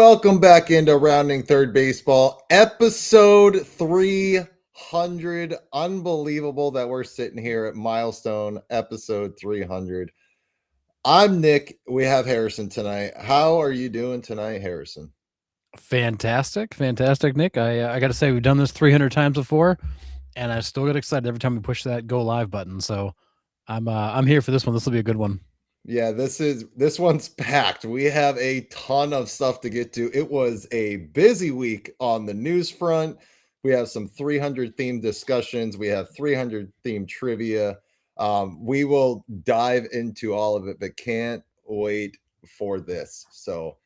Welcome back into Rounding Third Baseball, episode 300. Unbelievable that we're sitting here at Milestone, episode 300. I'm Nick. We have Harrison tonight. How are you doing tonight, Harrison? Fantastic, Nick. I got to say, we've done this 300 times before, and I still get excited every time we push that go live button. So I'm here for this one. This will be a good one. Yeah, this one's packed. We have a ton of stuff to get to. It was a busy week on the news front. We have some 300 themed discussions. We have 300 themed trivia. We will dive into all of it, but can't wait for this. So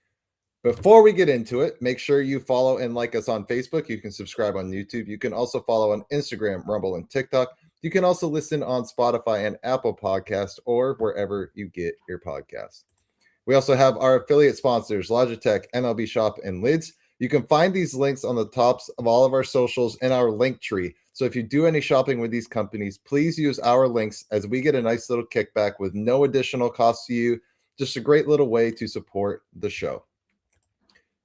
before we get into it, make sure you follow and like us on Facebook. You can subscribe on YouTube. You can also follow on Instagram, Rumble, and TikTok. You can also listen on Spotify and Apple Podcast or wherever you get your podcast. We also have our affiliate sponsors, Logitech, MLB Shop, and Lids. You can find these links on the tops of all of our socials in our link tree. So if you do any shopping with these companies, please use our links as we get a nice little kickback with no additional cost to you. Just a great little way to support the show.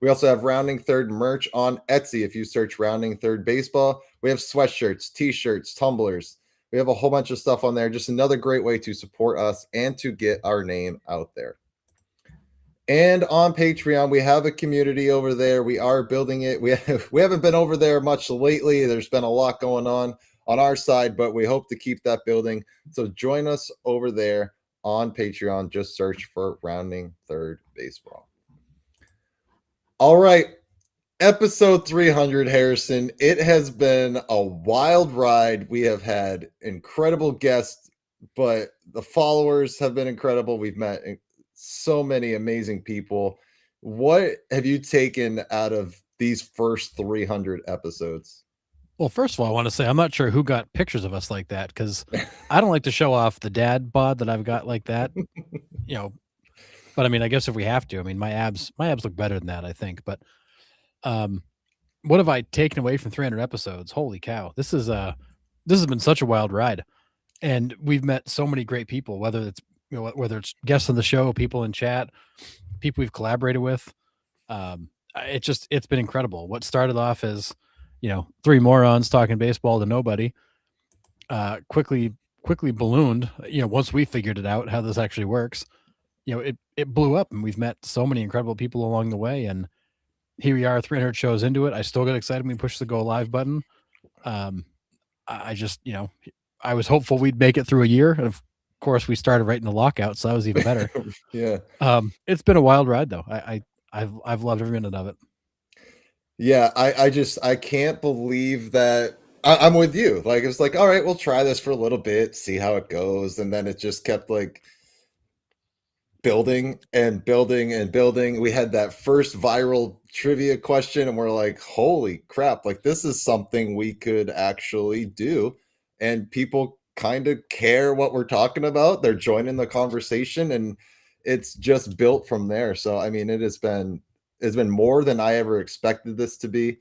We also have Rounding Third merch on Etsy. If you search Rounding Third Baseball, we have sweatshirts, t-shirts, tumblers. We have a whole bunch of stuff on there. Just another great way to support us and to get our name out there. And on Patreon, we have a community over there. We are building it. We haven't been over there much lately. There's been a lot going on our side, but we hope to keep that building. So join us over there on Patreon. Just search for Rounding Third Baseball. All right, episode 300, Harrison. It has been a wild ride. We have had incredible guests, but the followers have been incredible. We've met so many amazing people. What have you taken out of these first 300 episodes? Well, first of all, I want to say I'm not sure who got pictures of us like that because I don't like to show off the dad bod that I've got like that, you know. But I mean, I guess if we have to, I mean, my abs look better than that, I think. But what have I taken away from 300 episodes? Holy cow! This has been such a wild ride, and we've met so many great people. Whether it's guests on the show, people in chat, people we've collaborated with. It's been incredible. What started off as three morons talking baseball to nobody, quickly ballooned. Once we figured it out how this actually works, it blew up, and we've met so many incredible people along the way. And here we are, 300 shows into it. I still get excited when we push the go live button. I just, I was hopeful we'd make it through a year, and of course, we started right in the lockout, so that was even better. Yeah. It's been a wild ride, though. I've loved every minute of it. Yeah, I can't believe that. I'm with you. Like, it's like, all right, we'll try this for a little bit, see how it goes, and then it just kept like building and building and building. We had that first viral trivia question, and we're like, holy crap, like this is something we could actually do. And people kind of care what we're talking about. They're joining the conversation, and it's just built from there. So I mean, it's been more than I ever expected this to be.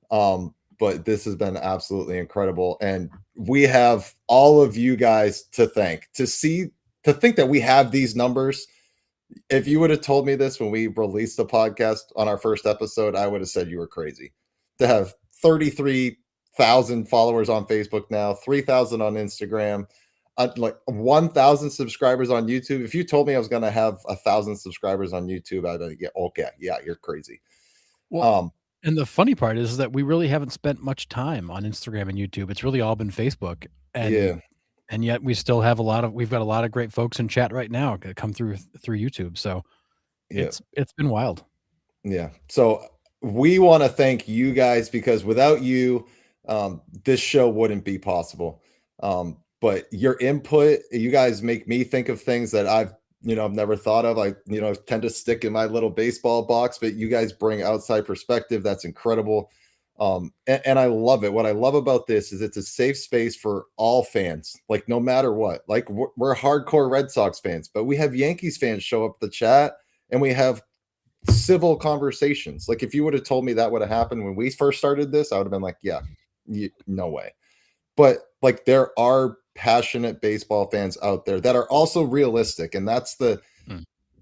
But this has been absolutely incredible. And we have all of you guys to thank, to think that we have these numbers. If you would have told me this when we released the podcast on our first episode, I would have said you were crazy. To have 33,000 followers on Facebook now, 3,000 on Instagram, like 1,000 subscribers on YouTube. If you told me I was going to have 1,000 subscribers on YouTube, I'd be like, yeah, okay, yeah, you're crazy. Well, and the funny part is that we really haven't spent much time on Instagram and YouTube. It's really all been Facebook, and yet we still have we've got a lot of great folks in chat right now that come through YouTube. So it's been wild. Yeah. So we want to thank you guys, because without you, this show wouldn't be possible. But your input, you guys make me think of things that I've never thought of. I tend to stick in my little baseball box, but you guys bring outside perspective. That's incredible. And I love it. What I love about this is it's a safe space for all fans, like no matter what. Like we're hardcore Red Sox fans, but we have Yankees fans show up the chat, and we have civil conversations. Like if you would have told me that would have happened when we first started this, I would have been like, yeah, no way. But like there are passionate baseball fans out there that are also realistic, and that's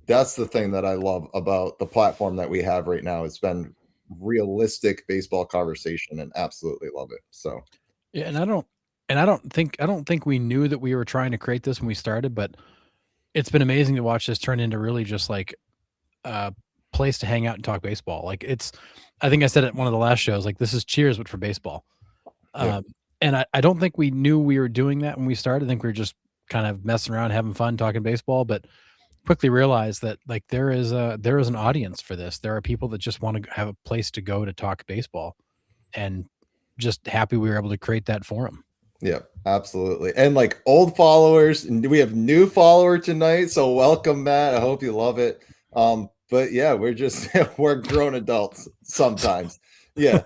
That's the thing that I love about the platform that we have right now. It's been realistic baseball conversation and absolutely love it. So, Yeah, and I don't think we knew that we were trying to create this when we started, but it's been amazing to watch this turn into really just like a place to hang out and talk baseball. Like I think I said it at one of the last shows, like this is Cheers, but for baseball. yep. Um, and I don't think we knew we were doing that when we started. I think we were just kind of messing around, having fun, talking baseball, but quickly realized that like there is an audience for this. There are people that just want to have a place to go to talk baseball, and just happy we were able to create that forum. Yeah, absolutely. And like old followers, and we have new follower tonight. So welcome, Matt. I hope you love it. But yeah, we're just we're grown adults sometimes. Yeah.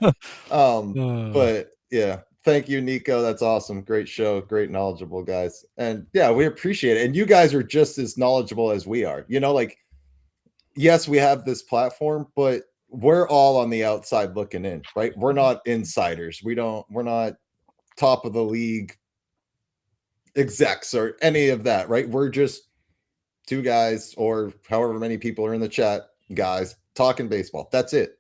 Um, Uh, but yeah, thank you, Nico. That's awesome. Great show, great knowledgeable guys. And yeah, we appreciate it. And you guys are just as knowledgeable as we are. Like yes, we have this platform, but we're all on the outside looking in, right? We're not insiders. We're not top of the league execs or any of that, right? We're just two guys or however many people are in the chat, guys talking baseball. That's it.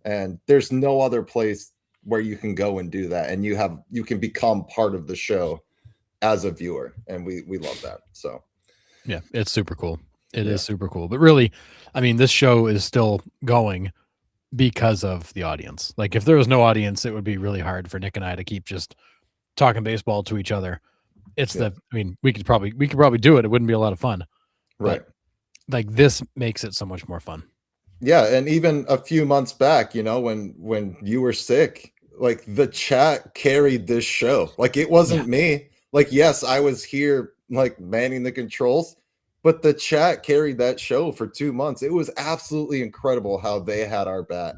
And there's no other place where you can go and do that. And you can become part of the show as a viewer. And we love that. So yeah, it's super cool. It yeah. is super cool. But really, I mean, this show is still going because of the audience. Like if there was no audience, it would be really hard for Nick and I to keep just talking baseball to each other. Yeah. I mean, we could probably do it. It wouldn't be a lot of fun. But Right. like this makes it so much more fun. Yeah, and even a few months back, when you were sick, like the chat carried this show. Like it Yeah. wasn't me. Like yes, I was here like manning the controls, but the chat carried that show for 2 months. It was absolutely incredible how they had our back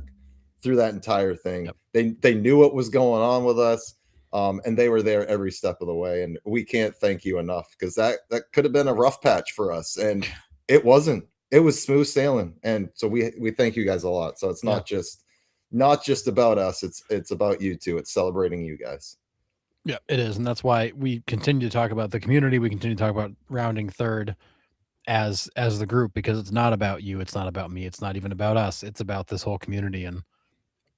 through that entire thing. Yep. They knew what was going on with us. And they were there every step of the way. And we can't thank you enough because that could have been a rough patch for us. And it wasn't. It was smooth sailing. And so we thank you guys a lot. So it's Yeah. not just about us. It's about you too. It's celebrating you guys. Yeah, it is. And that's why we continue to talk about the community. We continue to talk about rounding third as the group, because it's not about you, it's not about me, it's not even about us. It's about this whole community,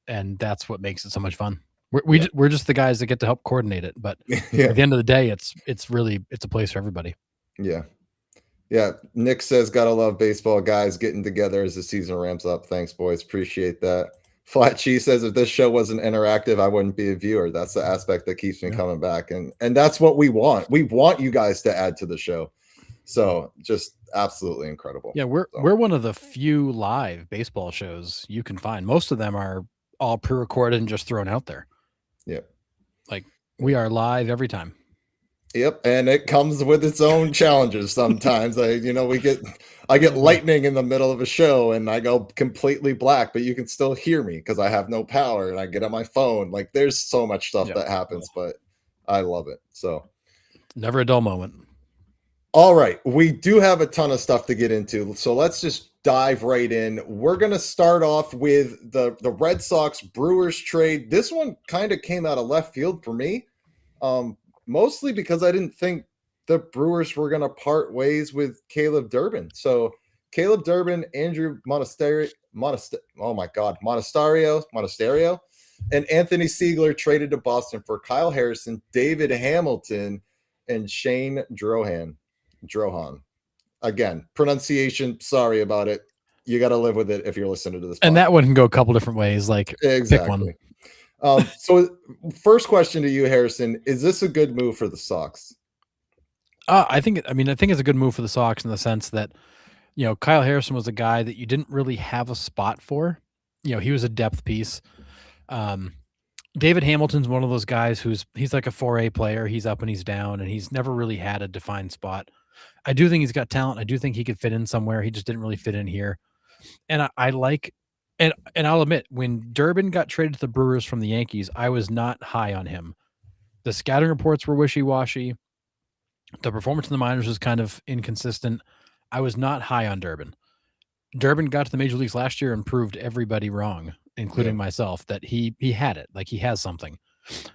and that's what makes it so much fun. Yeah. We're just the guys that get to help coordinate it, but Yeah. at the end of the day, it's a place for everybody. Yeah. Yeah. Nick says, gotta love baseball guys getting together as the season ramps up. Thanks, boys. Appreciate that. Flat Cheese says, if this show wasn't interactive, I wouldn't be a viewer. That's the aspect that keeps me Yeah. coming back. And that's what we want. We want you guys to add to the show. So just absolutely incredible. Yeah, we're one of the few live baseball shows you can find. Most of them are all pre-recorded and just thrown out there. Yeah. Like we are live every time. Yep, and it comes with its own challenges sometimes. I get lightning in the middle of a show and I go completely black, but you can still hear me because I have no power and I get on my phone. Like there's so much stuff Yep. that happens, but I love it. So Never a dull moment. all right, we do have a ton of stuff to get into. So let's just dive right in. We're going to start off with the Red Sox Brewers trade. This one kind of came out of left field for me. Mostly because I didn't think the Brewers were going to part ways with Caleb Durbin. So Caleb Durbin, Andrew Monasterio, and Anthony Siegler traded to Boston for Kyle Harrison, David Hamilton, and Shane Drohan. Again, pronunciation, sorry about it. You got to live with it if you're listening to this And podcast. that one can go a couple different ways. Like pick one. Exactly. So first question to you, Harrison, is this a good move for the Sox? I think it's a good move for the Sox in the sense that, Kyle Harrison was a guy that you didn't really have a spot for. He was a depth piece. David Hamilton's one of those guys he's like a 4A player. He's up and he's down, and he's never really had a defined spot. I do think he's got talent. I do think he could fit in somewhere. He just didn't really fit in here. And I like, and I'll admit, when Durbin got traded to the Brewers from the Yankees, I was not high on him. The scouting reports were wishy-washy. The performance in the minors was kind of inconsistent. I was not high on Durbin. Durbin got to the major leagues last year and proved everybody wrong, including myself, that he had it. Like he has something.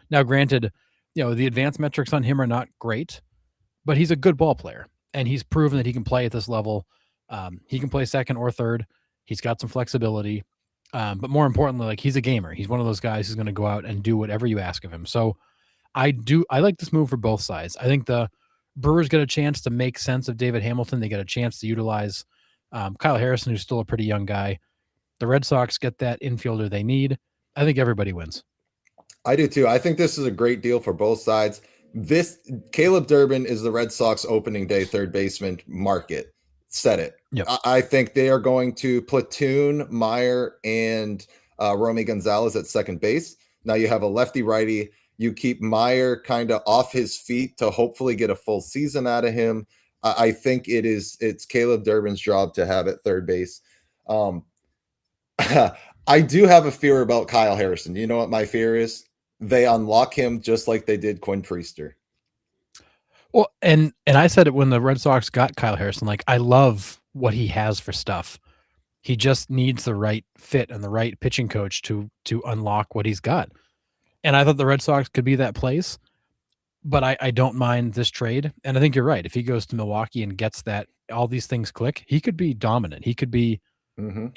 Now, granted, the advanced metrics on him are not great, but he's a good ball player, and he's proven that he can play at this level. He can play second or third. He's got some flexibility. But more importantly, like he's a gamer. He's one of those guys who's going to go out and do whatever you ask of him. So I like this move for both sides. I think the Brewers get a chance to make sense of David Hamilton. They get a chance to utilize Kyle Harrison, who's still a pretty young guy. The Red Sox get that infielder they need. I think everybody wins. I do too. I think this is a great deal for both sides. This Caleb Durbin is the Red Sox opening day third baseman market. Said it. Yep. I think they are going to platoon Meyer and Romy Gonzalez at second base. Now you have a lefty righty. You keep Meyer kind of off his feet to hopefully get a full season out of him. I think it's Caleb Durbin's job to have at third base. I do have a fear about Kyle Harrison. You know what my fear is? They unlock him just like they did Quinn Priester. Well, and I said it when the Red Sox got Kyle Harrison. Like, I love what he has for stuff. He just needs the right fit and the right pitching coach to unlock what he's got. And I thought the Red Sox could be that place, but I don't mind this trade. And I think you're right. If he goes to Milwaukee and gets that, all these things click, he could be dominant. He could be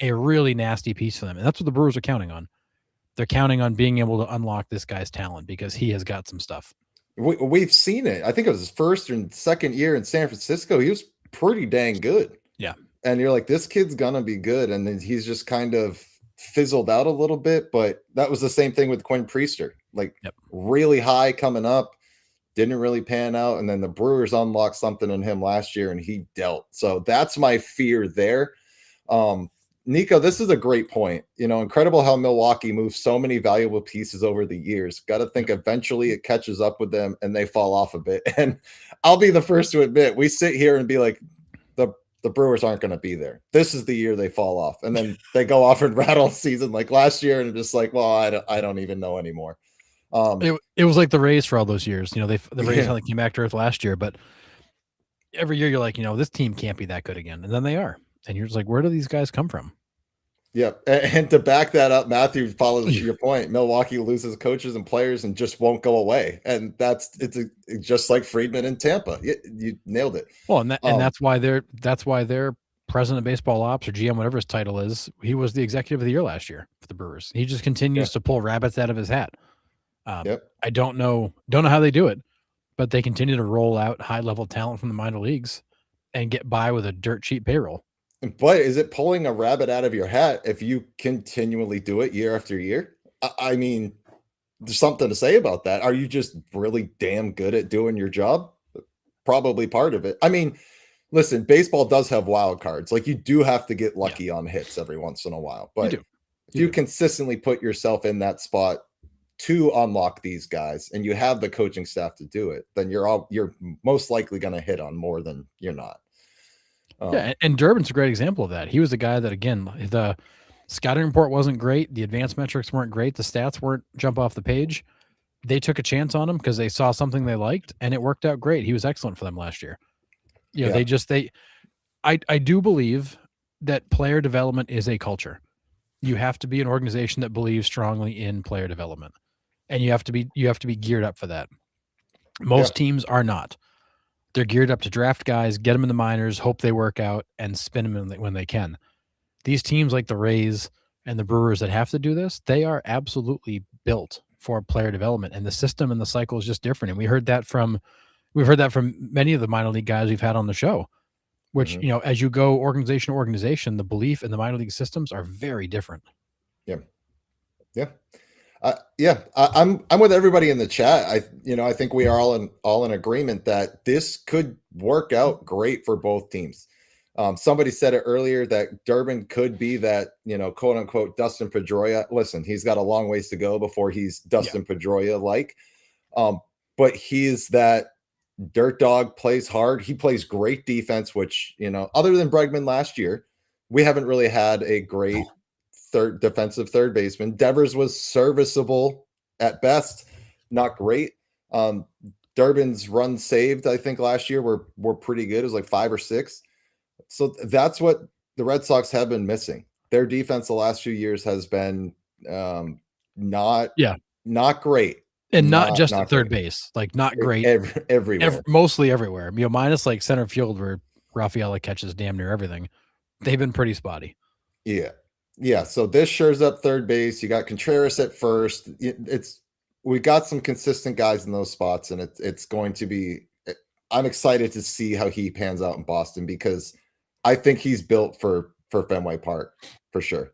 a really nasty piece for them. And that's what the Brewers are counting on. They're counting on being able to unlock this guy's talent because he has got some stuff. We've seen it. I think it was his first and second year in San Francisco. He was pretty dang good. Yeah. And you're like, this kid's going to be good. And then he's just kind of fizzled out a little bit. But that was the same thing with Quinn Priester. Like really high coming up, didn't really pan out. And then the Brewers unlocked something in him last year and he dealt. So that's my fear there. Nico, this is a great point. You know, incredible how Milwaukee moves so many valuable pieces over the years. Got to think eventually it catches up with them and they fall off a bit. And I'll be the first to admit, we sit here and be like, the Brewers aren't going to be there. This is the year they fall off. And then they go off and rattle season like last year. And just like, well, I don't even know anymore. It was like the Rays for all those years. You know, the Rays only came back to earth last year, but every year you're like, you know, this team can't be that good again. And then they are. And you're just like, where do these guys come from? Yeah. And to back that up, Matthew follows your point. Milwaukee loses coaches and players and just won't go away. And it's just like Friedman in Tampa. You nailed it. Well, and that's why their president of baseball ops or GM, whatever his title is, he was the executive of the year last year for the Brewers. He just continues to pull rabbits out of his hat. I don't know how they do it, but they continue to roll out high level talent from the minor leagues and get by with a dirt cheap payroll. But is it pulling a rabbit out of your hat if you continually do it year after year? I mean, there's something to say about that. Are you just really damn good at doing your job? Probably part of it. I mean, listen, baseball does have wild cards. Like you do have to get lucky on hits every once in a while. But if you consistently put yourself in that spot to unlock these guys and you have the coaching staff to do it, then you're most likely going to hit on more than you're not. And Durbin's a great example of that. He was a guy that, again, the scouting report wasn't great. The advanced metrics weren't great. The stats weren't jump off the page. They took a chance on him because they saw something they liked, and it worked out great. He was excellent for them last year. You know, I do believe that player development is a culture. You have to be an organization that believes strongly in player development, and you have to be geared up for that. Most teams are not. They're geared up to draft guys, get them in the minors, hope they work out, and spin them when they can. These teams like the Rays and the Brewers that have to do this, they are absolutely built for player development, and the system and the cycle is just different. And we've heard that from many of the minor league guys we've had on the show, which, you know, as you go organization to organization, the belief in the minor league systems are very different. I'm with everybody in the chat. I think we are all in agreement that this could work out great for both teams. Somebody said it earlier that Durbin could be that, you know, quote unquote Dustin Pedroia. Listen, he's got a long ways to go before he's Dustin Pedroia like. But he's that dirt dog, plays hard. He plays great defense, which, you know, other than Bregman last year, we haven't really had a great defensive third baseman. Devers was serviceable at best, not great. Durbin's runs saved, I think last year were pretty good. It was like 5 or 6. So that's what the Red Sox have been missing. Their defense the last few years has been not great. And not just at third base, like not great everywhere. Mostly everywhere. You know, minus like center field where Rafaela catches damn near everything. they've been pretty spotty. Yeah. Yeah. So this Scherz up third base. You got Contreras at first. It's we got some consistent guys in those spots, and it's going to be. I'm excited to see how he pans out in Boston because I think he's built for Fenway Park for sure.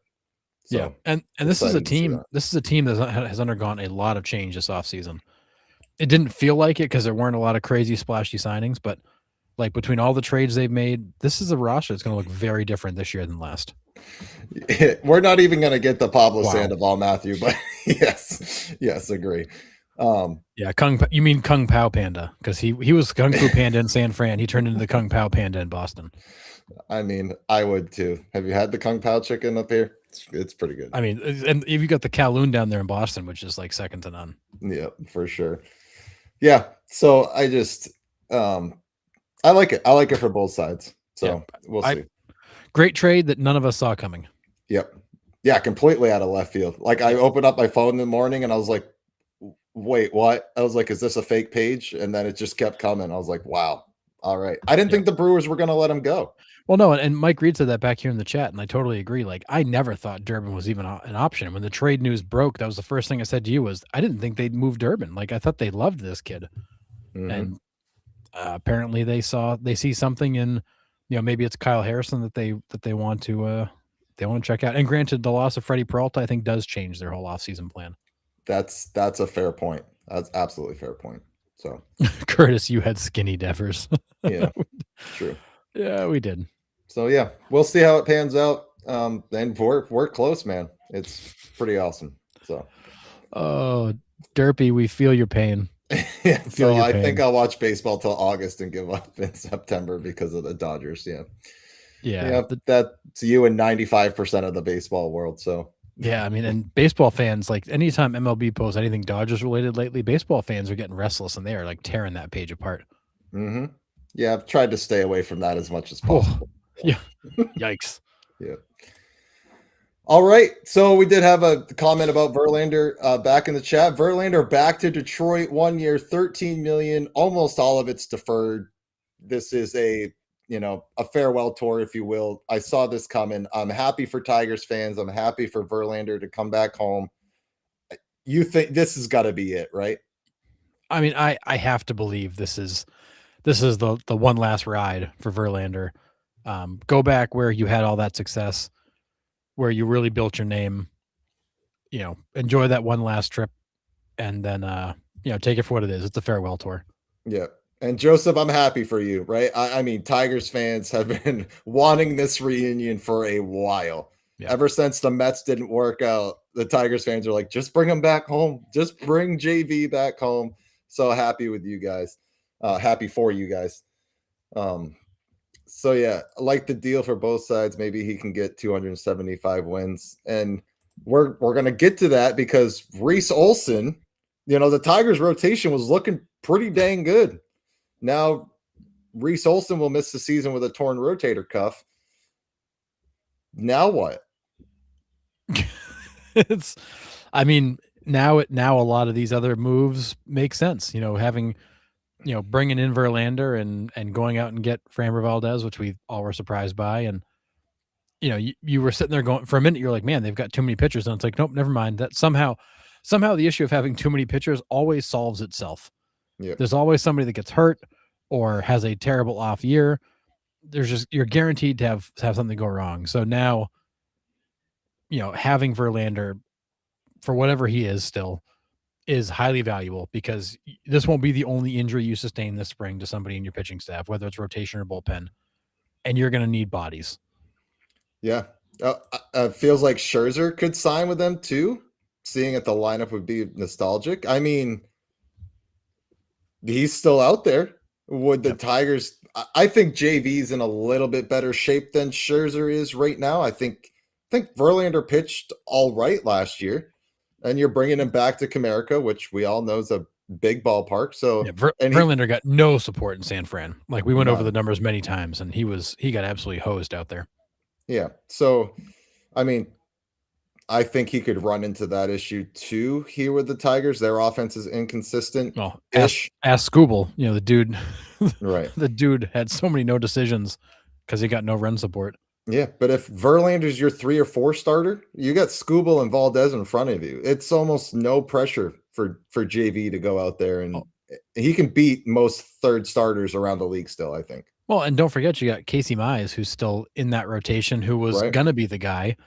Yeah, So and this is a excited to see team that. this is a team that has undergone a lot of change this offseason. It didn't feel like it because there weren't a lot of crazy splashy signings, but, like, between all the trades they've made, this is a roster that's gonna look very different this year than last. We're not even going to get the Pablo Wow. Sandoval Matthew, but yes, yes, agree. Yeah, you mean Kung Pao Panda, because he was Kung Fu Panda in San Fran, he turned into the Kung Pao Panda in Boston. I mean, I would too. Have you had the Kung Pao chicken up here? It's pretty good. I mean, and if you got the Kowloon down there in Boston, which is, like, second to none. Yeah, for sure. Yeah. So I just I like it. I like it for both sides. Yeah, So we'll I see. great trade that none of us saw coming. Yep. Yeah, completely out of left field. Like I Yep. opened up my phone in the morning and I was like, wait, what? I was like, is this a fake page? And then it just kept coming. I was like, wow. All right. I didn't Yep. think the Brewers were gonna let him go. Well, no, and Mike Reed said that back here in the chat, and I totally agree. Like, I never thought Durbin was even an option. When the trade news broke, that was the first thing I said to you was, I didn't think they'd move Durbin. Like, I thought they loved this kid, Hmm. and apparently they see something in, maybe it's Kyle Harrison that they want to check out. And granted, the loss of Freddie Peralta, I think, does change their whole offseason plan. That's a fair point. That's absolutely fair point. So Curtis, you had skinny Devers. yeah, true. Yeah, we did. So yeah, we'll see how it pans out. And we're close, man. It's pretty awesome. So Oh, Derpy, we feel your pain. yeah, We feel so your I think pain. I'll watch baseball till August and give up in September because of the Dodgers. Yeah. Yeah, Yeah, that's you and 95% of the baseball world. So yeah, I mean, and baseball fans, like, anytime MLB posts anything Dodgers related lately, baseball fans are getting restless and they are, like, tearing that page apart. hmm yeah, I've tried to stay away from that as much as Oh, possible. yeah. Yikes. Yeah. All right. So we did have a comment about Verlander back in the chat. Verlander back to Detroit 1 year, 13 million. Almost all of it's deferred. This is a farewell tour, if you will. I saw this coming. I'm happy for Tigers fans. I'm happy for Verlander to come back home. You think this has got to be it, right? I mean, I have to believe this is the one last ride for Verlander. Go back where you had all that success, where you really built your name, enjoy that one last trip, and then take it for what it is. It's a farewell tour. Yeah. And Joseph, I'm happy for you, right? I mean, Tigers fans have been wanting this reunion for a while. Yeah. Ever since the Mets didn't work out, the Tigers fans are like, just bring him back home. Just bring JV back home. So happy with you guys. Happy for you guys. Um, so yeah, I like the deal for both sides. Maybe he can get 275 wins. And we're gonna get to that because Reese Olson, the Tigers rotation was looking pretty dang good. Now, Reese Olson will miss the season with a torn rotator cuff. Now what? It's, I mean, now a lot of these other moves make sense. Having bringing in Verlander and going out and get Framber Valdez, which we all were surprised by, and you were sitting there going for a minute. You're like, man, they've got too many pitchers, and it's like, nope, never mind. That somehow the issue of having too many pitchers always solves itself. Yep. There's always somebody that gets hurt or has a terrible off year. You're guaranteed to have something go wrong. So now, having Verlander for whatever he is still is highly valuable because this won't be the only injury you sustain this spring to somebody in your pitching staff, whether it's rotation or bullpen, and you're going to need bodies. Yeah. Feels like Scherzer could sign with them too. Seeing it, the lineup would be nostalgic. I mean, he's still out there. Would the Tigers? I think JV's in a little bit better shape than Scherzer is right now. I think Verlander pitched all right last year, and you're bringing him back to Comerica, which we all know is a big ballpark. Yeah, So, and Verlander got no support in San Fran. Like, we went over the none. numbers many times, and he got absolutely hosed out there. Yeah. So, I mean, I think he could run into that issue too here with the Tigers. Their offense is inconsistent Well, ish. ask Scooble. The dude, Right. the dude had so many no decisions because he got no run support. Yeah, but if Verlander's your 3 or 4 starter, you got Skubal and Valdez in front of you. It's almost no pressure for JV to go out there, and Oh, he can beat most third starters around the league still, I think. well, and don't forget you got Casey Mize, who's still in that rotation, who was Right? gonna be the guy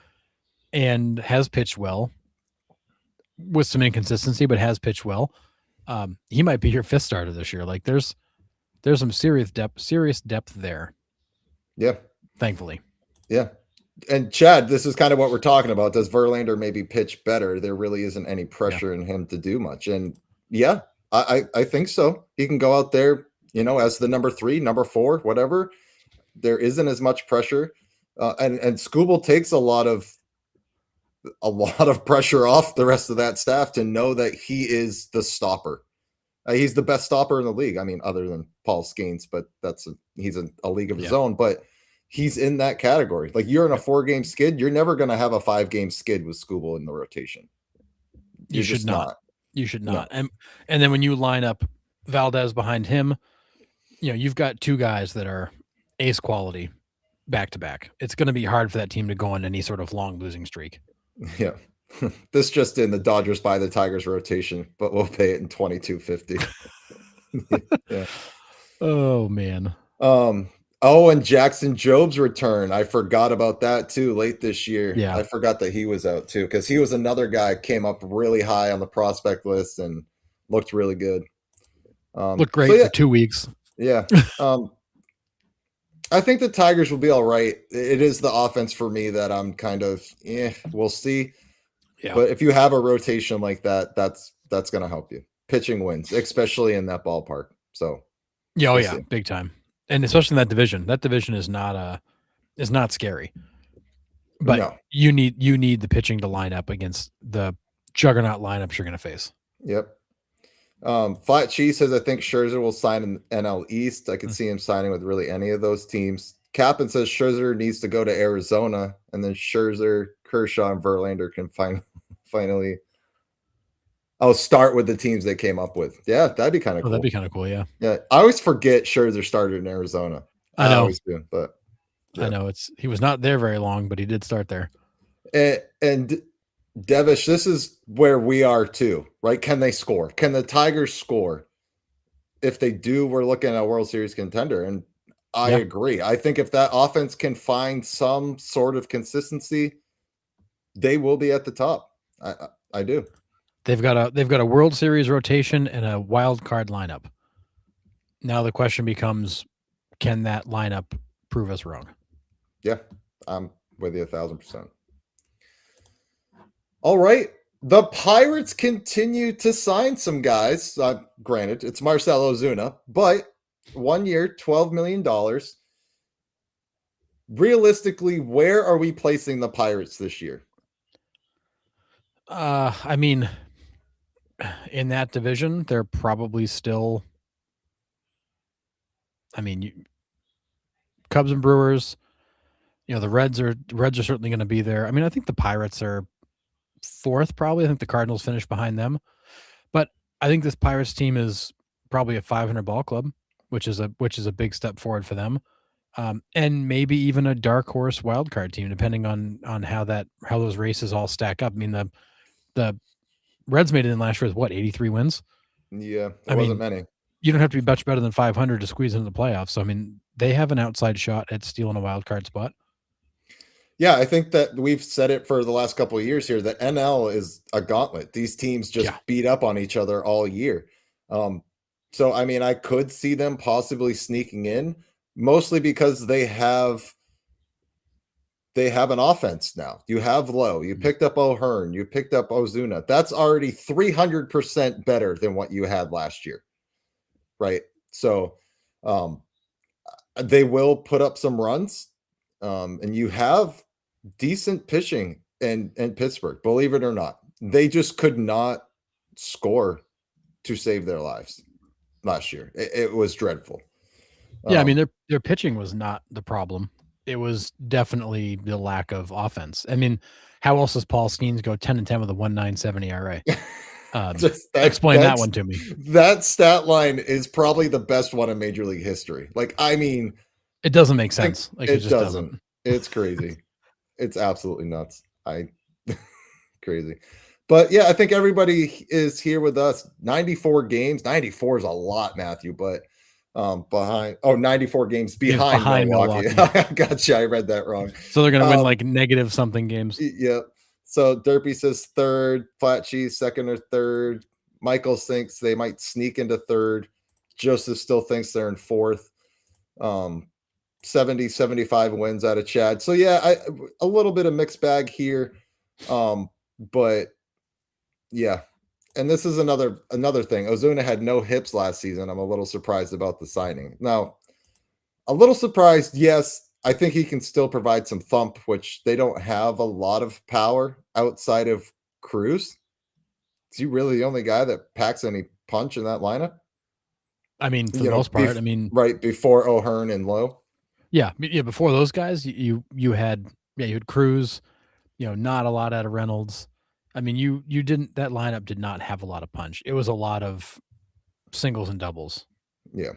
and has pitched well with some inconsistency, but has pitched well. He might be your fifth starter this year. Like there's some serious depth there, Yeah. thankfully. Yeah. And Chad, this is kind of what we're talking about. Does Verlander maybe pitch better? There really isn't any Yeah. pressure in him to do much. And yeah, I think so. He can go out there, as the number 3, number 4, whatever. There isn't as much pressure. And Skubal takes a lot of pressure off the rest of that staff to know that he is the stopper. He's the best stopper in the league. I mean, other than Paul Skeens, but he's a league of his Yeah. own. But he's in that category. Like you're in a Yep. 4-game skid, you're never going to have a 5-game skid with Skubal in the rotation. You You're should just not. not. You should No. not. And then when you line up Valdez behind him, you've got two guys that are ace quality back to back. It's going to be hard for that team to go on any sort of long losing streak. Yeah. This just in, the Dodgers buy the Tigers rotation, but we'll pay it in 22.50. Yeah. Oh man. And Jackson Job's return. I forgot about that too late this year. Yeah. I forgot that he was out too, because he was another guy came up really high on the prospect list and looked really good. Look great so yeah, for 2 weeks. yeah. I think the Tigers will be all right. It is the offense for me that I'm kind of, we'll see. Yeah. But if you have a rotation like that, that's going to help you. Pitching wins, especially in that ballpark. So Yeah, oh we'll yeah, see. big time. And especially in that division. That division is not scary. But No. you need the pitching to line up against the juggernaut lineups you're going to face. Yep. Flat Cheese says, I think Scherzer will sign in NL East. I could see him signing with really any of those teams. Captain says Scherzer needs to go to Arizona, and then Scherzer, Kershaw, and Verlander can finally start with the teams they came up with. Yeah, that'd be kind of cool. That'd be kind of cool, yeah. Yeah, I always forget Scherzer started in Arizona. I know. always do, but I know he was not there very long, but he did start there. And Devish, this is where we are too, right? Can they score? Can the Tigers score? If they do, we're looking at a World Series contender. And I agree. I think if that offense can find some sort of consistency, they will be at the top. I do. They've got a World Series rotation and a wild card lineup. Now the question becomes, can that lineup prove us wrong? Yeah, I'm with you 1,000%. All right. The Pirates continue to sign some guys. Granted, it's Marcell Ozuna, but 1 year, $12 million. Realistically, where are we placing the Pirates this year? I mean, in that division, they're probably still. I mean, Cubs and Brewers. The Reds are certainly going to be there. I mean, I think the Pirates are fourth, probably. I think the Cardinals finished behind them, but I think this Pirates team is probably a 500 ball club, which is a big step forward for them, and maybe even a dark horse wild card team, depending on how those races all stack up. I mean, the Reds made it in last year with what, 83 wins? Yeah, it wasn't many. You don't have to be much better than 500 to squeeze into the playoffs. So I mean, they have an outside shot at stealing a wild card spot. Yeah, I think that we've said it for the last couple of years here that NL is a gauntlet. These teams just beat up on each other all year. So, I mean, I could see them possibly sneaking in, mostly because they have an offense now. You have Lowe. You picked up O'Hearn. You picked up Ozuna. That's already 300% better than what you had last year, right? So they will put up some runs. And you have decent pitching in Pittsburgh, believe it or not. They just could not score to save their lives last year. It was dreadful. Yeah, I mean, their pitching was not the problem. It was definitely the lack of offense. I mean, how else does Paul Skeens go 10-10 with a 1.97 ERA? Explain that one to me. That stat line is probably the best one in Major League history. Like, I mean, it doesn't make sense. Like, it just doesn't. It's crazy. It's absolutely nuts. I crazy. But yeah, I think everybody is here with us. 94 games. 94 is a lot, Matthew, but behind 94 games Games behind behind Milwaukee. Milwaukee. Gotcha. I read that wrong. So they're gonna win Um like negative something games. yeah. So Derpy says third, Flat Cheese second or third. Michael thinks they might sneak into third. Joseph still thinks they're in fourth. Um 70-75 wins out of Chad. So yeah, a little bit of mixed bag here. But yeah. And this is another thing. Ozuna had no hips last season. I'm a little surprised about the signing. Now, a little surprised, yes. I think he can still provide some thump, which they don't have a lot of power outside of Cruz. Is he really the only guy that packs any punch in that lineup? I mean, for the most part, I mean, right before O'Hearn and Lowe. yeah, before those guys, you had you had Cruz, not a lot out of Reynolds. I mean, you didn't that lineup did not have a lot of punch. It was a lot of singles and doubles. Yeah.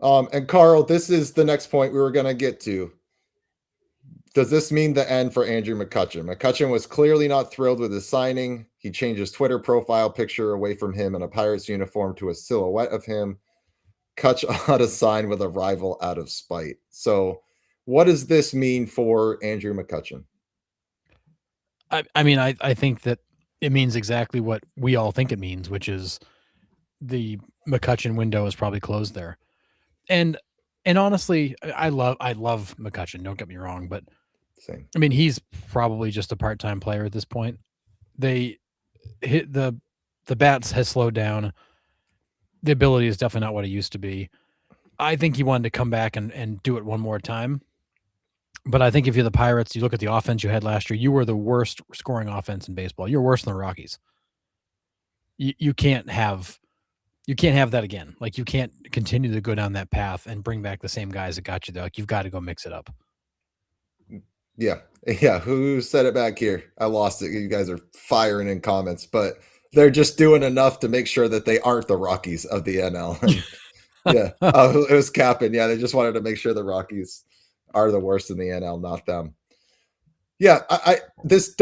And Carl, this is the next point we were going to get to. Does this mean the end for Andrew McCutchen? McCutchen was clearly not thrilled with his signing. He changed his Twitter profile picture away from him in a Pirates uniform to a silhouette of him. Kutch ought to sign with a rival out of spite. So, what does this mean for Andrew McCutchen? I mean, I think that it means exactly what we all think it means, which is the McCutchen window is probably closed there. And honestly, I love McCutchen. Don't get me wrong, but Same. I mean, he's probably just a part-time player at this point. They hit the bats has slowed down. The ability is definitely not what it used to be. I think he wanted to come back and do it one more time. But I think if you're the Pirates, you look at the offense you had last year, you were the worst scoring offense in baseball. You're worse than the Rockies. You can't have that again. Like, you can't continue to go down that path and bring back the same guys that got you there. Like, you've got to go mix it up. Yeah. Yeah. Who said it back here? I lost it. You guys are firing in comments, but they're just doing enough to make sure that they aren't the Rockies of the NL. Yeah. It was capping. Yeah. They just wanted to make sure the Rockies are the worst in the NL, not them. Yeah. This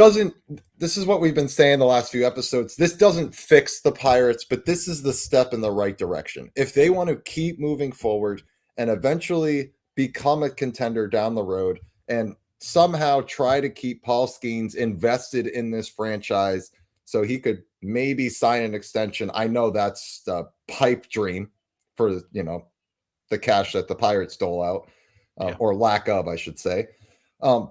is what we've been saying the last few episodes. This doesn't fix the Pirates, but this is the step in the right direction. If they want to keep moving forward and eventually become a contender down the road and somehow try to keep Paul Skeens invested in this franchise so he could maybe sign an extension. I know that's a pipe dream for, the cash that the Pirates stole out, or lack of, I should say.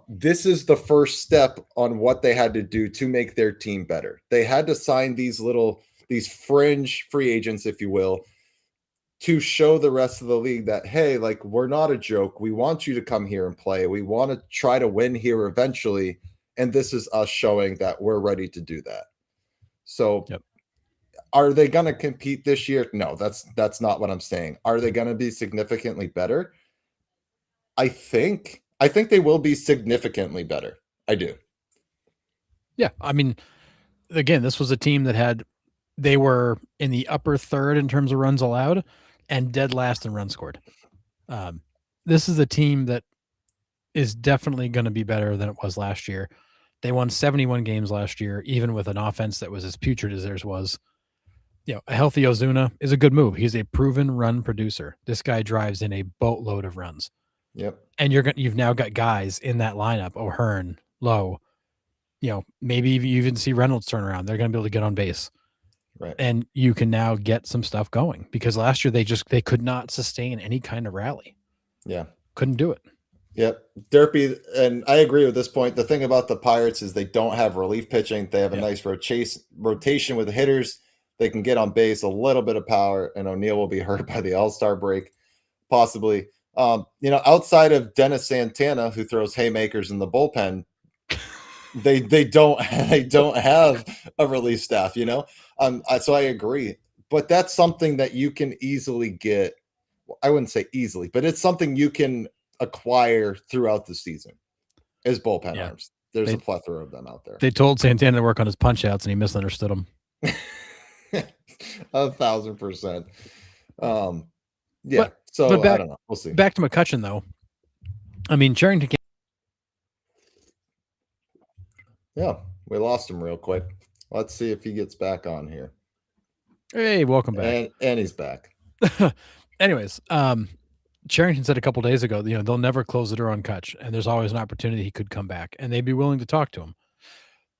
This is the first step on what they had to do to make their team better. They had to sign these fringe free agents, if you will, to show the rest of the league that, hey, like, we're not a joke. We want you to come here and play. We want to try to win here eventually. And this is us showing that we're ready to do that. So Are they going to compete this year? No, that's not what I'm saying. Are they going to be significantly better? I think they will be significantly better. I do. Yeah. I mean, again, this was a team that they were in the upper third in terms of runs allowed and dead last in runs scored. This is a team that is definitely going to be better than it was last year. They won 71 games last year, even with an offense that was as putrid as theirs was. A healthy Ozuna is a good move. He's a proven run producer. This guy drives in a boatload of runs. Yep. And you've now got guys in that lineup, O'Hearn, Lowe, maybe you even see Reynolds turn around. They're going to be able to get on base. Right. And you can now get some stuff going because last year they could not sustain any kind of rally. Yeah. Couldn't do it. Yep. Derpy, and I agree with this point. The thing about the Pirates is they don't have relief pitching. They have a nice rotation with the hitters. They can get on base, a little bit of power, and O'Neill will be hurt by the All-Star break, possibly. Outside of Dennis Santana, who throws haymakers in the bullpen, they don't have a relief staff. So I agree, but that's something that you can easily get. I wouldn't say easily, but it's something you can acquire throughout the season is bullpen arms. There's a plethora of them out there. They told Santana to work on his punch outs and he misunderstood them. 1,000%. Yeah. But I don't know. We'll see. Back to McCutchen though. I mean, Charrington Yeah, we lost him real quick. Let's see if he gets back on here. Hey, welcome back. And he's back. Anyways, Charrington said a couple days ago, they'll never close the door on Kutch, and there's always an opportunity he could come back, and they'd be willing to talk to him.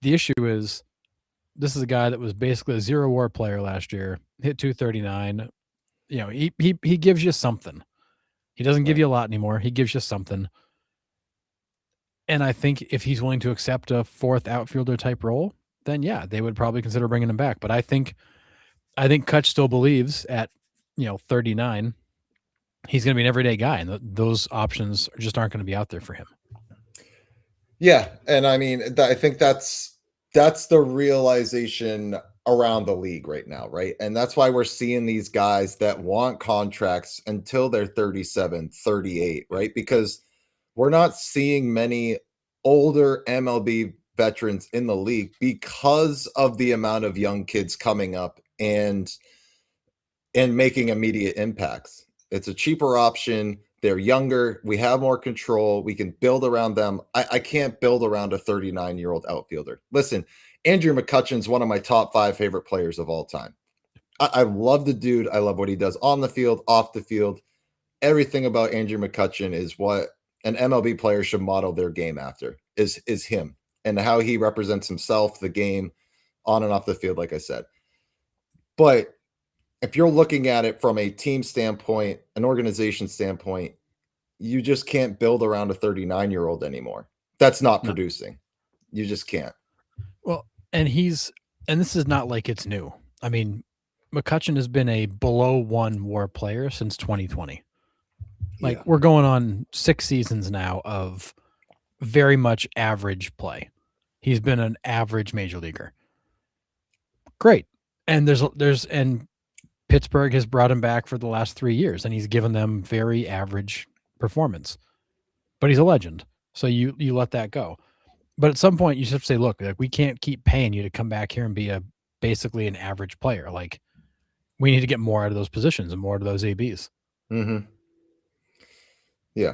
The issue is, this is a guy that was basically a zero WAR player last year, hit 239. He gives you something. He doesn't give Right. you a lot anymore. He gives you something. And I think if he's willing to accept a fourth outfielder type role, then yeah, they would probably consider bringing him back. But I think Kutch still believes at 39, he's going to be an everyday guy, and those options just aren't going to be out there for him. Yeah, and I mean, I think that's the realization around the league right now, right? And that's why we're seeing these guys that want contracts until they're 37, 38, right? Because we're not seeing many older MLB veterans in the league because of the amount of young kids coming up and making immediate impacts. It's a cheaper option. They're younger. We have more control. We can build around them. I can't build around a 39-year-old outfielder. Listen, Andrew McCutchen's one of my top 5 favorite players of all time. I love the dude. I love what he does on the field, off the field. Everything about Andrew McCutchen is what an MLB player should model their game after, is him and how he represents himself, the game, on and off the field, like I said. But if you're looking at it from a team standpoint, an organization standpoint, you just can't build around a 39-year-old anymore. That's not No. producing. You just can't. Well, and this is not like it's new. I mean, McCutchen has been a below 1 WAR player since 2020. Like, Yeah. we're going on 6 seasons now of very much average play. He's been an average major leaguer. Great. And and Pittsburgh has brought him back for the last 3 years, and he's given them very average performance. But he's a legend. So you let that go. But at some point you just have to say, look, like, we can't keep paying you to come back here and be basically an average player. Like, we need to get more out of those positions and more out of those ABs. Mm-hmm. Yeah.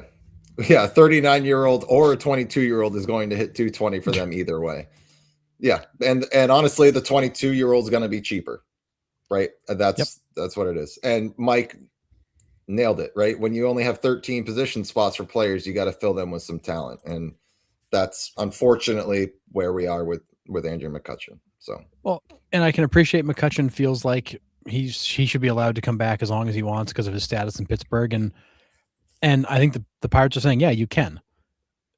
Yeah. 39-year-old or a 22-year-old is going to hit 220 for them either way. Yeah. And honestly, the 22-year-old is going to be cheaper. Right. Yep. That's what it is. And Mike nailed it, right? When you only have 13 position spots for players, you got to fill them with some talent. And that's unfortunately where we are with Andrew McCutchen. So, Well, and I can appreciate McCutchen feels like he should be allowed to come back as long as he wants because of his status in Pittsburgh, and I think the Pirates are saying, yeah, you can,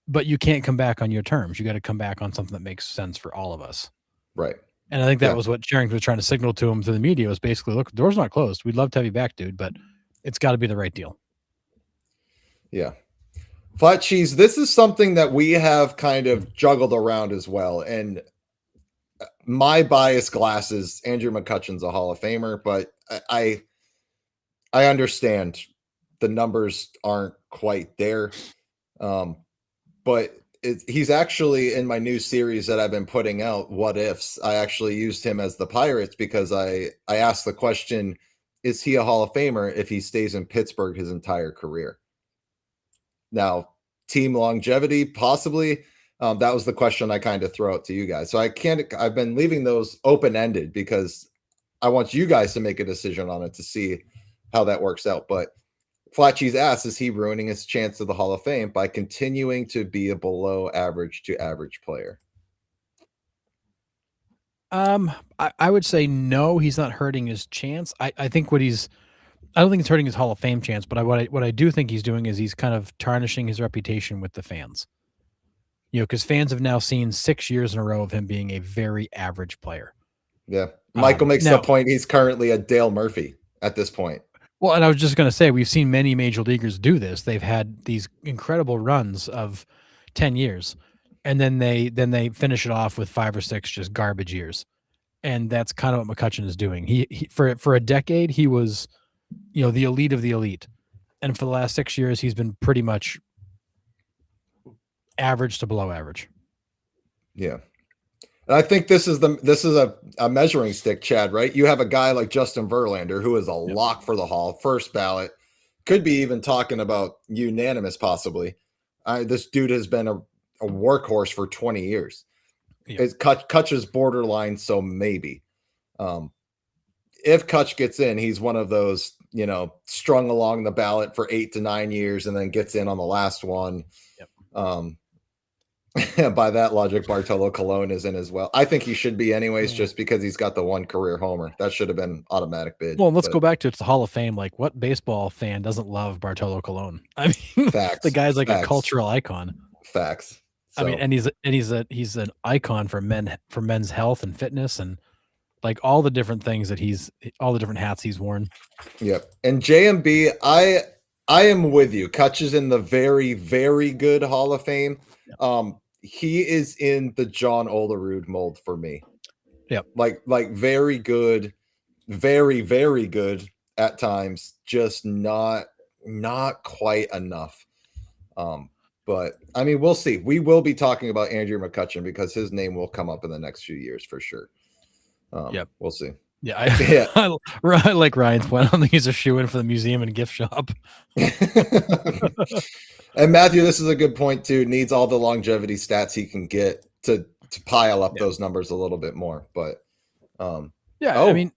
but you can't come back on your terms. You got to come back on something that makes sense for all of us. right. And I think that Yeah. was what Charrington was trying to signal to him through the media, was basically, look, the door's not closed. We'd love to have you back, dude, but it's got to be the right deal. Yeah. Flat cheese. This is something that we have kind of juggled around as well. And my bias glasses, Andrew McCutchen's a Hall of Famer, but I understand the numbers aren't quite there. But he's actually in my new series that I've been putting out, What Ifs. I actually used him as the Pirates because I asked the question, is he a Hall of Famer if he stays in Pittsburgh his entire career? Now, team longevity, possibly. That was the question I kind of throw out to you guys. So I've been leaving those open-ended because I want you guys to make a decision on it to see how that works out. But Flat Cheese asks, is he ruining his chance of the Hall of Fame by continuing to be a below average to average player? I would say no, he's not hurting his chance. I think I don't think it's hurting his Hall of Fame chance, but what I do think he's doing is he's kind of tarnishing his reputation with the fans. Because fans have now seen 6 years in a row of him being a very average player. Yeah. Michael makes the Now, point he's currently a Dale Murphy at this point. well, and I was just going to say, we've seen many major leaguers do this. They've had these incredible runs of 10 years, and then they finish it off with 5 or 6 just garbage years. And that's kind of what McCutchen is doing. He for a decade he was, the elite of the elite, and for the last 6 years he's been pretty much average to below average. Yeah. And I think this is a measuring stick, Chad, right? You have a guy like Justin Verlander, who is a Yep. lock for the Hall, first ballot, could be even talking about unanimous, possibly. This dude has been a workhorse for 20 years. Yep. Kutch is borderline, so maybe. Um, if Kutch gets in, he's one of those, strung along the ballot for 8 to 9 years and then gets in on the last one. Yep. By that logic, Bartolo Colon is in as well. I think he should be anyways, just because he's got the one career homer. That should have been automatic bid. Well, let's but go back to it's the Hall of Fame. Like, what baseball fan doesn't love Bartolo Colon? I mean, the Facts. guy's like a Facts. cultural icon. Facts. I mean, and he's an icon for men's health and fitness and like all the different things that all the different hats he's worn. Yep. And JMB, I am with you. Kutch is in the very, very good Hall of Fame. Yep. He is in the John Olerud mold for me. Yep. Like very good, very, very good at times, just not quite enough. But I mean, we'll see. We will be talking about Andrew McCutchen because his name will come up in the next few years for sure. Yep. We'll see. Yeah, I like Ryan's point. I don't think he's a shoe in for the museum and gift shop. And Matthew, this is a good point too. Needs all the longevity stats he can get to pile up those numbers a little bit more. But I mean,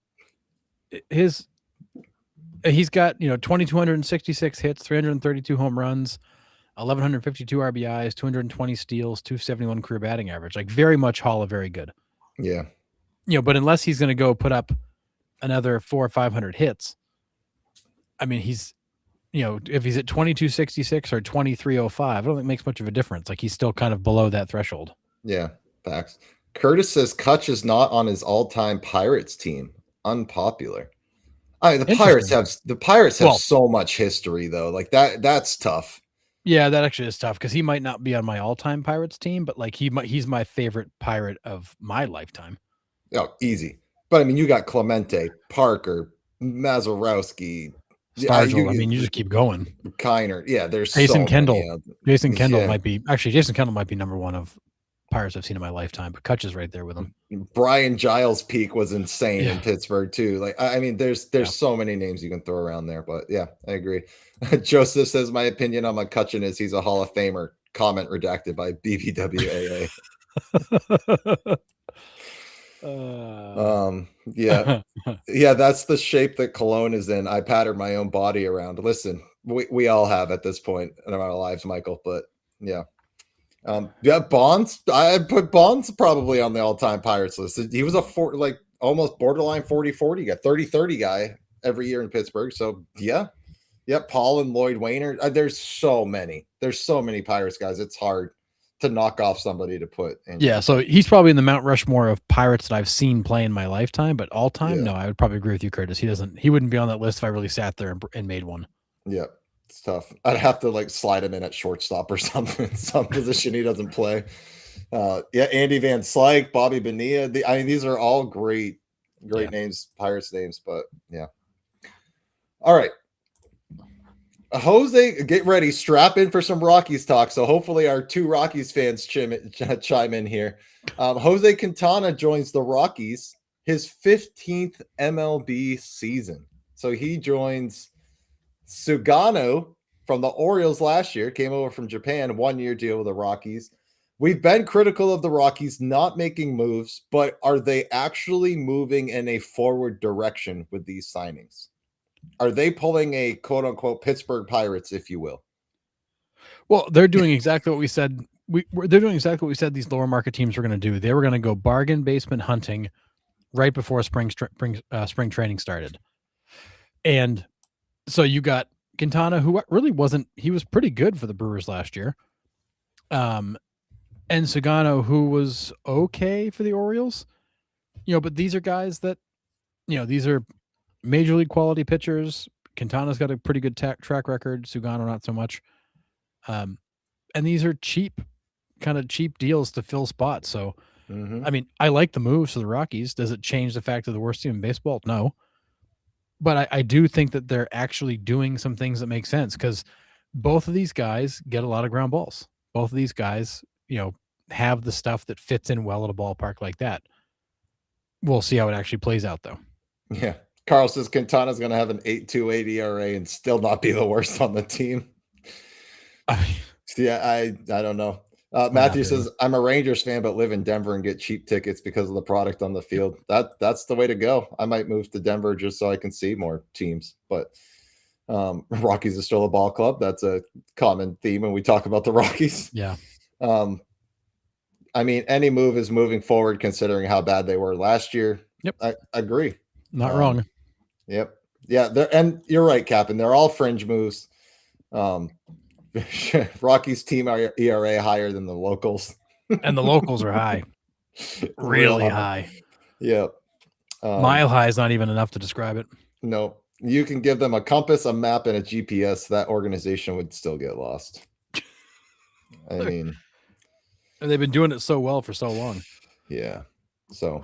he's got 2,266 hits, 332 home runs, 1,152 RBIs, 220 steals, 271 career batting average. Like very much Hall of Very good. Yeah. But unless he's going to go put up another 400 or 500 hits, I mean, he's, if he's at 2,266 or 2,305, I don't think it makes much of a difference. Like he's still kind of below that threshold. Yeah, facts. Curtis says Kutch is not on his all-time Pirates team. Unpopular. I mean, the Pirates have so much history though. Like that's tough. Yeah, that actually is tough because he might not be on my all-time Pirates team, but like he's my favorite Pirate of my lifetime. Oh, easy. But I mean, you got Clemente, Parker, Mazeroski, Stargell. I mean, you just keep going. Kiner. Yeah, there's Jason Kendall. Jason Kendall Yeah. might be number one of Pirates I've seen in my lifetime, but Kutch is right there with him. Brian Giles' peak was insane in Pittsburgh too. Like, I mean, there's so many names you can throw around there, but yeah, I agree. Joseph says my opinion on McCutchen is he's a Hall of Famer. Comment redacted by BBWAA. Yeah, that's the shape that Cologne is in. I pattern my own body around. Listen, we all have at this point in our lives, Michael, but yeah. Bonds. I put Bonds probably on the all-time Pirates list. He was almost borderline 40-40 guy, 30-30 guy every year in Pittsburgh. So yeah. Paul and Lloyd Wainer. There's so many Pirates guys. It's hard to knock off somebody to put in. Yeah, so he's probably in the Mount Rushmore of Pirates that I've seen play in my lifetime, but all time, no, I would probably agree with you, Curtis. He wouldn't be on that list if I really sat there and made one. Yeah, it's tough. I'd have to slide him in at shortstop or something, some position he doesn't play. Andy Van Slyke, Bobby Bonilla. These are all great names, Pirates names, but yeah. All right. Jose, get ready, strap in for some Rockies talk. So hopefully our two Rockies fans chime in here. Jose Quintana joins the Rockies, his 15th MLB season. So he joins Sugano from the Orioles last year, came over from Japan, 1-year deal with the Rockies. We've been critical of the Rockies not making moves, but are they actually moving in a forward direction with these signings? Are they pulling a quote unquote Pittsburgh Pirates, if you will? Well, they're doing exactly what we said. They're doing exactly what we said these lower market teams were going to do. They were going to go bargain basement hunting right before spring training started. And so you got Quintana, who really wasn't, he was pretty good for the Brewers last year. And Sugano, who was okay for the Orioles, but these are guys that, these are major league quality pitchers. Quintana's got a pretty good track record. Sugano, not so much. And these are cheap deals to fill spots. So, I mean, I like the moves to the Rockies. Does it change the fact of the worst team in baseball? No. But I do think that they're actually doing some things that make sense because both of these guys get a lot of ground balls. Both of these guys, have the stuff that fits in well at a ballpark like that. We'll see how it actually plays out, though. Yeah. Carl says Quintana's going to have an 8.28 ERA and still not be the worst on the team. Yeah, I don't know. Yeah, Matthew says, "I'm a Rangers fan, but live in Denver and get cheap tickets because of the product on the field." That's the way to go. I might move to Denver just so I can see more teams. But Rockies is still a ball club. That's a common theme when we talk about the Rockies. yeah, Um, I mean, any move is moving forward considering how bad they were last year. yep, I agree. not Um, wrong. yep. Yeah, and you're right, Captain. They're all fringe moves. Um, Rockies team ERA higher than the locals. And the locals are high, Real really high. high. Yep. Mile high is not even enough to describe it. No, you can give them a compass, a map, and a GPS. That organization would still get lost. I mean, And they've been doing it so well for so long. yeah. So,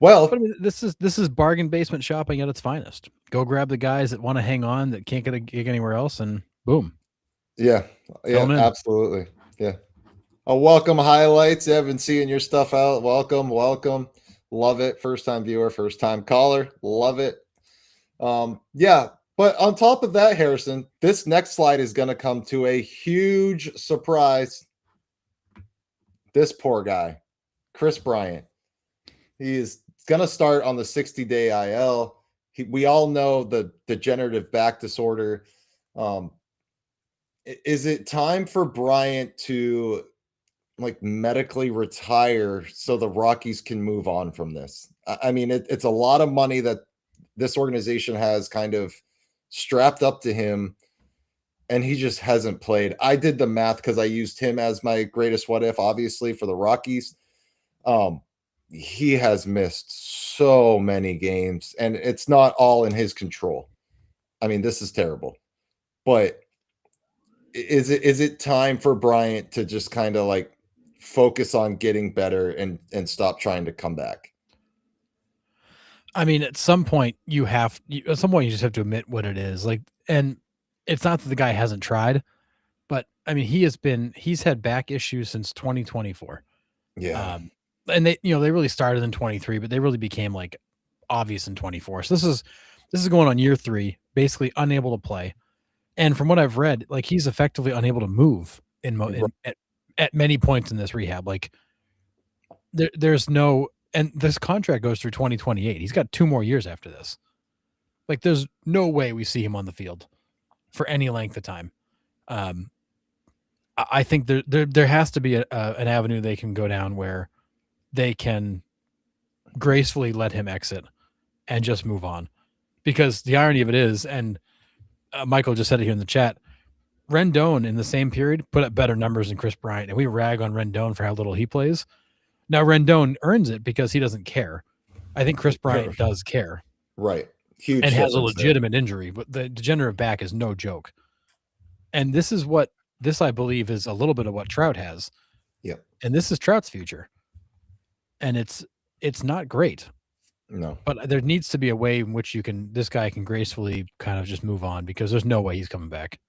But I well, mean, this is bargain basement shopping at its finest. Go grab the guys that want to hang on that can't get a gig anywhere else, and boom, yeah, fill yeah, them in. absolutely. Yeah. Welcome highlights. Yeah, I've been seeing your stuff out. Welcome, welcome. Love it. First time viewer, first time caller. Love it. Yeah, but on top of that, Harrison, this next slide is going to come to a huge surprise. This poor guy, Chris Bryant. He is going to start on the 60-day IL. We all know the degenerative back disorder. Is it time for Bryant to like medically retire so the Rockies can move on from this? I mean, it's a lot of money that this organization has kind of strapped up to him, and he just hasn't played. I did the math because I used him as my greatest what if, obviously, for the Rockies. He has missed so many games, and it's not all in his control. I mean, this is terrible. But is it time for Bryant to just kind of like focus on getting better and stop trying to come back? I mean, at some point at some point you just have to admit what it is. Like, and it's not that the guy hasn't tried, but I mean, he's had back issues since 2024. Yeah. And they really started in 23, but they really became like obvious in 24. So this is going on year 3, basically unable to play. And from what I've read, like he's effectively unable to move at many points in this rehab. Like there's no, and this contract goes through 2028. He's got 2 more years after this. Like there's no way we see him on the field for any length of time. I think there has to be an avenue they can go down where they can gracefully let him exit and just move on. Because the irony of it is, and Michael just said it here in the chat, Rendon in the same period put up better numbers than Chris Bryant, and we rag on Rendon for how little he plays. Now Rendon earns it because he doesn't care. I think Chris Bryant does care. Right. Huge and has a difference there. legitimate injury, but the degenerative back is no joke. And this I believe is a little bit of what Trout has. Yep. And this is Trout's future. And it's not great. No. But there needs to be a way in which this guy can gracefully kind of just move on, because there's no way he's coming back.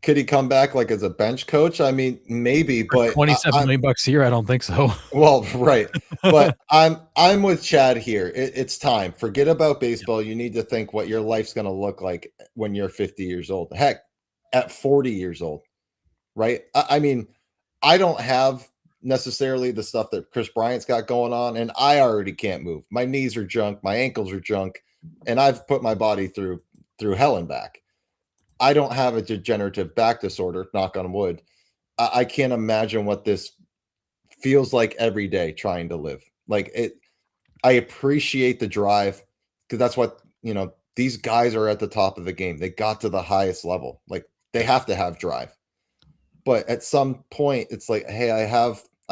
Could he come back like as a bench coach? I mean, maybe, For but $27 million a year, I don't think so. well, right. But I'm with Chad here. It's time. Forget about baseball. You need to think what your life's going to look like when you're 50 years old. Heck, at 40 years old, right? I mean, I don't have necessarily the stuff that Chris Bryant's got going on, and I already can't move. My knees are junk, my ankles are junk, and I've put my body through hell and back. I don't have a degenerative back disorder, knock on wood. I can't imagine what this feels like every day trying to live. Like it, I appreciate the drive because that's what, these guys are at the top of the game. They got to the highest level. Like they have to have drive. But at some point it's like, hey, I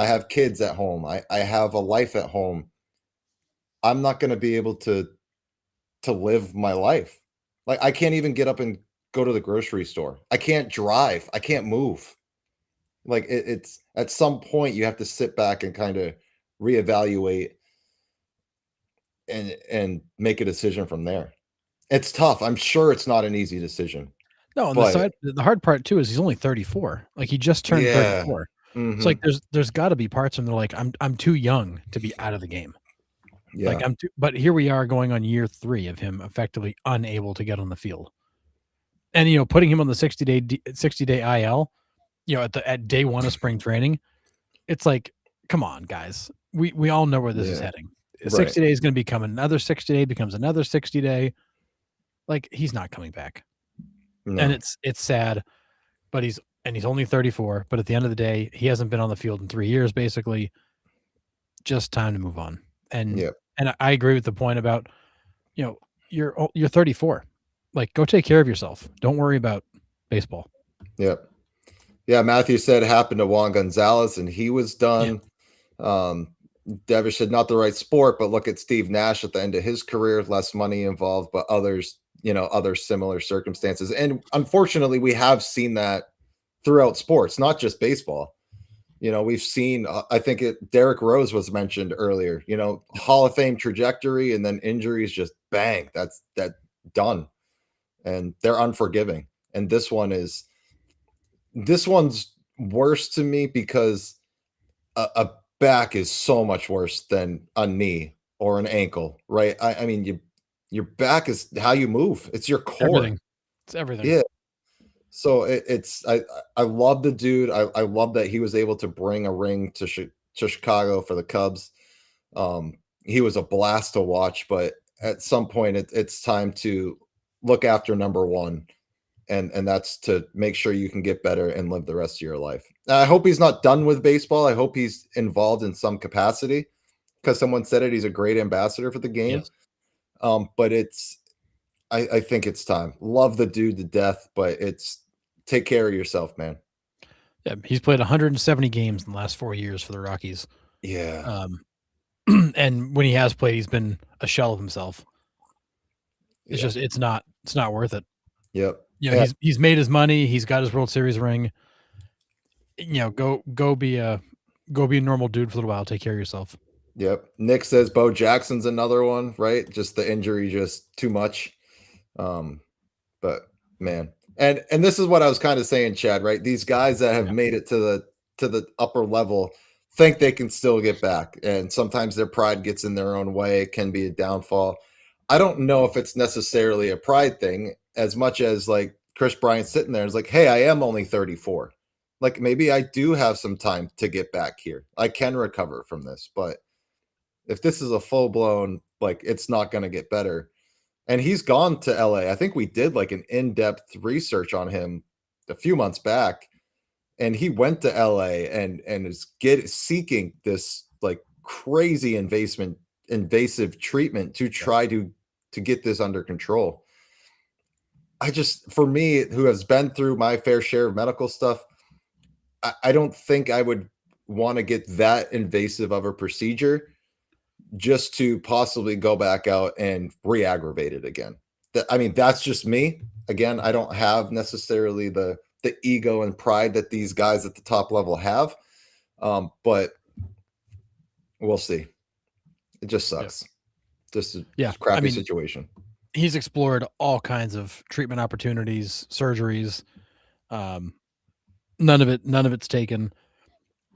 have kids at home. I have a life at home. I'm not going to be able to live my life. Like I can't even get up and go to the grocery store. I can't drive. I can't move. Like it's at some point you have to sit back and kind of reevaluate and make a decision from there. It's tough. I'm sure it's not an easy decision. No, and But the hard part too is he's only 34. Like he just turned yeah. 34. Mhm. It's like there's got to be parts when they're like, I'm too young to be out of the game. Yeah. Like but here we are going on year 3 of him effectively unable to get on the field. And putting him on the 60-day IL, at day one of spring training, it's like, come on, guys. We all know where this is Yeah. heading. Right. 60 days is going to become another 60 day, becomes another 60 day. Like, he's not coming back. And No. it's sad, but he's only 34, but at the end of the day, he hasn't been on the field in 3 years basically. Just time to move on. And Yep. and I agree with the point about, you're 34. Like, go take care of yourself. Don't worry about baseball. Yep. Yeah. Matthew said it happened to Juan Gonzalez and he was Yeah. done. Um, Devish said not the right sport, but look at Steve Nash at the end of his career, less money involved, but others, other similar circumstances. And unfortunately, we have seen that throughout sports, not just baseball. We've seen, I think Derrick Rose was mentioned earlier, Hall of Fame trajectory and then injuries just bang, that's done. And they're unforgiving. And this one's worse to me because a back is so much worse than a knee or an ankle, right? I mean, your back is how you move. It's your core. Everything. It's everything. Yeah. So I love the dude. I love that he was able to bring a ring to Chicago for the Cubs. He was a blast to watch, but at some point it's time to look after number one, and that's to make sure you can get better and live the rest of your life. I hope he's not done with baseball. I hope he's involved in some capacity because someone said it. He's a great ambassador for the game. Yes. But I think it's time. Love the dude to death, but take care of yourself, man. Yeah, he's played 170 games in the last 4 years for the Rockies. Yeah. And when he has played, he's been a shell of himself. It's Yeah. just it's not worth it. Yep. Yeah. He's made his money. He's got his World Series ring. Go be a normal dude for a little while. Take care of yourself. Yep. Nick says Bo Jackson's another one, right? Just the injury, just too much. But man, and this is what I was kind of saying, Chad, right? These guys that have Yeah. made it to the upper level think they can still get back. And sometimes their pride gets in their own way. It can be a downfall. I don't know if it's necessarily a pride thing as much as like Chris Bryant sitting there is like, hey, I am only 34. Like maybe I do have some time to get back here. I can recover from this. But if this is a full blown, like it's not going to get better. And he's gone to LA. I think we did like an in-depth research on him a few months back. And he went to LA and is seeking this like crazy invasive treatment to try to get this under control. For me, who has been through my fair share of medical stuff, I don't think I would want to get that invasive of a procedure just to possibly go back out and re-aggravate it again. I mean, that's just me. Again, I don't have necessarily the ego and pride that these guys at the top level have. But we'll see. It just sucks. Just a crappy situation. He's explored all kinds of treatment opportunities, surgeries. None of it's taken.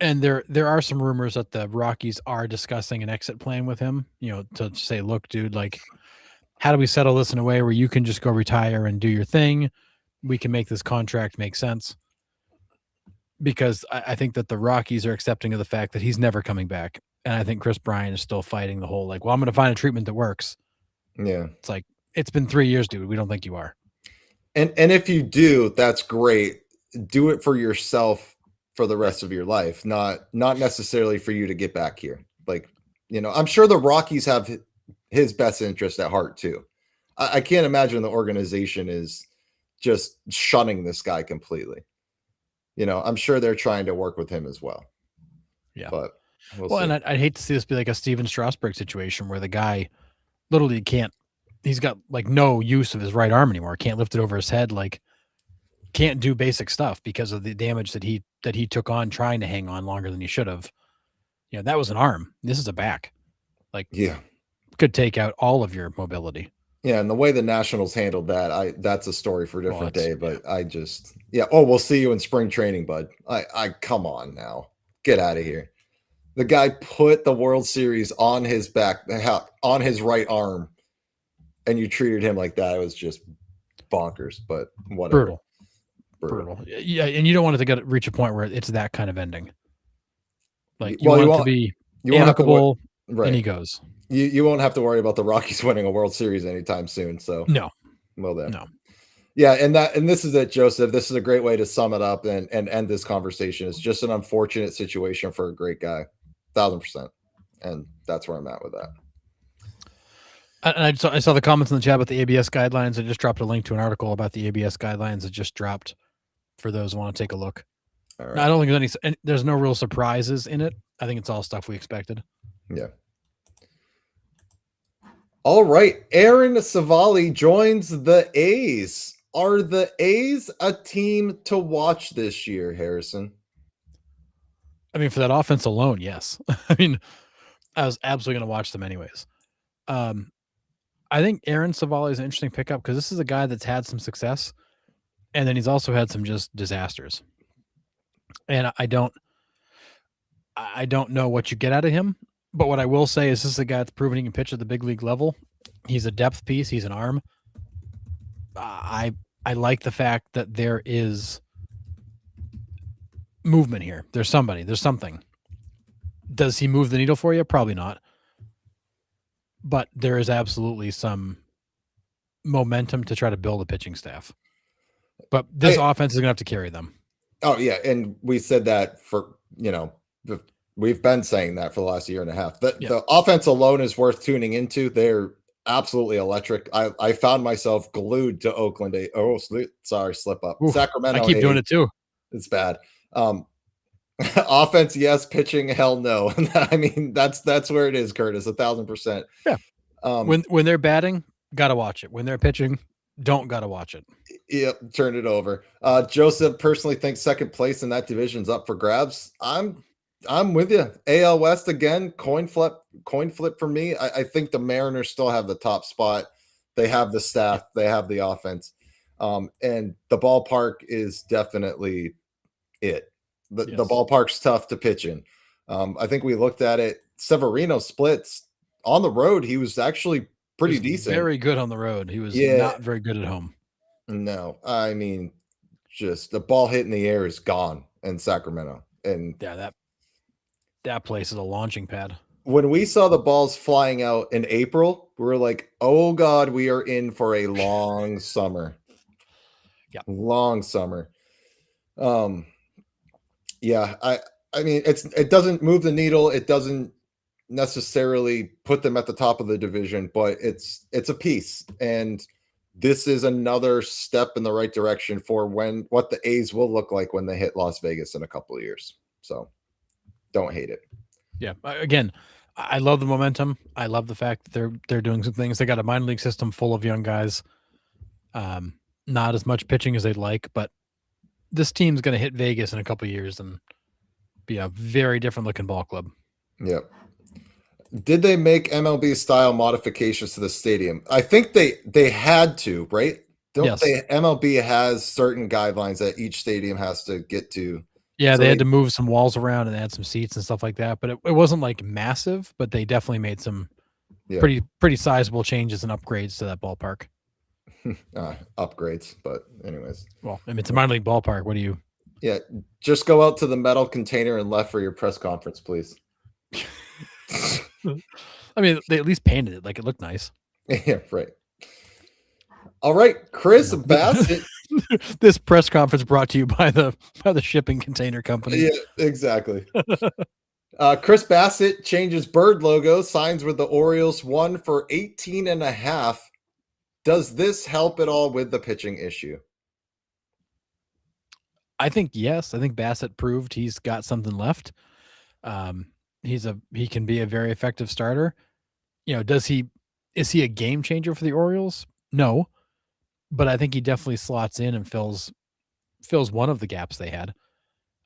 And there are some rumors that the Rockies are discussing an exit plan with him, to say, look, dude, like, how do we settle this in a way where you can just go retire and do your thing? We can make this contract make sense. Because I think that the Rockies are accepting of the fact that he's never coming back. And I think Chris Bryant is still fighting the whole, like, well, I'm going to find a treatment that works. Yeah. It's like, it's been 3 years, dude. We don't think you are. And if you do, that's great. Do it for yourself for the rest of your life, not necessarily for you to get back here. Like, I'm sure the Rockies have his best interest at heart too. I can't imagine the organization is just shunning this guy completely. I'm sure they're trying to work with him as well. Yeah. But well, and I'd hate to see this be like a Steven Strasburg situation where the guy literally he's got like no use of his right arm anymore. Can't lift it over his head. Like, can't do basic stuff because of the damage that he took on trying to hang on longer than he should have. That was an arm. This is a back. Like, yeah, could take out all of your mobility. Yeah, and the way the Nationals handled that's a story for a different day. But we'll see you in spring training, bud. I come on now. Get out of here. The guy put the World Series on his back, on his right arm, and you treated him like that. It was just bonkers, but whatever. Brutal. Brutal. Yeah, and you don't want it to reach a point where it's that kind of ending. Like, you Well, want it to be you won't have to amicable, and right. he goes. You won't have to worry about the Rockies winning a World Series anytime soon. So, No, well then. no. Yeah, and this is it, Joseph. This is a great way to sum it up and end this conversation. It's just an unfortunate situation for a great guy, 1,000%, and that's where I'm at with that. And I saw the comments in the chat about the ABS guidelines. I just dropped a link to an article about the ABS guidelines that just dropped for those who want to take a look. All right. Now, I don't think there's no real surprises in it. I think it's all stuff we expected. Yeah. All right. Aaron Savali joins the A's. Are the A's a team to watch this year, Harrison? I mean, for that offense alone, yes. I mean, I was absolutely going to watch them anyways. I think Aaron Savali is an interesting pickup because this is a guy that's had some success, and then he's also had some just disasters. And I don't know what you get out of him, but what I will say is this is a guy that's proven he can pitch at the big league level. He's a depth piece. He's an arm. I like the fact that there is movement here. There's something. Does he move the needle for you? Probably not. But there is absolutely some momentum to try to build a pitching staff. But this offense is going to have to carry them. Oh, yeah. And we said that for, we've been saying that for the last year and a half. The offense alone is worth tuning into. They're absolutely electric. I found myself glued to Oakland. Slip up. Oof, Sacramento. I keep doing it too. It's bad. Offense, yes. Pitching, hell no. I mean, that's where it is, Curtis. 1,000%. Yeah. When they're batting, gotta watch it. When they're pitching, don't gotta watch it. Yep, turn it over. Joseph personally thinks second place in that division's up for grabs. I'm with you. AL West again, coin flip for me. I think the Mariners still have the top spot. They have the staff, they have the offense. And the ballpark is definitely it. The ballpark's tough to pitch in. I think we looked at it. Severino splits on the road. He was actually pretty decent. Very good on the road. He was not very good at home. No, I mean, just the ball hit in the air is gone in Sacramento. And yeah, that place is a launching pad. When we saw the balls flying out in April, we were like, oh God, we are in for a long summer. Yeah. Long summer. Yeah, I mean, it doesn't move the needle. It doesn't necessarily put them at the top of the division, but it's a piece. And this is another step in the right direction for what the A's will look like when they hit Las Vegas in a couple of years. So don't hate it. Yeah. Again, I love the momentum. I love the fact that they're doing some things. They got a minor league system full of young guys. Not as much pitching as they'd like, but this team's going to hit Vegas in a couple of years and be a very different looking ball club. Yep. Did they make MLB style modifications to the stadium? I think they had to, right? Yes. MLB has certain guidelines that each stadium has to get to. Yeah, so they had to move some walls around and add some seats and stuff like that, but it wasn't like massive, but they definitely made some pretty sizable changes and upgrades to that ballpark. Upgrades, but anyways. Well, I mean, it's a minor league ballpark. What do you? Yeah, just go out to the metal container and left for your press conference, please. I mean, they at least painted it like it looked nice. Yeah, right. All right, Chris Bassett. This press conference brought to you by the shipping container company. Yeah, exactly. Chris Bassett changes bird logo, signs with the Orioles, 1 for 18.5. Does this help at all with the pitching issue? I think yes. I think Bassett proved he's got something left. He can be a very effective starter. Is he a game changer for the Orioles? No. But I think he definitely slots in and fills one of the gaps they had.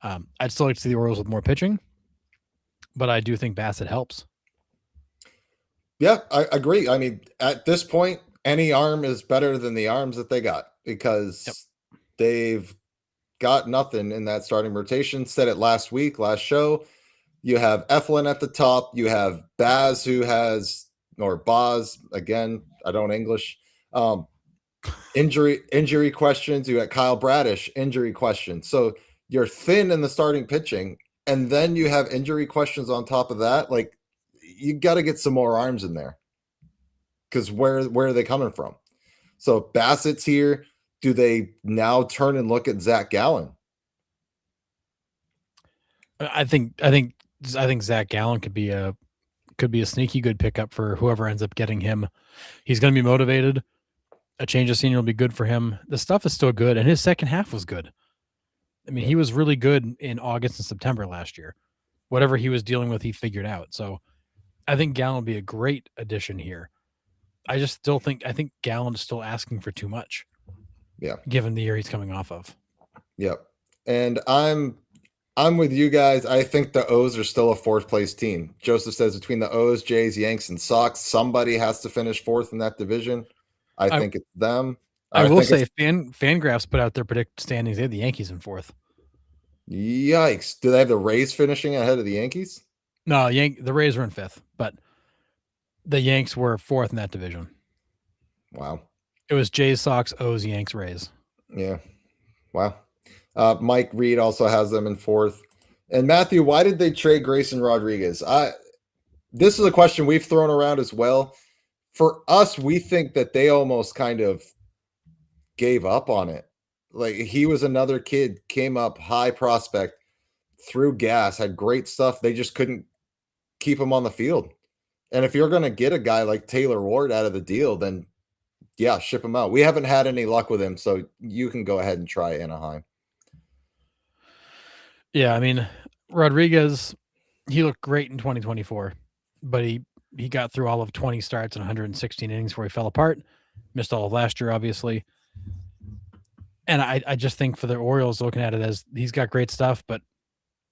I'd still like to see the Orioles with more pitching, but I do think Bassett helps. Yeah, I agree. I mean, at this point, any arm is better than the arms that they got because they've got nothing in that starting rotation. Said it last show. You have Eflin at the top. You have Boz again. I don't English. injury questions. You got Kyle Bradish, injury questions. So you're thin in the starting pitching, and then you have injury questions on top of that. Like, you got to get some more arms in there, because where are they coming from? So Bassett's here. Do they now turn and look at Zach Gallen? I think Zach Gallen could be a sneaky good pickup for whoever ends up getting him. He's going to be motivated. A change of scenery will be good for him. The stuff is still good, and his second half was good. I mean, he was really good in August and September last year. Whatever he was dealing with, he figured out. So I think Gallen will be a great addition here. I think Gallen is still asking for too much. Yeah. Given the year he's coming off of. Yep. And I'm with you guys. I think the O's are still a fourth place team. Joseph says between the O's, Jays, Yanks, and Sox, somebody has to finish fourth in that division. I think it's them. I will say Fangraphs put out their predicted standings. They had the Yankees in fourth. Yikes. Do they have the Rays finishing ahead of the Yankees? No, the Rays were in fifth, but the Yanks were fourth in that division. Wow. It was Jays, Sox, O's, Yanks, Rays. Yeah. Wow. Mike Reed also has them in fourth. And Matthew, why did they trade Grayson Rodriguez? This is a question we've thrown around as well. For us, we think that they almost kind of gave up on it. Like, he was another kid, came up high prospect, threw gas, had great stuff. They just couldn't keep him on the field. And if you're going to get a guy like Taylor Ward out of the deal, then yeah, ship him out. We haven't had any luck with him, so you can go ahead and try Anaheim. Yeah, I mean, Rodriguez, he looked great in 2024, but he got through all of 20 starts and 116 innings before he fell apart. Missed all of last year, obviously. And I just think for the Orioles, looking at it as he's got great stuff, but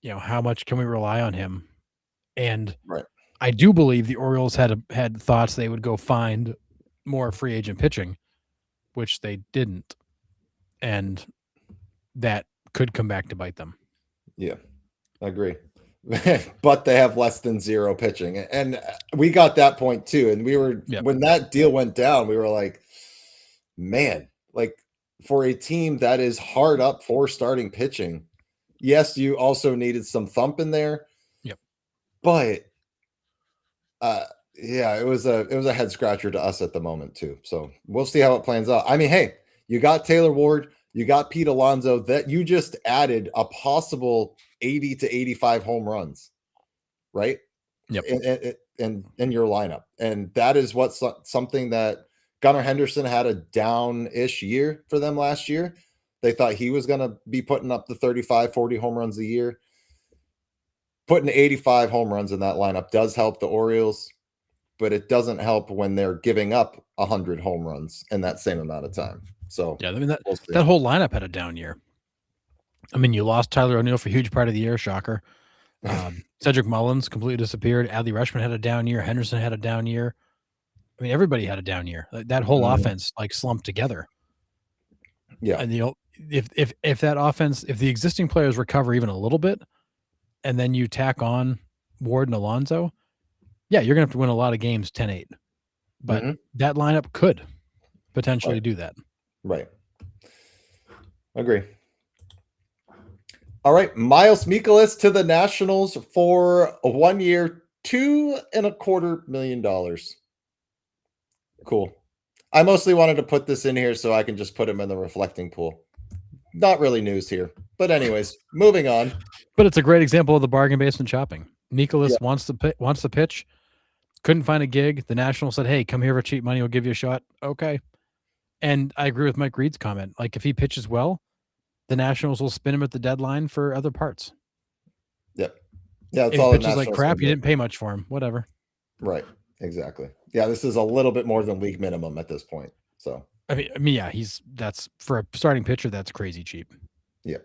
how much can we rely on him? And right. I do believe the Orioles had thoughts they would go find more free agent pitching, which they didn't, and that could come back to bite them. Yeah, I agree. But they have less than zero pitching, and we got that point too. And we were when that deal went down, we were like, man, like, for a team that is hard up for starting pitching, yes, you also needed some thump in there. Yep. But yeah, it was a head scratcher to us at the moment too. So we'll see how it plans out. I mean, hey, you got Taylor Ward, you got Pete Alonso, that you just added a possible 80 to 85 home runs, right? Yep. In your lineup. And that is something that Gunnar Henderson had a down-ish year for them last year. They thought he was going to be putting up the 35, 40 home runs a year. Putting 85 home runs in that lineup does help the Orioles, but it doesn't help when they're giving up 100 home runs in that same amount of time. So yeah, I mean, that whole lineup had a down year. I mean, you lost Tyler O'Neill for a huge part of the year. Shocker. Cedric Mullins completely disappeared. Adley Rutschman had a down year. Henderson had a down year. I mean, everybody had a down year. That whole offense slumped together. Yeah. And if that offense, if the existing players recover even a little bit, and then you tack on Ward and Alonso, yeah, you're gonna have to win a lot of games 10-8. But that lineup could potentially do that. Right. Agree. All right, Miles Mikolas to the Nationals for 1 year, $2.25 million. Cool. I mostly wanted to put this in here so I can just put him in the reflecting pool. Not really news here, but anyways, moving on. But it's a great example of the bargain basement shopping. Mikolas wants to pitch, couldn't find a gig. The Nationals said, "Hey, come here for cheap money. We'll give you a shot." Okay. And I agree with Mike Reed's comment. Like, if he pitches well, the Nationals will spin him at the deadline for other parts. Yep. Yeah, that's all. If he pitches like crap, you didn't pay much for him. Whatever. Right. Exactly. Yeah, this is a little bit more than league minimum at this point. So I mean, yeah, that's for a starting pitcher, that's crazy cheap. Yeah.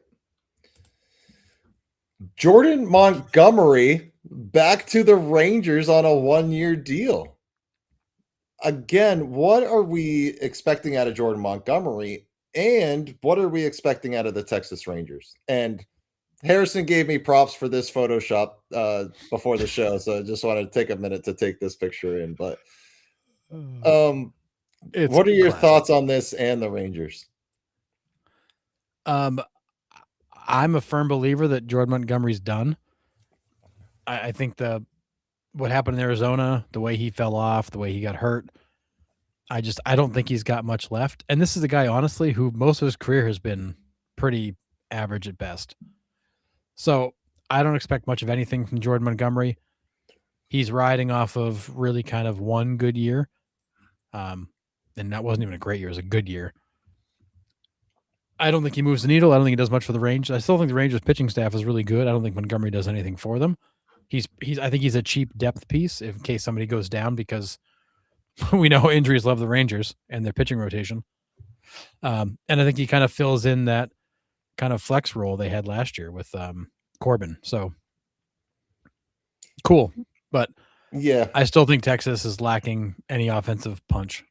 Jordan Montgomery back to the Rangers on a 1 year deal. Again, what are we expecting out of Jordan Montgomery, and what are we expecting out of the Texas Rangers? And Harrison gave me props for this Photoshop before the show, so I just wanted to take a minute to take this picture in. But It's What are your classic. thoughts on this and the Rangers? Um, I'm a firm believer that Jordan Montgomery's done. I think what happened in Arizona, the way he fell off, the way he got hurt, I don't think he's got much left. And this is a guy, honestly, who most of his career has been pretty average at best. So I don't expect much of anything from Jordan Montgomery. He's riding off of really kind of one good year. And that wasn't even a great year, it was a good year. I don't think he moves the needle. I don't think he does much for the Rangers. I still think the Rangers pitching staff is really good. I don't think Montgomery does anything for them. I think he's a cheap depth piece in case somebody goes down, because we know injuries love the Rangers and their pitching rotation. And I think he kind of fills in that kind of flex role they had last year with Corbin. So cool. But Yeah. I still think Texas is lacking any offensive punch.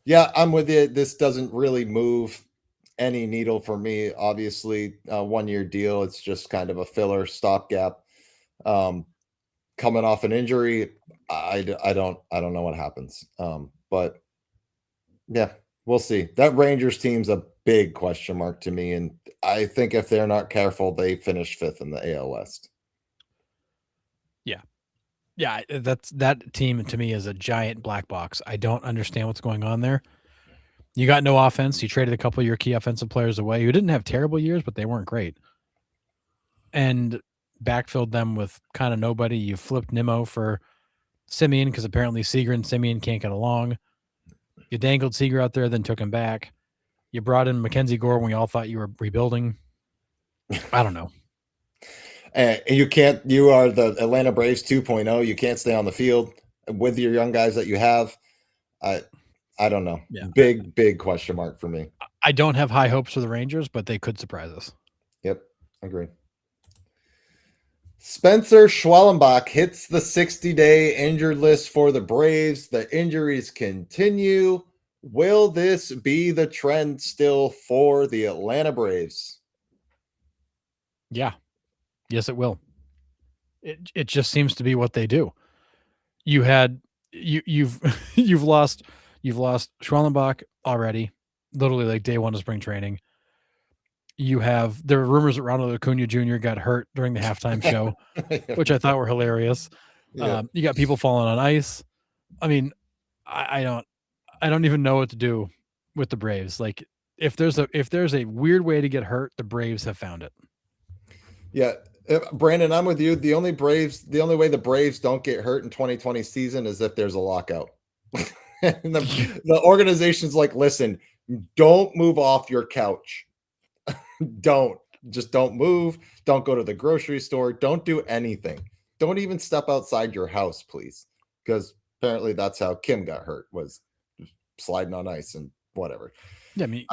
Yeah, I'm with you. This doesn't really move any needle for me. Obviously, 1 year deal. It's just kind of a filler stopgap. Coming off an injury, I don't know what happens. But yeah, we'll see. That Rangers team's a big question mark to me, and I think if they're not careful, they finish fifth in the AL West. Yeah, that team to me is a giant black box. I don't understand what's going on there. You got no offense. You traded a couple of your key offensive players away who didn't have terrible years, but they weren't great. And backfilled them with kind of nobody. You flipped Nimmo for Simeon because apparently Seager and Simeon can't get along. You dangled Seager out there, then took him back. You brought in Mackenzie Gore when we all thought you were rebuilding. I don't know. And you are the Atlanta Braves 2.0. You can't stay on the field with your young guys that you have. I don't know. Yeah. Big question mark for me. I don't have high hopes for the Rangers, but they could surprise us. Yep, agree. Spencer Schwellenbach hits the 60-day injured list for the Braves. The injuries continue. Will this be the trend still for the Atlanta Braves? Yeah. Yes, it will. It just seems to be what they do. You've you've lost Schwellenbach already, literally like day one of spring training. There were rumors that Ronald Acuna Jr. got hurt during the halftime show, which I thought were hilarious. Yeah. You got people falling on ice. I mean, I don't even know what to do with the Braves. Like if there's a weird way to get hurt, the Braves have found it. Yeah. Brandon, I'm with you. The only way the Braves don't get hurt in 2020 season is if there's a lockout. And the organization's like, listen, don't move off your couch. Don't move. Don't go to the grocery store. Don't do anything. Don't even step outside your house, please. Because apparently that's how Kim got hurt, was sliding on ice and whatever. Yeah, I mean,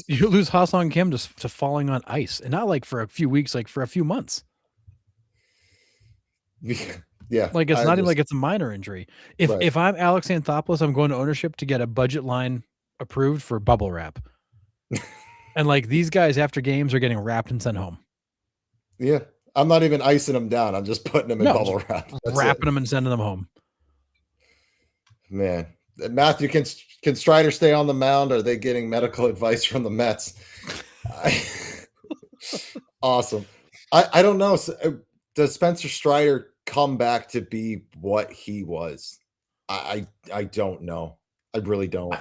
you lose Ha-Seong Kim to falling on ice, and not like for a few weeks, like for a few months. Yeah, like it's not even like it's a minor injury. If I'm Alex Anthopoulos, I'm going to ownership to get a budget line approved for bubble wrap. And like these guys after games are getting wrapped and sent home. Yeah, I'm not even icing them down. I'm just putting them in bubble wrap. Wrapping them and sending them home. Man, Matthew, can Strider stay on the mound? Are they getting medical advice from the Mets? Awesome. I don't know. Does Spencer Strider come back to be what he was? I don't know. I really don't.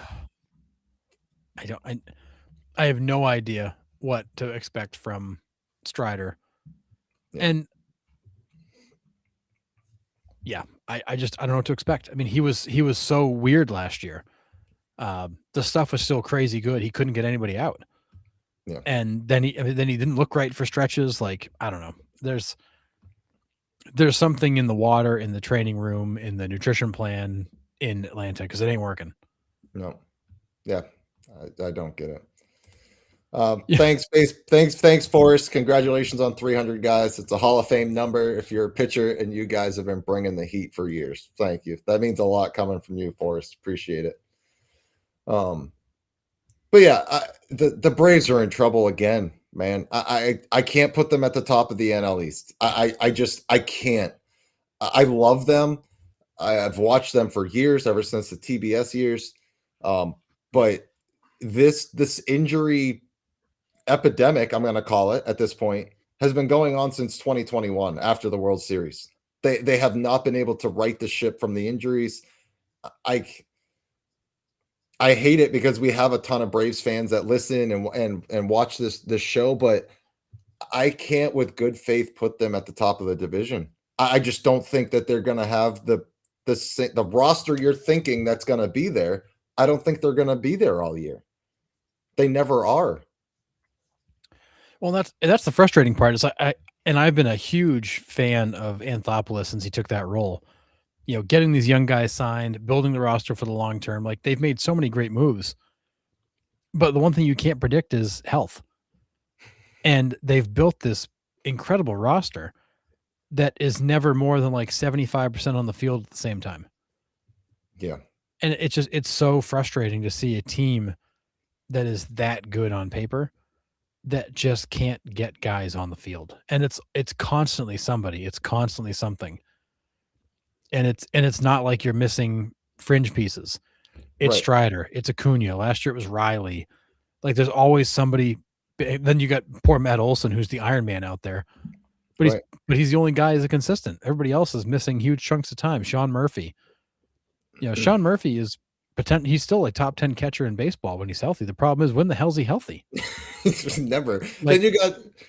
I have no idea what to expect from Strider. Yeah. And yeah, I don't know what to expect. I mean, he was so weird last year. The stuff was still crazy good. He couldn't get anybody out. Yeah. And then he didn't look right for stretches. Like, I don't know. There's something in the water, in the training room, in the nutrition plan in Atlanta, because it ain't working. No. Yeah. I don't get it. Thanks, Forrest. Congratulations on 300, guys. It's a Hall of Fame number if you're a pitcher, and you guys have been bringing the heat for years. Thank you. That means a lot coming from you, Forrest. Appreciate it. But yeah, the Braves are in trouble again, man. I can't put them at the top of the NL East. I can't. I love them. I've watched them for years, ever since the TBS years. But this injury epidemic, I'm going to call it at this point, has been going on since 2021 after the World Series. They have not been able to right the ship from the injuries. I I hate it because we have a ton of Braves fans that listen and watch this show, but I can't with good faith put them at the top of the division. I just don't think that they're going to have the roster you're thinking that's going to be there. I don't think they're going to be there all year. They never are. Well, that's the frustrating part. Is I've been a huge fan of Anthopoulos since he took that role. You know, getting these young guys signed, building the roster for the long term. Like they've made so many great moves. But the one thing you can't predict is health. And they've built this incredible roster that is never more than like 75% on the field at the same time. Yeah. And it's so frustrating to see a team that is that good on paper that just can't get guys on the field. And it's constantly somebody, it's constantly something. And it's not like you're missing fringe pieces. It's Right. Strider, it's Acuna. Last year it was Riley. Like there's always somebody. Then you got poor Matt Olson, who's the Iron Man out there. But Right. he's the only guy who's consistent. Everybody else is missing huge chunks of time. Sean Murphy. You know, Sean Murphy is he's still a top 10 catcher in baseball when he's healthy. The problem is when the hell's he healthy? Never. Like, then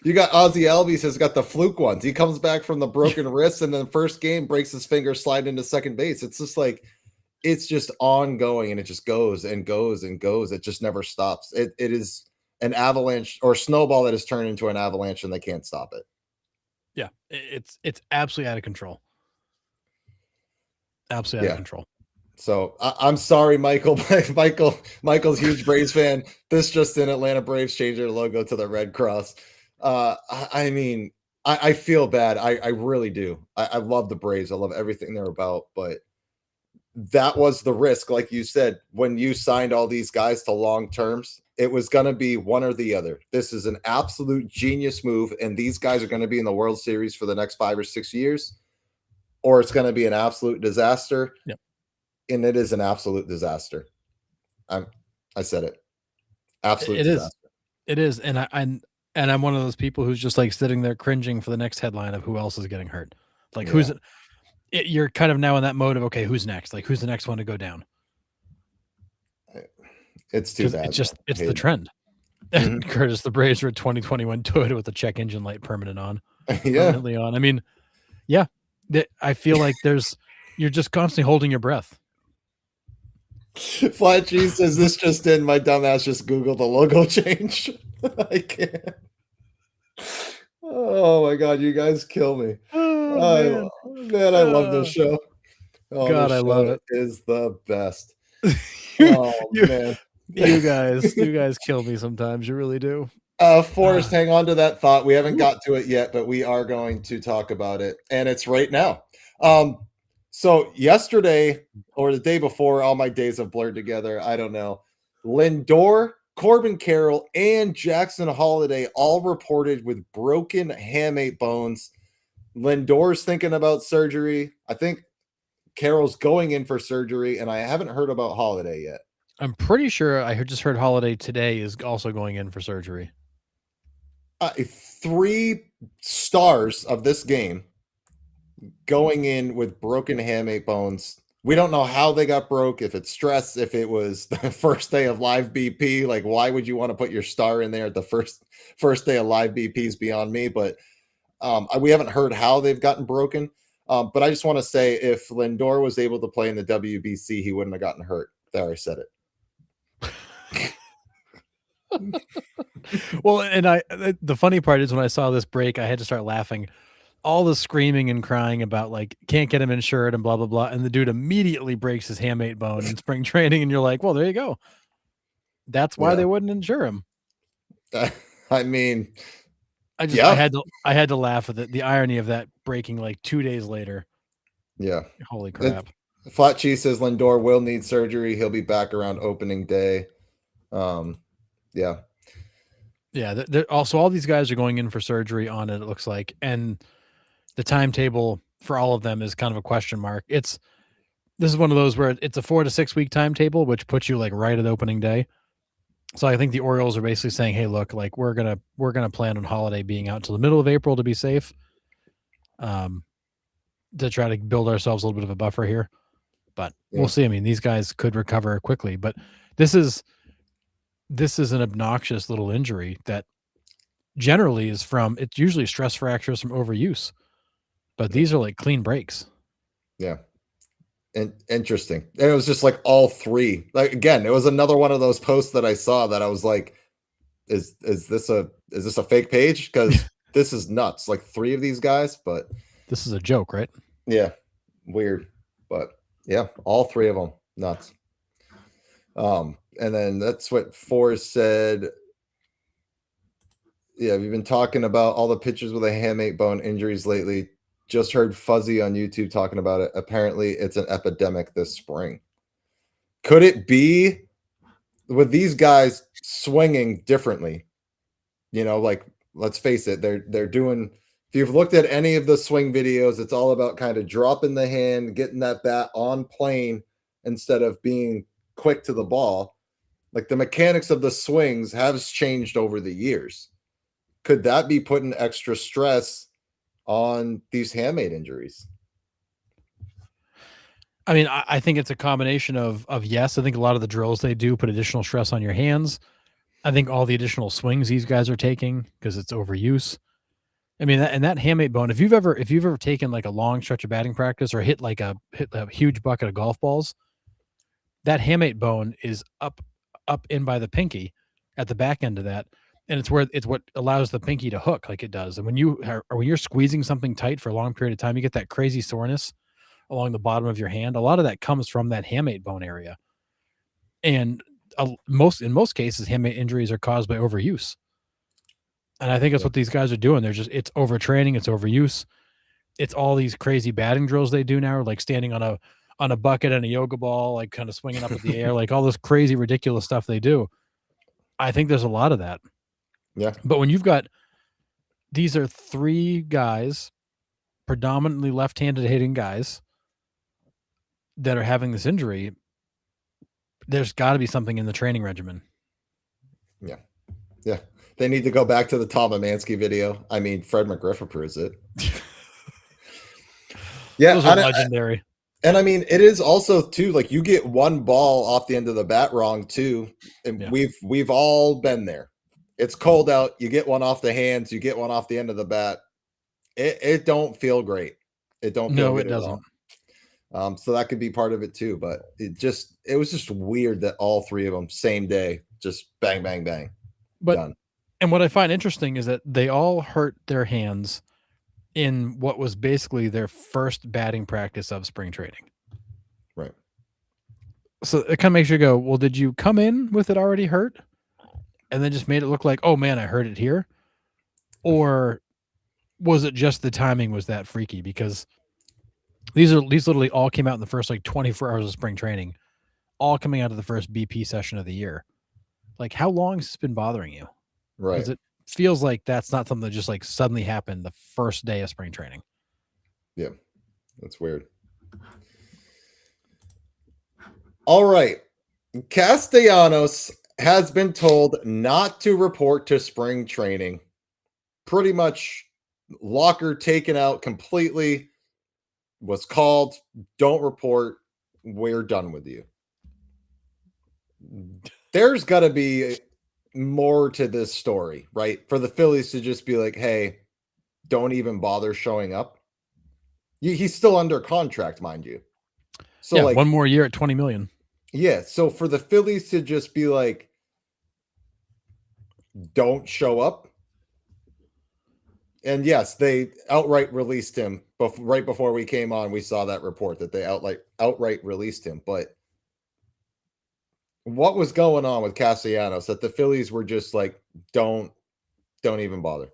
you got Ozzy Albies has got the fluke ones. He comes back from the broken wrist and then the first game breaks his finger sliding into second base. It's just like it's just ongoing and it just goes and goes and goes. It just never stops. It is an avalanche or snowball that has turned into an avalanche and they can't stop it. yeah, it's absolutely out of control. Absolutely out of control. So I'm sorry, Michael. Michael's huge Braves fan. This just in: Atlanta Braves changed their logo to the Red Cross. I mean, I feel bad. I really do. I love the Braves. I love everything they're about. But that was the risk, like you said, when you signed all these guys to long terms. It was going to be one or the other. This is an absolute genius move, and these guys are going to be in the World Series for the next 5 or 6 years, or it's going to be an absolute disaster. Yep. And it is an absolute disaster. I said it. Absolute disaster. It is. And I'm one of those people who's just like sitting there cringing for the next headline of who else is getting hurt. Like you're kind of now in that mode of, okay, who's next? Like who's the next one to go down? It's too bad. It's the trend. Mm-hmm. Curtis, the Braves were 2021 Toyota with the check engine light permanently on. I mean, yeah, I feel like you're just constantly holding your breath. Flat Cheese says this just in. My dumbass just Googled the logo change. I can't. Oh my god, you guys kill me. Oh, man, I love this show. Oh, God, I love it. Is the best. Man. You guys kill me sometimes. You really do. Forrest, hang on to that thought. We haven't got to it yet, but we are going to talk about it, and it's right now. So yesterday or the day before, all my days have blurred together. I don't know. Lindor, Corbin Carroll, and Jackson Holliday all reported with broken hamate bones. Lindor's thinking about surgery. I think Carroll's going in for surgery, and I haven't heard about Holliday yet. I'm pretty sure I just heard Holliday today is also going in for surgery. 3 stars of this game going in with broken hamate bones. We don't know how they got broke, if it's stress, if it was the first day of live BP. Like, why would you want to put your star in there at the first day of live BPs beyond me? But we haven't heard how they've gotten broken. But I just want to say if Lindor was able to play in the WBC, he wouldn't have gotten hurt. There, I said it. Well, and the funny part is when I saw this break, I had to start laughing. All the screaming and crying about like can't get him insured and blah blah blah, and the dude immediately breaks his hamate bone in spring training, and you're like, well, there you go. That's why they wouldn't insure him. I mean, I had to laugh at the irony of that breaking like 2 days later. Yeah, holy crap. Flat Cheese says Lindor will need surgery. He'll be back around opening day. Yeah. Also, all these guys are going in for surgery on it. It looks like, and the timetable for all of them is kind of a question mark. It's this is one of those where it's a 4 to 6 week timetable, which puts you like right at opening day. So I think the Orioles are basically saying, "Hey, look, like we're gonna plan on Holiday being out until the middle of April to be safe, um, to try to build ourselves a little bit of a buffer here." But we'll Yeah. see. I mean, these guys could recover quickly, but this is this is an obnoxious little injury that generally is from. It's usually stress fractures from overuse, but Yeah. these are like clean breaks. Yeah. And interesting. And it was just like all three. Like again, it was another one of those posts that I saw that I was like, is this a fake page? Because this is nuts. Like three of these guys, but This is a joke, right? yeah, weird. But yeah, all three of them nuts. And then that's what Forrest said. Yeah, we've been talking about all the pitchers with a hamate bone injuries lately. Just heard Fuzzy on YouTube talking about it. Apparently, it's an epidemic this spring. Could it be with these guys swinging differently? Like let's face it, they're doing. If you've looked at any of the swing videos, it's all about kind of dropping the hand, getting that bat on plane instead of being quick to the ball. Like the mechanics of the swings has changed over the years. Could that be putting extra stress on these hamate injuries? I mean, I think it's a combination of yes. I think a lot of the drills they do put additional stress on your hands. I think all the additional swings these guys are taking because it's overuse. I mean, that hamate bone. If you've ever taken like a long stretch of batting practice or hit a huge bucket of golf balls, that hamate bone is up in by the pinky at the back end of that, and it's what allows the pinky to hook like it does. And when you're squeezing something tight for a long period of time, you get that crazy soreness along the bottom of your hand. A lot of that comes from that hamate bone area, and in most cases, hamate injuries are caused by overuse. And I think that's Yeah. what these guys are doing. It's overtraining, it's overuse. It's all these crazy batting drills they do now, like standing on a bucket and a yoga ball, like kind of swinging up at the air, like all this crazy, ridiculous stuff they do. I think there's a lot of that. Yeah. But when you've got these are three guys, predominantly left-handed hitting guys, that are having this injury, there's got to be something in the training regimen. Yeah. Yeah. They need to go back to the Tom Amansky video. I mean, Fred McGriff approves it. Yeah. Those are legendary. And I mean, it is also too, like you get one ball off the end of the bat wrong too. And Yeah. we've all been there. It's cold out. You get one off the hands, you get one off the end of the bat. It don't feel great. It don't feel No, good it doesn't. at all. So that could be part of it too. But it was just weird that all three of them same day, just bang, bang, bang, But done. and what I find interesting is that they all hurt their hands in what was basically their first batting practice of spring training. Right. So it kind of makes you go, well, did you come in with it already hurt and then just made it look like, oh man, I hurt it here? Or was it just the timing was that freaky? Because these literally all came out in the first like 24 hours of spring training, all coming out of the first BP session of the year. Like, how long has this been bothering you? Right. Because it feels like that's not something that just like suddenly happened the first day of spring training. Yeah. That's weird. All right. Castellanos has been told not to report to spring training. Pretty much locker taken out completely. Was called, don't report. We're done with you. There's got to be more to this story, right? For the Phillies to just be like, hey, don't even bother showing up. He's still under contract, mind you. So, yeah, like, one more year at 20 million. Yeah. So for the Phillies to just be like, don't show up. And yes, they outright released him. Right before we came on, we saw that report that they outright released him. But what was going on with Castellanos that the Phillies were just like, don't even bother.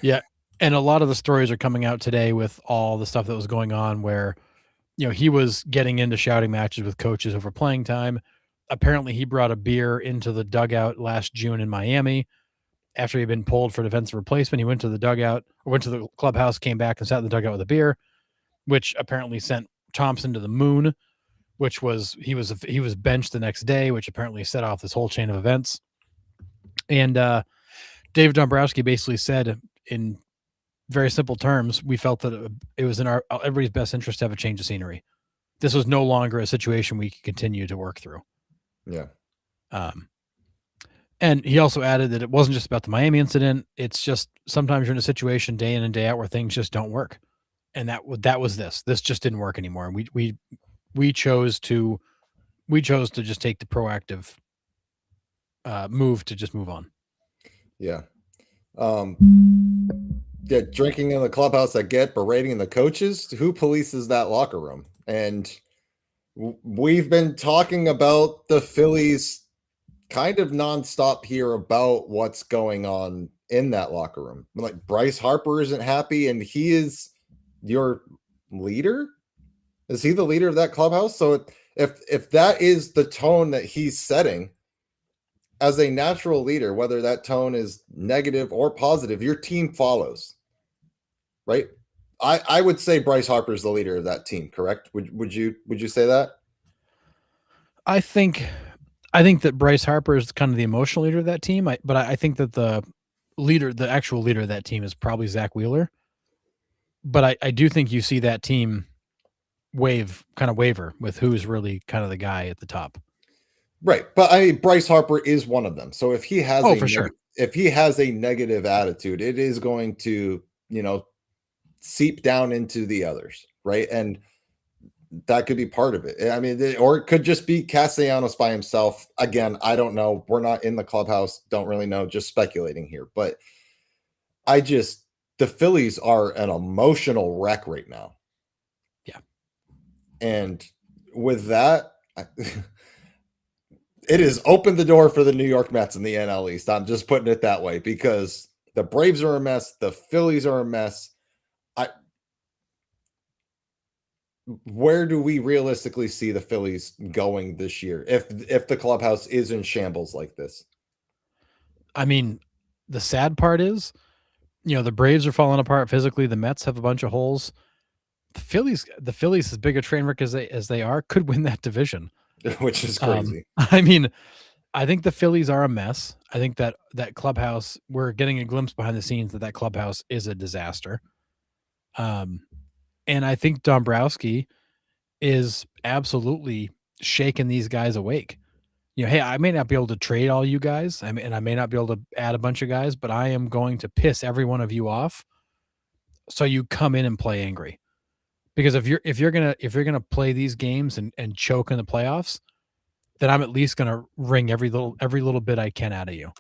Yeah. And a lot of the stories are coming out today with all the stuff that was going on where, he was getting into shouting matches with coaches over playing time. Apparently, he brought a beer into the dugout last June in Miami after he'd been pulled for defensive replacement. He went to the dugout, or went to the clubhouse, came back and sat in the dugout with a beer, which apparently sent Thompson to the moon, which was he was benched the next day, which apparently set off this whole chain of events. And David Dombrowski basically said in very simple terms, we felt that it was in our everybody's best interest to have a change of scenery. This was no longer a situation we could continue to work through. Yeah. And he also added that it wasn't just about the Miami incident. It's just sometimes you're in a situation day in and day out where things just don't work. And that was this. This just didn't work anymore. And we chose to just take the proactive move to just move on. Yeah. Yeah, drinking in the clubhouse, I get, berating the coaches. Who polices that locker room? And we've been talking about the Phillies kind of nonstop here about what's going on in that locker room. Like Bryce Harper isn't happy, and he is your leader. Is he the leader of that clubhouse? So if that is the tone that he's setting as a natural leader, whether that tone is negative or positive, your team follows, right? I would say Bryce Harper is the leader of that team. Correct? Would you say that? I think that Bryce Harper is kind of the emotional leader of that team. But I think that the actual leader of that team is probably Zach Wheeler. But I do think you see that team waver with who's really kind of the guy at the top. Right. But I mean, Bryce Harper is one of them. So if he has if he has a negative attitude, it is going to, seep down into the others. Right. And that could be part of it. I mean, or it could just be Castellanos by himself. Again, I don't know. We're not in the clubhouse. Don't really know. Just speculating here. But the Phillies are an emotional wreck right now. Yeah. And with that, it has opened the door for the New York Mets in the NL East. I'm just putting it that way because the Braves are a mess. The Phillies are a mess. Where do we realistically see the Phillies going this year if the clubhouse is in shambles like this? I mean, the sad part is, the Braves are falling apart physically. The Mets have a bunch of holes. The Phillies, as big a train wreck as they are, could win that division, which is crazy. I mean, I think the Phillies are a mess. I think that clubhouse, we're getting a glimpse behind the scenes that clubhouse is a disaster. And I think Dombrowski is absolutely shaking these guys awake. Hey, I may not be able to trade all you guys. And I may not be able to add a bunch of guys, but I am going to piss every one of you off. So you come in and play angry. Because if you're gonna play these games and choke in the playoffs, then I'm at least gonna wring every little bit I can out of you.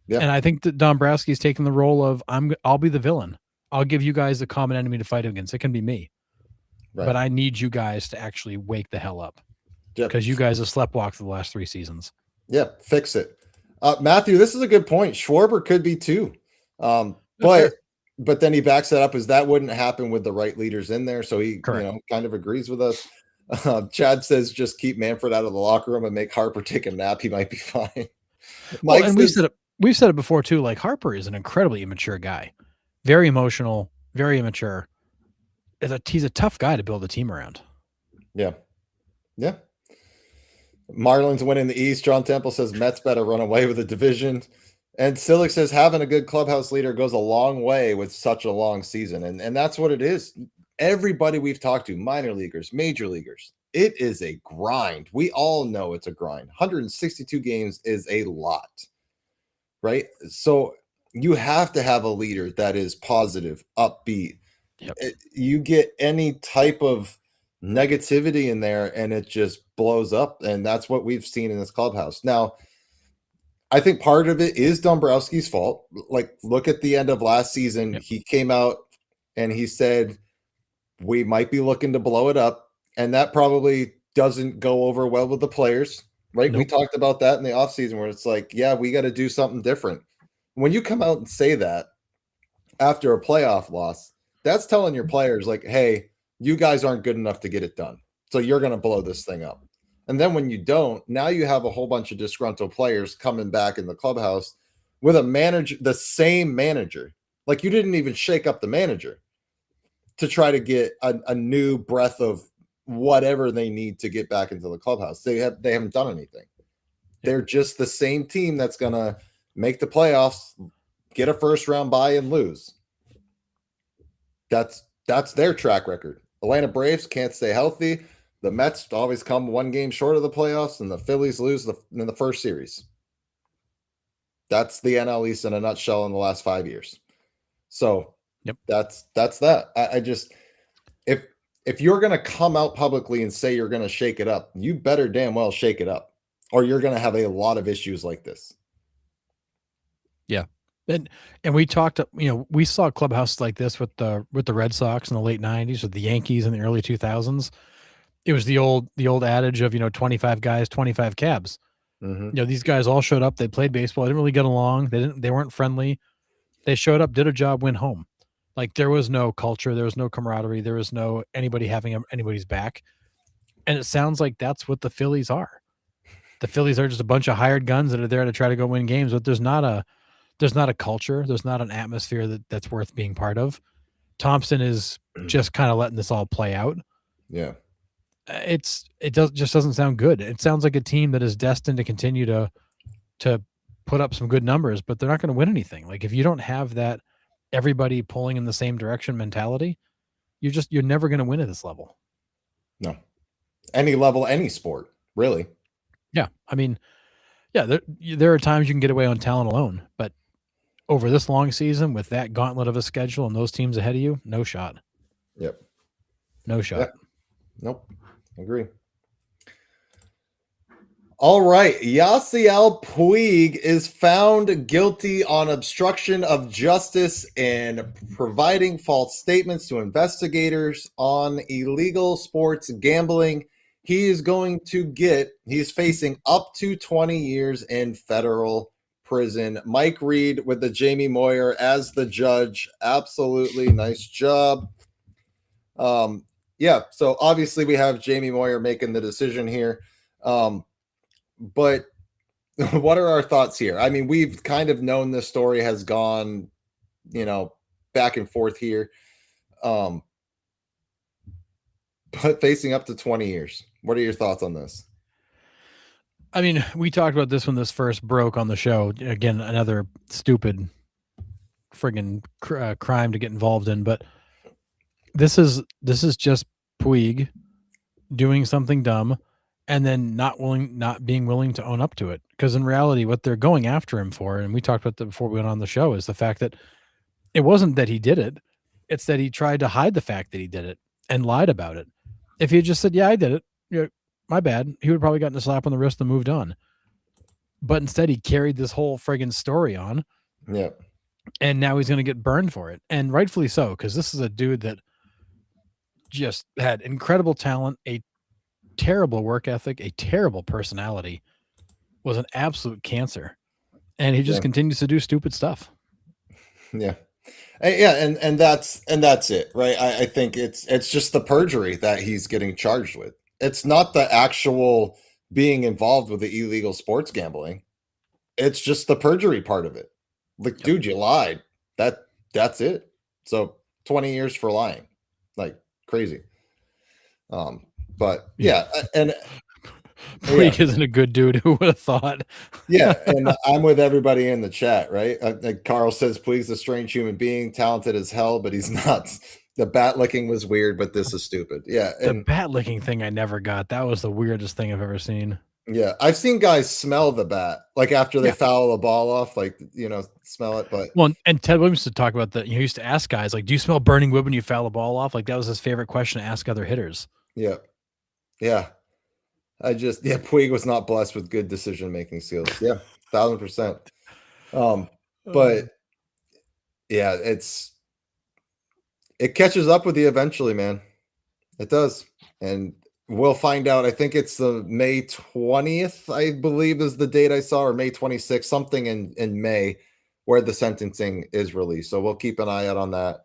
Yeah. And I think that Dombrowski's taking the role of I'll be the villain. I'll give you guys a common enemy to fight against. It can be me. Right. But I need you guys to actually wake the hell up. Because you guys have sleptwalked for the last 3 seasons. Yeah, fix it. Matthew, this is a good point. Schwarber could be too. But then he backs that up as that wouldn't happen with the right leaders in there. So he kind of agrees with us. Chad says just keep Manfred out of the locker room and make Harper take a nap. He might be fine. Mike and says, we've said it before too. Like Harper is an incredibly immature guy, very emotional, very immature. He's a tough guy to build a team around. Yeah. Yeah. Marlins winning the East. John Temple says Mets better run away with the division. And Silic says having a good clubhouse leader goes a long way with such a long season. And that's what it is. Everybody we've talked to, minor leaguers, major leaguers, it is a grind. We all know it's a grind. 162 games is a lot, right? So you have to have a leader that is positive, upbeat. Yep. You get any type of negativity in there and it just blows up. And that's what we've seen in this clubhouse. Now, I think part of it is Dombrowski's fault. Like, look at the end of last season. Yep. He came out and he said, we might be looking to blow it up. And that probably doesn't go over well with the players, right? Nope. We talked about that in the offseason where it's like, yeah, we got to do something different. When you come out and say that after a playoff loss, that's telling your players like, hey, you guys aren't good enough to get it done. So you're going to blow this thing up. And then when you don't, now you have a whole bunch of disgruntled players coming back in the clubhouse with a manager, the same manager. Like you didn't even shake up the manager to try to get a new breath of whatever they need to get back into the clubhouse. They haven't done anything. They're just the same team that's gonna make the playoffs, get a first round bye, and lose. That's their track record. Atlanta Braves can't stay healthy. The Mets always come one game short of the playoffs, and the Phillies lose in the first series. That's the NL East in a nutshell in the last 5 years. So Yep. that's that. I just if you're gonna come out publicly and say you're gonna shake it up, you better damn well shake it up, or you're gonna have a lot of issues like this. Yeah. And we talked, we saw clubhouses like this with the Red Sox in the late 90s, with the Yankees in the early 2000s. It was the old adage of, 25 guys, 25 cabs. Mm-hmm. These guys all showed up, they played baseball, they didn't really get along, they weren't friendly. They showed up, did a job, went home. Like, there was no culture, there was no camaraderie, there was no anybody having anybody's back. And it sounds like that's what the Phillies are. The Phillies are just a bunch of hired guns that are there to try to go win games, but there's not a culture, there's not an atmosphere that's worth being part of. Thompson is just kind of letting this all play out. Yeah. Just doesn't sound good. It sounds like a team that is destined to continue to put up some good numbers, but they're not going to win anything. Like, if you don't have that everybody pulling in the same direction mentality, you're never going to win at this level. No. Any level, any sport, really. Yeah. I mean, yeah, there are times you can get away on talent alone, but over this long season with that gauntlet of a schedule and those teams ahead of you, no shot. Yep. No shot. Yeah. Nope. Agree. All right. Yasiel Puig is found guilty on obstruction of justice and providing false statements to investigators on illegal sports gambling. He's facing up to 20 years in federal prison. Mike Reed with the Jamie Moyer as the judge. Absolutely nice job. Yeah, so obviously we have Jamie Moyer making the decision here. But what are our thoughts here? I mean, we've kind of known this story has gone, back and forth here. But facing up to 20 years. What are your thoughts on this? I mean, we talked about this when this first broke on the show. Again, another stupid friggin' crime to get involved in, but this is just Puig doing something dumb and then not being willing to own up to it. Because in reality, what they're going after him for, and we talked about that before we went on the show, is the fact that it wasn't that he did it, it's that he tried to hide the fact that he did it and lied about it. If he had just said, "Yeah, I did it," my bad, he would have probably gotten a slap on the wrist and moved on. But instead, he carried this whole friggin' story on. Yeah. And now he's going to get burned for it. And rightfully so, because this is a dude that just had incredible talent, a terrible work ethic, a terrible personality, was an absolute cancer. And he just continues to do stupid stuff. Yeah. Yeah, and that's it, right? I think it's just the perjury that he's getting charged with. It's not the actual being involved with the illegal sports gambling. It's just the perjury part of it. Like, dude, you lied. That's it. So 20 years for lying. Like, crazy. But yeah, and Puig isn't a good dude. Who would have thought? Yeah, and I'm with everybody in the chat, right? Carl says Puig's a strange human being, talented as hell, but he's not. The bat licking was weird, but this is stupid. Yeah, the bat licking thing I never got. That was the weirdest thing I've ever seen. Yeah, I've seen guys smell the bat, like after they foul the ball off, like, smell it. But and Ted Williams used to talk about that. He used to ask guys, like, "Do you smell burning wood when you foul the ball off?" Like, that was his favorite question to ask other hitters. Yeah. Puig was not blessed with good decision making skills. Yeah, 1,000%. But yeah, it catches up with you eventually, man. It does, and we'll find out. I think it's the May 20th, I believe, is the date I saw, or May 26th, something in May, where the sentencing is released. So we'll keep an eye out on that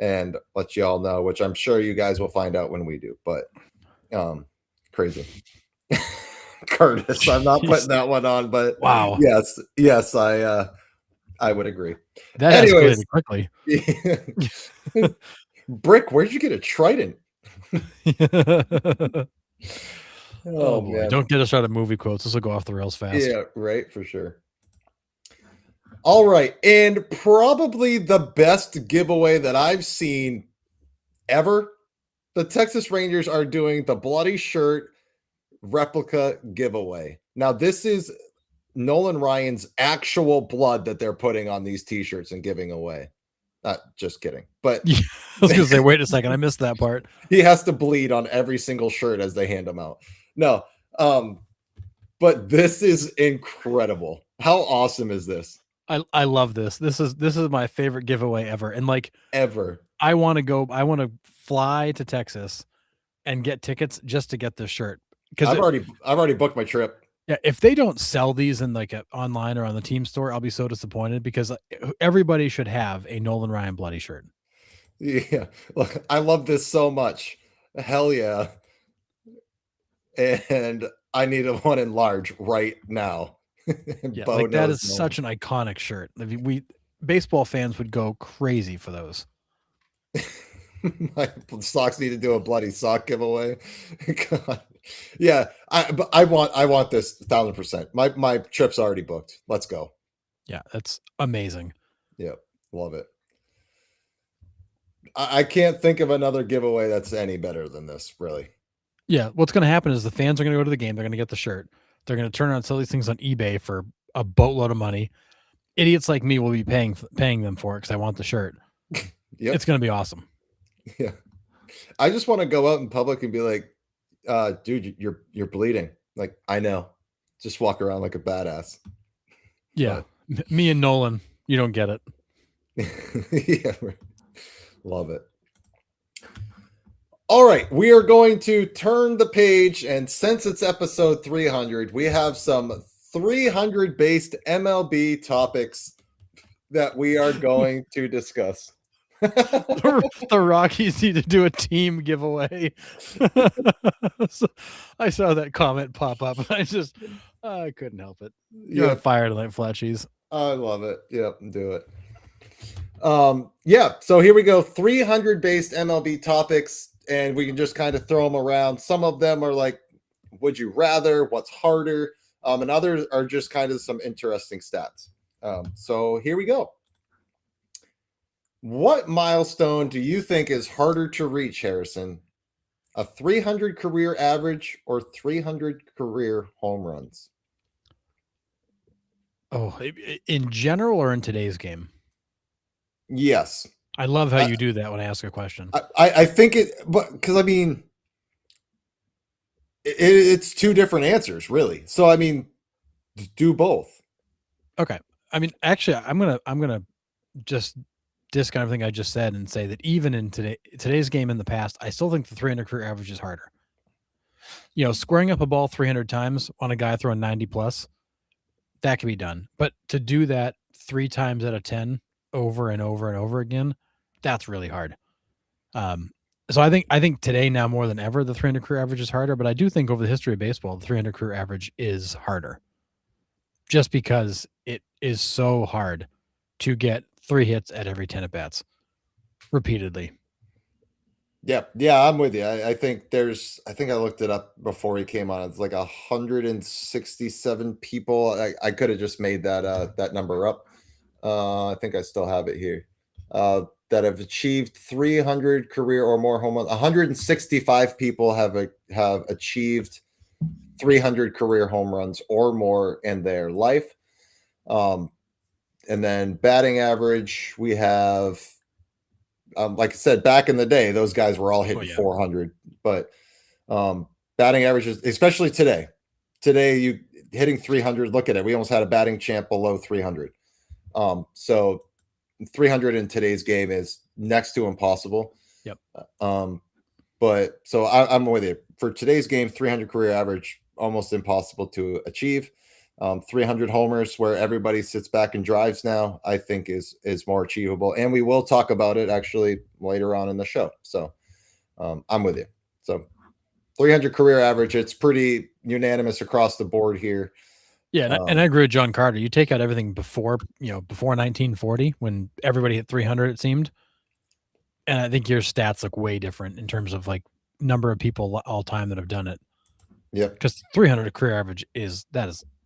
and let you all know, which I'm sure you guys will find out when we do. But crazy. Curtis, I'm not putting that one on, but wow. Yes, I would agree. That escalated quickly. Brick, where'd you get a trident? Oh Oh boy, man. don't get us out of movie quotes. This will go off the rails fast. Yeah, right, for sure. All right, and probably the best giveaway that I've seen ever. The Texas Rangers are doing the bloody shirt replica giveaway. Now, this is Nolan Ryan's actual blood that they're putting on these t-shirts and giving away. Just kidding. But Yeah, I was gonna say, wait a second, I missed that part. he has to bleed on every single shirt as they hand them out. No, but this is incredible. How awesome is this? I love this. This is my favorite giveaway ever. And like, Ever. I want to fly to Texas and get tickets just to get this shirt. Because I've already booked my trip. yeah, if they don't sell these in like online or on the team store, I'll be so disappointed because everybody should have a Nolan Ryan bloody shirt. Yeah. Look, I love this so much. Hell yeah. And I need a one in large right now. Yeah, Bo like that knows is no such an iconic shirt. I mean, we baseball fans would go crazy for those. my socks need to do a bloody sock giveaway. God. Yeah, I want this 1,000%. My trip's already booked. Let's go. Yeah, that's amazing. Yep, love it. I can't think of another giveaway that's any better than this, really. Yeah, what's going to happen is the fans are going to go to the game. They're going to get the shirt. They're going to turn around and sell these things on eBay for a boatload of money. Idiots like me will be paying them for it because I want the shirt. Yep. It's going to be awesome. Yeah. I just want to go out in public and be like, dude, you're bleeding. Like, I know. Just walk around like a badass. Yeah. Me and Nolan, you don't get it. Yeah. Love it. All right, we are going to turn the page, and since it's episode 300, we have some 300 based MLB topics that we are going to discuss. The Rockies need to do a team giveaway. So, I saw that comment pop up, and I couldn't help it. You're on fire tonight, Flat Cheese. I love it. Yep, do it. Yeah, so here we go. 300 based MLB topics, and we can just kind of throw them around. Some of them are like, would you rather? What's harder? And others are just kind of some interesting stats. So here we go. What milestone do you think is harder to reach, Harrison? A 300 career average or 300 career home runs? Oh, in general or in today's game? Yes. I love how you do that when I ask a question. I think it, but because I mean, it's two different answers, really. So I mean, do both. Okay. I mean, actually, I'm gonna just discount everything I just said and say that even in today's game in the past, I still think the 300 career average is harder. You know, squaring up a ball 300 times on a guy throwing 90 plus, that can be done. But to do that 3 times out of 10 over and over and over again, that's really hard. So I think today now more than ever the 300 career average is harder, but I do think over the history of baseball the 300 career average is harder. Just because it is so hard to get 3 hits at every 10 at bats repeatedly. Yeah, I'm with you. I think I think I looked it up before he came on. It's like 167 people. I could have just made that number up. I think I still have it here. That have achieved 300 career or more home runs. 165 people have achieved 300 career home runs or more in their life. And then batting average, we have, like I said, back in the day, those guys were all hitting 400. But batting averages, especially today, you hitting 300. Look at it. We almost had a batting champ below 300. So 300 in today's game is next to impossible. Yep. But so I'm with you. For today's game, 300 career average, almost impossible to achieve. 300 homers where everybody sits back and drives now, I think is more achievable. And we will talk about it actually later on in the show. So I'm with you. So 300 career average, it's pretty unanimous across the board here. Yeah, and I agree with John Carter. You take out everything before 1940 when everybody hit 300, it seemed. And I think your stats look way different in terms of like number of people all time that have done it. Yep. Because 300 career average is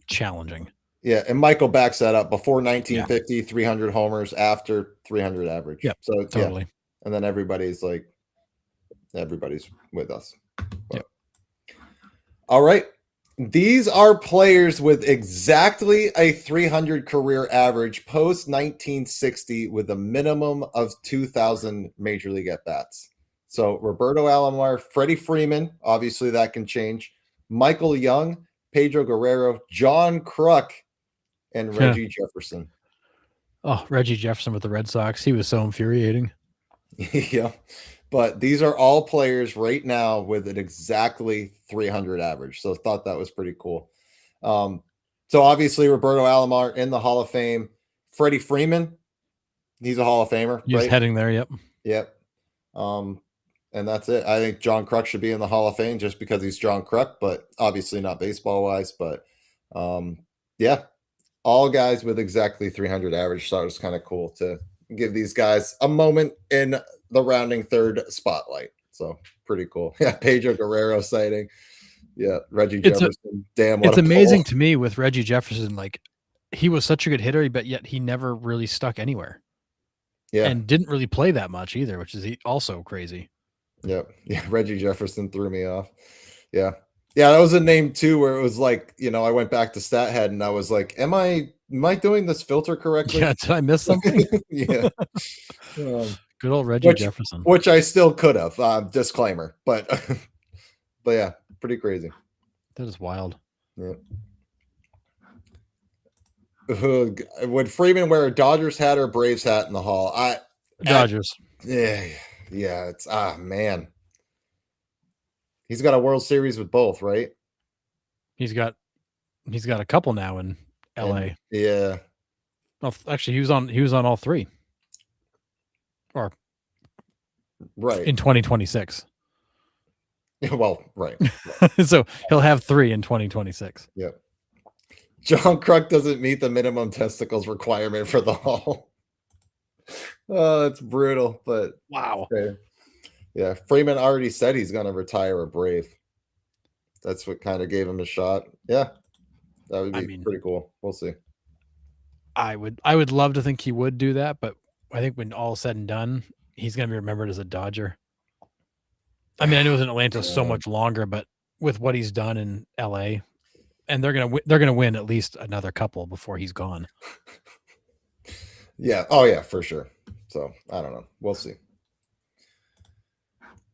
challenging. Yeah, and Michael backs that up. Before Yeah. 1950, 300 homers. After 300 average. Yep. So Totally. yeah, and then everybody's with us. Yep. All right. These are players with exactly a 300 career average post 1960 with a minimum of 2,000 major league at bats. So Roberto Alomar, Freddie Freeman, obviously that can change. Michael Young, Pedro Guerrero, John Kruk, and Reggie Jefferson. Oh, Reggie Jefferson with the Red Sox. He was so infuriating. Yeah. But these are all players right now with an exactly 300 average. So thought that was pretty cool. So obviously Roberto Alomar in the Hall of Fame. Freddie Freeman, he's a Hall of Famer, He's right? heading there. Yep. Yep. And that's it. I think John Kruk should be in the Hall of Fame just because he's John Kruk, but obviously not baseball wise. But yeah, all guys with exactly 300 average. So it was kind of cool to give these guys a moment in the rounding third spotlight. So pretty cool. Yeah, Pedro Guerrero sighting. Yeah, Reggie Jefferson. Damn, it's amazing to me with Reggie Jefferson. Like, he was such a good hitter, but yet he never really stuck anywhere. Yeah, and didn't really play that much either, which is also crazy. Yeah, Reggie Jefferson threw me off. Yeah, that was a name too, where it was like, I went back to StatHead and I was like, am I doing this filter correctly? Yeah, did I miss something? Yeah. Good old Reggie Jefferson. Which I still could have. Disclaimer, but yeah, pretty crazy. That is wild. Yeah. Would Freeman wear a Dodgers hat or Braves hat in the Hall? Dodgers. Yeah. It's man. He's got a World Series with both, right? He's got a couple now in LA. Yeah. Well, actually, he was on all three. Or right in 2026. Well, right. So he'll have 3 in 2026. Yep. John Kruk doesn't meet the minimum testicles requirement for the Hall. Oh, it's brutal, but wow. Okay. Yeah, Freeman already said he's going to retire a Brave. That's what kind of gave him a shot. Yeah, that would be pretty cool. We'll see. I would love to think he would do that, but I think when all said and done, he's going to be remembered as a Dodger. I mean, I know he was in Atlanta so much longer, but with what he's done in LA, and they're gonna win at least another couple before he's gone. Yeah. Oh yeah, for sure. So I don't know. We'll see.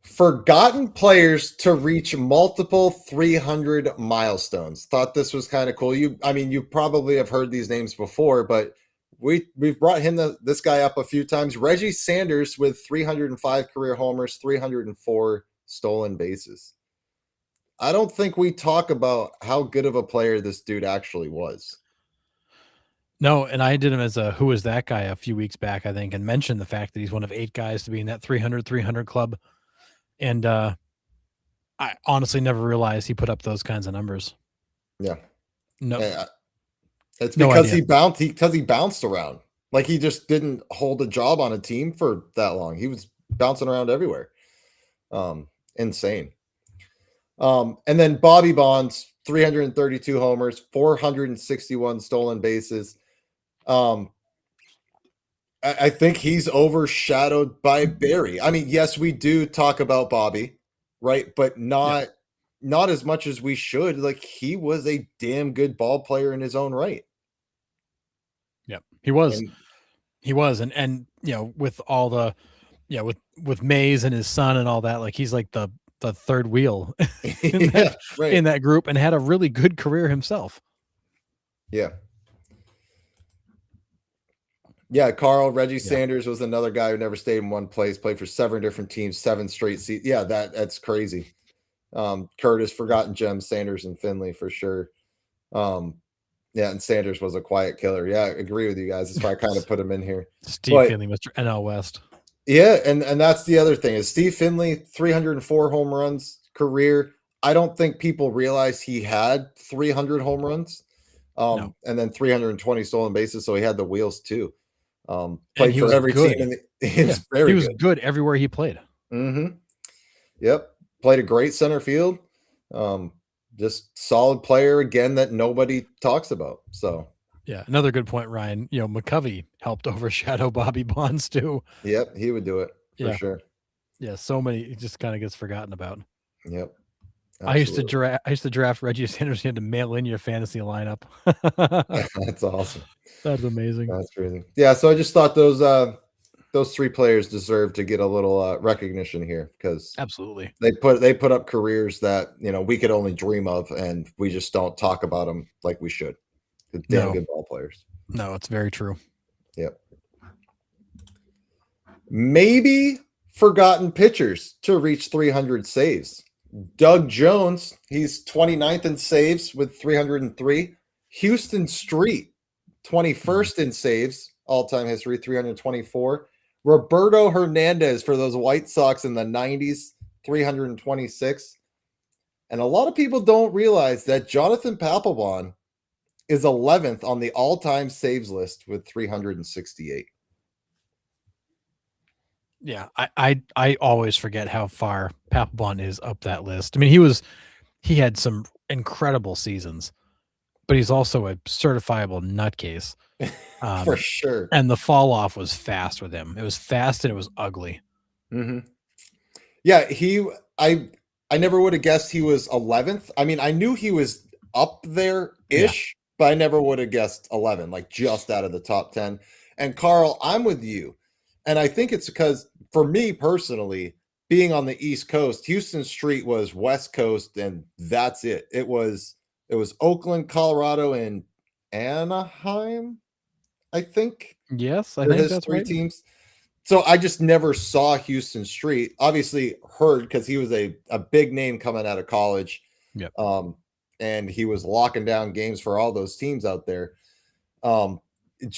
Forgotten players to reach multiple 300 milestones. Thought this was kind of cool. You probably have heard these names before, but we've brought this guy up a few times. Reggie Sanders with 305 career homers, 304 stolen bases. I don't think we talk about how good of a player this dude actually was. No, and I did him as a Who Is That Guy a few weeks back, I think, and mentioned the fact that he's one of 8 guys to be in that 300 club. And I honestly never realized he put up those kinds of numbers. Yeah. No. It's because he bounced around. Like, he just didn't hold a job on a team for that long. He was bouncing around everywhere. Insane. And then Bobby Bonds, 332 homers, 461 stolen bases. I think he's overshadowed by Barry. I mean, yes, we do talk about Bobby, right? But not as much as we should. Like, he was a damn good ball player in his own right. Yep, he was. And with all the, with Mays and his son and all that, like, he's like the third wheel in that group, and had a really good career himself. Yeah. Yeah, Reggie Sanders was another guy who never stayed in one place, played for 7 different teams, 7 straight seasons. Yeah, that's crazy. Curtis, forgotten gems, Sanders and Finley for sure. Yeah, and Sanders was a quiet killer. Yeah, I agree with you guys. That's why I kind of put him in here. Steve Finley, Mr. NL West. Yeah, and that's the other thing is Steve Finley, 304 home runs career. I don't think people realize he had 300 home runs, and then 320 stolen bases. So he had the wheels too. Played for every team. He was good everywhere he played. Mm-hmm. Yep. played a great center field. Um, just solid player again that nobody talks about. So, Yeah, another good point, Ryan. McCovey helped overshadow Bobby Bonds too. yep, he would do it for Yeah, sure. yeah. So many, it just kind of gets forgotten about. Yep, I used to absolutely. draft. I used to draft Reggie Sanders. You had to mail in your fantasy lineup. That's awesome. That's amazing. That's crazy. Yeah, so I just thought those three players deserve to get a little recognition here because Absolutely. they put up careers that we could only dream of, and we just don't talk about them like we should. The damn No, good ball players. no, it's very true. Yep. Maybe forgotten pitchers to reach 300 saves. Doug Jones, he's 29th in saves with 303. Houston Street, 21st in saves, all-time history, 324. Roberto Hernandez for those White Sox in the 90s, 326. And a lot of people don't realize that Jonathan Papelbon is 11th on the all-time saves list with 368. Yeah, I always forget how far Papelbon is up that list. I mean, he had some incredible seasons, but he's also a certifiable nutcase. For Um, sure. and the fall off was fast with him. It was fast and it was ugly. Mhm. Yeah, I never would have guessed he was 11th. I mean, I knew he was up there Yeah. ish, but I never would have guessed 11, like just out of the top 10. And Carl, I'm with you. And I think it's because for me personally, being on the East Coast, Houston Street was West Coast and that's it. It was Oakland, Colorado, and Anaheim, I think, Yes, I were think his that's three right. teams. So I just never saw Houston Street. Obviously heard because he was a big name coming out of college. Yep. Um, and he was locking down games for all those teams out there. It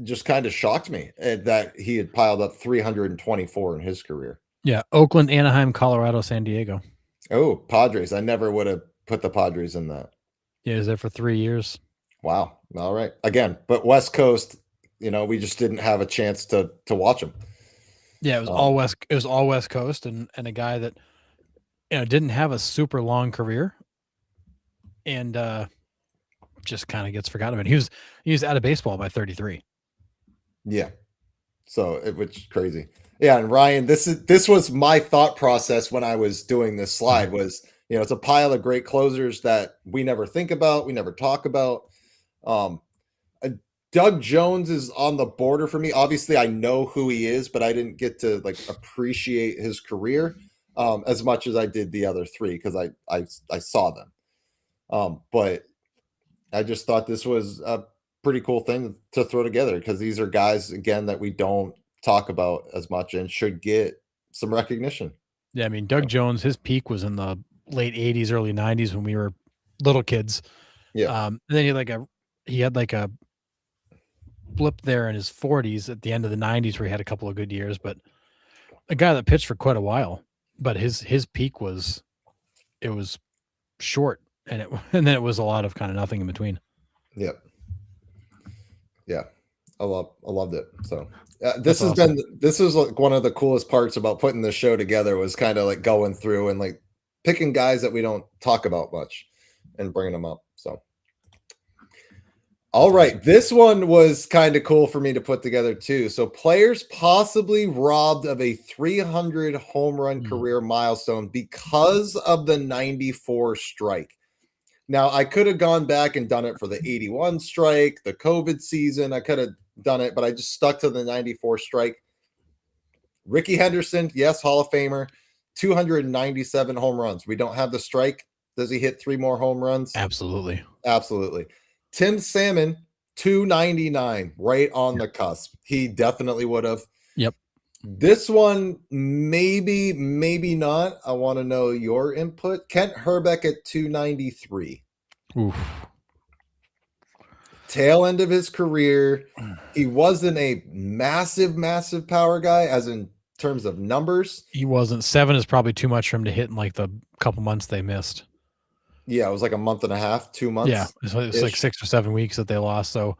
just kind of shocked me that he had piled up 324 in his career. Yeah, Oakland, Anaheim, Colorado, San Diego. Oh, Padres. I never would have put the Padres in that. Yeah, he was there for 3 years. Wow. All right. Again, but West Coast, we just didn't have a chance to watch him. Yeah, it was all West Coast and a guy that didn't have a super long career and just kind of gets forgotten about. He was out of baseball by 33. Yeah. So which is crazy. Yeah, and Ryan, this was my thought process when I was doing this slide was, it's a pile of great closers that we never think about, we never talk about. Um Doug Jones is on the border for me. Obviously, I know who he is, but I didn't get to appreciate his career as much as I did the other three because I saw them. But I just thought this was a pretty cool thing to throw together because these are guys again that we don't talk about as much and should get some recognition. Yeah, I mean Doug Jones, his peak was in the late 80s, early 90s when we were little kids. Yeah, And then he had like a blip there in his 40s at the end of the 90s where he had a couple of good years, but a guy that pitched for quite a while. But his peak was it was short and and then it was a lot of kind of nothing in between. yeah, yeah. I loved it. So That's awesome. this is like one of the coolest parts about putting the show together was kind of like going through and like picking guys that we don't talk about much and bringing them up. So all right, this one was kind of cool for me to put together too. So players possibly robbed of a 300 home run Mm. career milestone because of the 94 strike. Now, I could have gone back and done it for the 81 strike, the COVID season. I could have done it, but I just stuck to the 94 strike. Ricky Henderson, yes, Hall of Famer, 297 home runs. We don't have the strike. Does he hit 3 more home runs? Absolutely. Absolutely. Tim Salmon, 299, right on the cusp. He definitely would have. Yep. This one, maybe not. I want to know your input. Kent Herbeck at 293. Oof. Tail end of his career. He wasn't a massive power guy, as in terms of numbers. He wasn't. 7 is probably too much for him to hit in like the couple months they missed. Yeah, it was like a month and a half, 2 Yeah, months. it's like 6 or 7 weeks that they lost. So,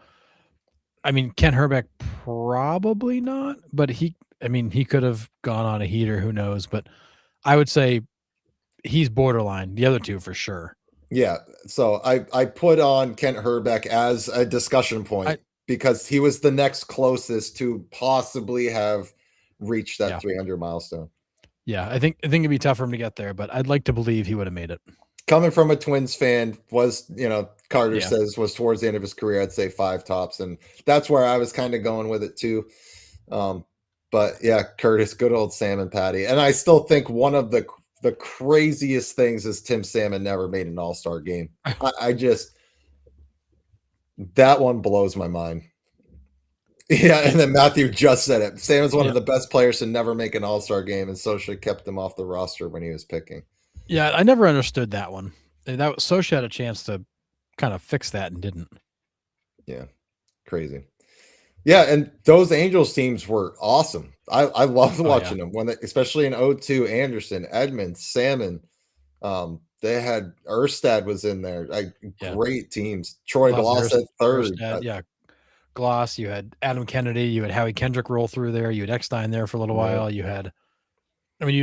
I mean, Ken Herbeck probably not, but he could have gone on a heater. Who knows? But I would say he's borderline. The other two for sure. Yeah. So I put on Kent Herbeck as a discussion I point because he was the next closest to possibly have reached that yeah 300 milestone. yeah. I think it'd be tough for him to get there, but I'd like to believe he would have made it. Coming from a Twins fan, was, Carter Yeah. says was towards the end of his career, I'd say 5 tops, and that's where I was kind of going with it too. But yeah, Curtis, good old Salmon Patty, and I still think one of the craziest things is Tim Salmon never made an All-Star game. I just that one blows my mind. Yeah, and then Matthew just said it. Salmon's one Yeah. of the best players to never make an All-Star game, and Socha kept him off the roster when he was picking. Yeah, I never understood that one. That Socha had a chance to kind of fix that and didn't. Yeah, crazy. Yeah, and those Angels teams were awesome. I loved watching them when especially in 02, Anderson, Edmonds, Salmon. They had Erstad was in there. Yeah. Great teams. Troy Gloss at third. Yeah. Gloss. You had Adam Kennedy. You had Howie Kendrick roll through there. You had Eckstein there for a little while. You had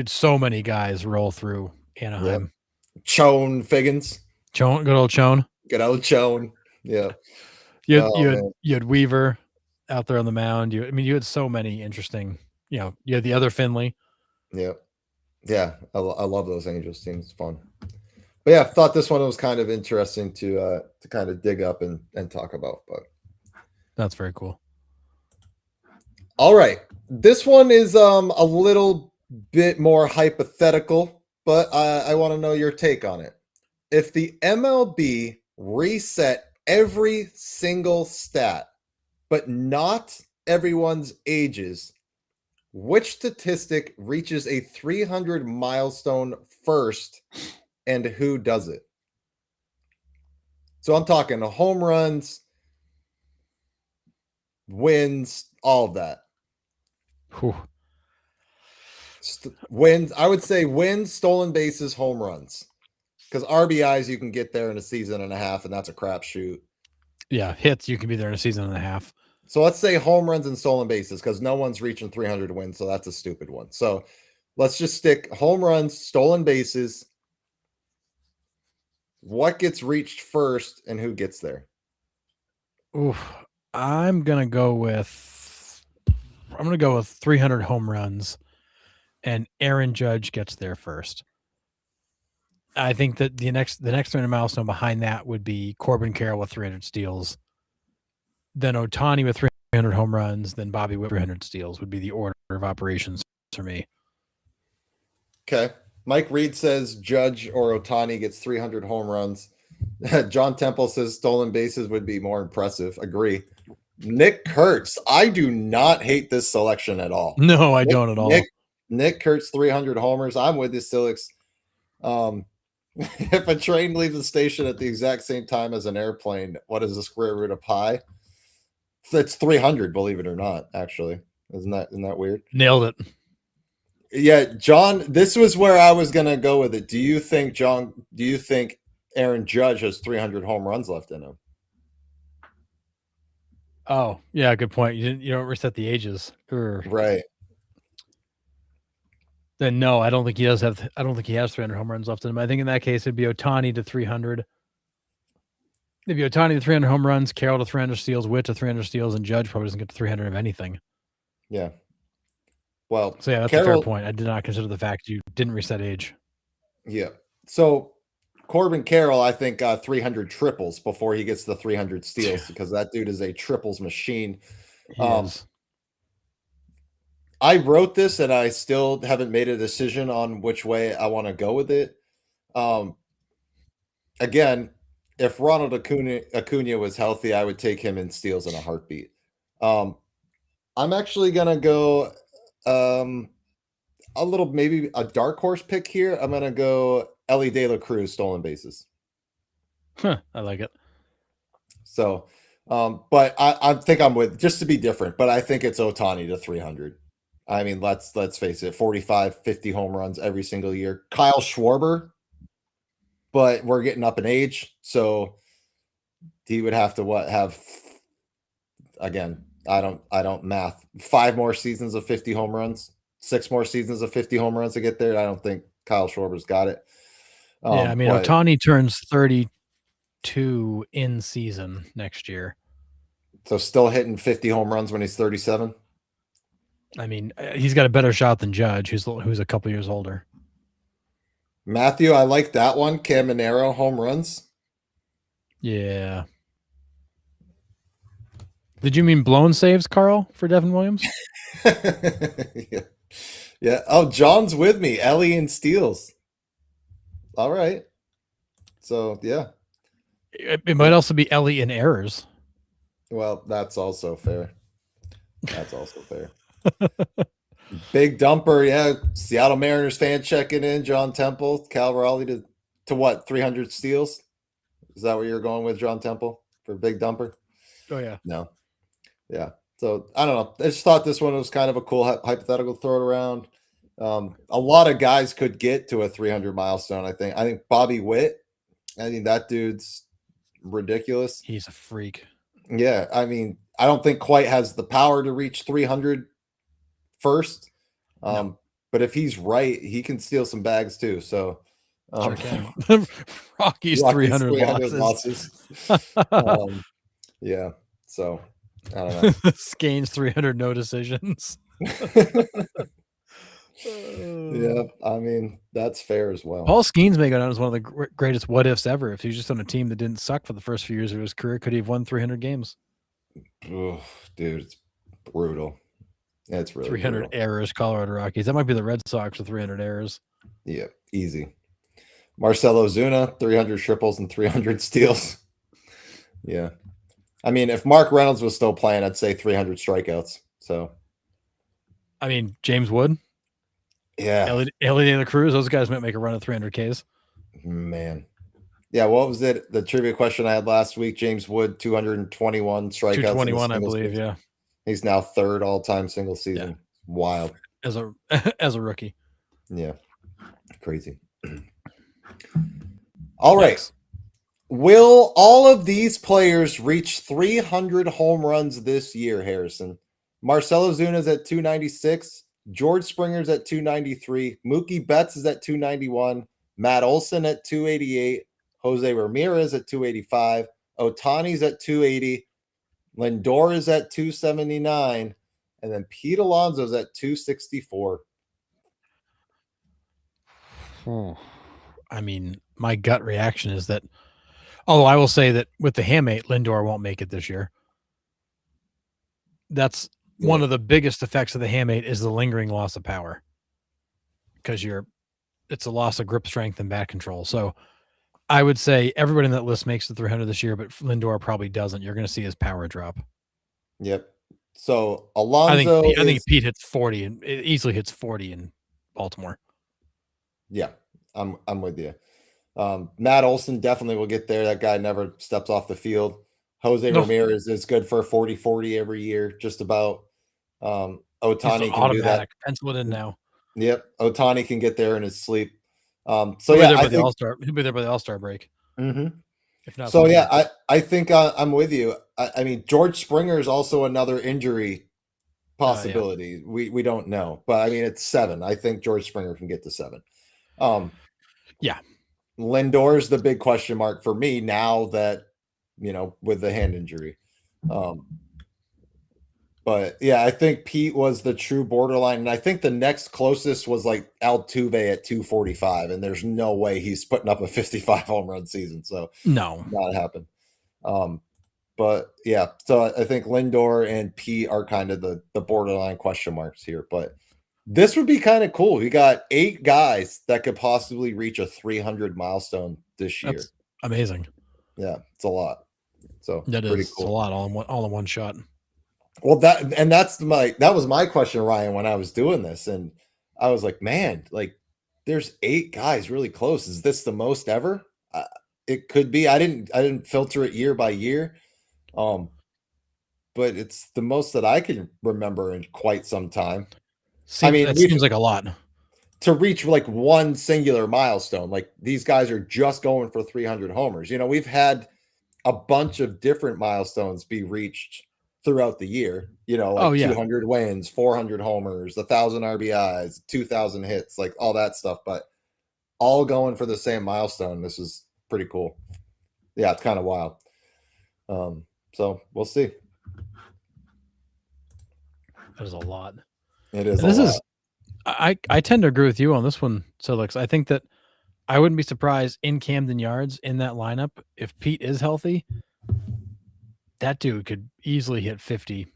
so many guys roll through Anaheim. Yep. Chone Figgins. Good old Chone. Good old Chone. Yeah. You had Weaver out there on the mound. You had so many interesting. You had the other Finley. Yeah. Yeah. I love those Angels teams. It's fun. But yeah, I thought this one was kind of interesting to kind of dig up and talk about. But that's very cool. All right. This one is a little bit more hypothetical, but I want to know your take on it. If the MLB reset every single stat, but not everyone's ages, which statistic reaches a 300 milestone first, and who does it? So I'm talking home runs, wins, all of that. Whew. Wins, I would say wins, stolen bases, home runs. Because RBIs, you can get there in a season and a half, and that's a crapshoot. Yeah, hits, you can be there in a season and a half. So let's say home runs and stolen bases, because no one's reaching 300 wins, so that's a stupid one. So let's just stick home runs, stolen bases. What gets reached first, and who gets there? Oof, I'm gonna go with 300 home runs, and Aaron Judge gets there first. I think that the next 300 milestone behind that would be Corbin Carroll with 300 steals, then Ohtani with 300 home runs, then Bobby with 300 steals would be the order of operations for me. Okay. Mike Reed says Judge or Ohtani gets 300 home runs. John Temple says stolen bases would be more impressive. Agree. Nick Kurtz. I do not hate this selection at all. No, I don't at all. Nick Kurtz, 300 homers. I'm with you, Silix. If a train leaves the station at the exact same time as an airplane, what is the square root of pi? It's 300, believe it or not, actually. Isn't that weird? Nailed it. Yeah, John, this was where I was going to go with it. Do you think Aaron Judge has 300 home runs left in him? Oh, yeah, good point. You don't reset the ages. Right. Then no, I don't think he does have. I don't think he has 300 home runs left in him. I think in that case it'd be Ohtani to 300. It'd be Ohtani to 300 home runs, Carroll to 300 steals, Witt to 300 steals, and Judge probably doesn't get to 300 of anything. Yeah. Well, so yeah, that's a fair point. I did not consider the fact you didn't reset age. Yeah. So Corbin Carroll, I think, got 300 triples before he gets the 300 steals because that dude is a triples machine. I wrote this and I still haven't made a decision on which way I want to go with it. Again, if Ronald Acuna was healthy, I would take him in steals in a heartbeat. I'm actually going to go a little, maybe a dark horse pick here. I'm going to go Ellie De La Cruz, stolen bases. I like it. So, but I think I'm with, just to be different, but I think it's Ohtani to 300. I mean, let's face it, 45, 50 home runs every single year. Kyle Schwarber, but we're getting up in age, so he would have to have again, I don't math. 5 more seasons of 50 home runs. 6 more seasons of 50 home runs to get there. I don't think Kyle Schwarber's got it. Yeah, I mean, But Ohtani turns 32 in season next year. so still hitting 50 home runs when he's 37. I mean, he's got a better shot than Judge, who's a couple years older. Matthew, I like that one. Caminero home runs. Yeah. Did you mean blown saves, Carl, for Devin Williams? Yeah. Yeah. Oh, John's with me. Ellie and Steals. All right. So yeah. It might also be Ellie in errors. Well, that's also fair. That's also fair. Big dumper, yeah. Seattle Mariners fan checking in. John Temple, Cal Raleigh to what? 300 steals? Is that where you're going with, John Temple, for big dumper? Oh yeah. No. Yeah. So I don't know. I just thought this one was kind of a cool hypothetical throw it around. A lot of guys could get to a 300 milestone. I think Bobby Witt. I mean, that dude's ridiculous. He's a freak. Yeah. I mean, I don't think quite has the power to reach 300 first. No. But if he's right, he can steal some bags too. So Sure can. Rocky's 300 losses. Yeah. So I don't know. Scane's 300 no decisions. Yeah, I mean, that's fair as well. Paul Skeens may go down as one of the greatest what ifs ever. If he was just on a team that didn't suck for the first few years of his career, could he have won 300 games? Ugh, dude, it's brutal. It's really 300 brutal. errors, Colorado Rockies. That might be the Red Sox with 300 errors. Yeah, easy. Marcelo Zuna, 300 triples and 300 steals. Yeah. I mean, if Mark Reynolds was still playing, I'd say 300 strikeouts. So, I mean, James Wood, yeah. Elliot and the Cruz, those guys might make a run of 300 Ks. Man. Yeah, what was it? The trivia question I had last week, James Wood, 221 strikeouts. 221, I believe, season. yeah. He's now third all-time single season. Yeah. Wild. As a rookie. Yeah. Crazy. All right. Next. Will all of these players reach 300 home runs this year, Harrison? Marcelo Zuna's at 296. George Springer's at 293. Mookie Betts is at 291. Matt Olson at 288. Jose Ramirez at 285. Ohtani's at 280. Lindor is at 279. And then Pete Alonso's at 264. I mean, my gut reaction is that, although I will say that with the hamate, Lindor won't make it this year. That's one of the biggest effects of the hamate is the lingering loss of power, because it's a loss of grip strength and bat control. So I would say everybody in that list makes the 300 this year, but Lindor probably doesn't. You're going to see his power drop. Yep. So Alonso, I think Pete hits 40 and it easily hits 40 in Baltimore. Yeah, I'm with you. Matt Olson definitely will get there. That guy never steps off the field. Jose Ramirez is good for 40-40 every year, just about. Ohtani can do that. Pencil it in now. Yep, Ohtani can get there in his sleep. So yeah, he'll be there by the All-Star break. Mm-hmm. If not, so yeah, I think I'm with you. I mean, George Springer is also another injury possibility. Yeah. We don't know, but I mean, it's 7. I think George Springer can get to 7. Yeah. Lindor's the big question mark for me now that, with the hand injury. But yeah, I think Pete was the true borderline. And I think the next closest was like Altuve at 245. And there's no way he's putting up a 55 home run season. So no, not happen. But yeah, so I think Lindor and Pete are kind of the borderline question marks here. But this would be kind of cool. You got 8 guys that could possibly reach a 300 milestone this year. That's amazing. Yeah, it's a lot. So that is pretty cool. It's a lot all in one shot. Well, that was my question, Ryan, when I was doing this, and I was like, man, like there's 8 guys really close. Is this the most ever? It could be. I didn't filter it year by year, but it's the most that I can remember in quite some time. It seems like a lot to reach like one singular milestone. Like these guys are just going for 300 homers. We've had a bunch of different milestones be reached throughout the year. Oh, Like yeah. 200 wins, 400 homers, 1,000 RBIs, 2,000 hits, like all that stuff. But all going for the same milestone. This is pretty cool. Yeah, it's kind of wild. So we'll see. That is a lot. It is And a this lot. is I tend to agree with you on this one, Solix. I think that I wouldn't be surprised in Camden Yards in that lineup if Pete is healthy. That dude could easily hit 50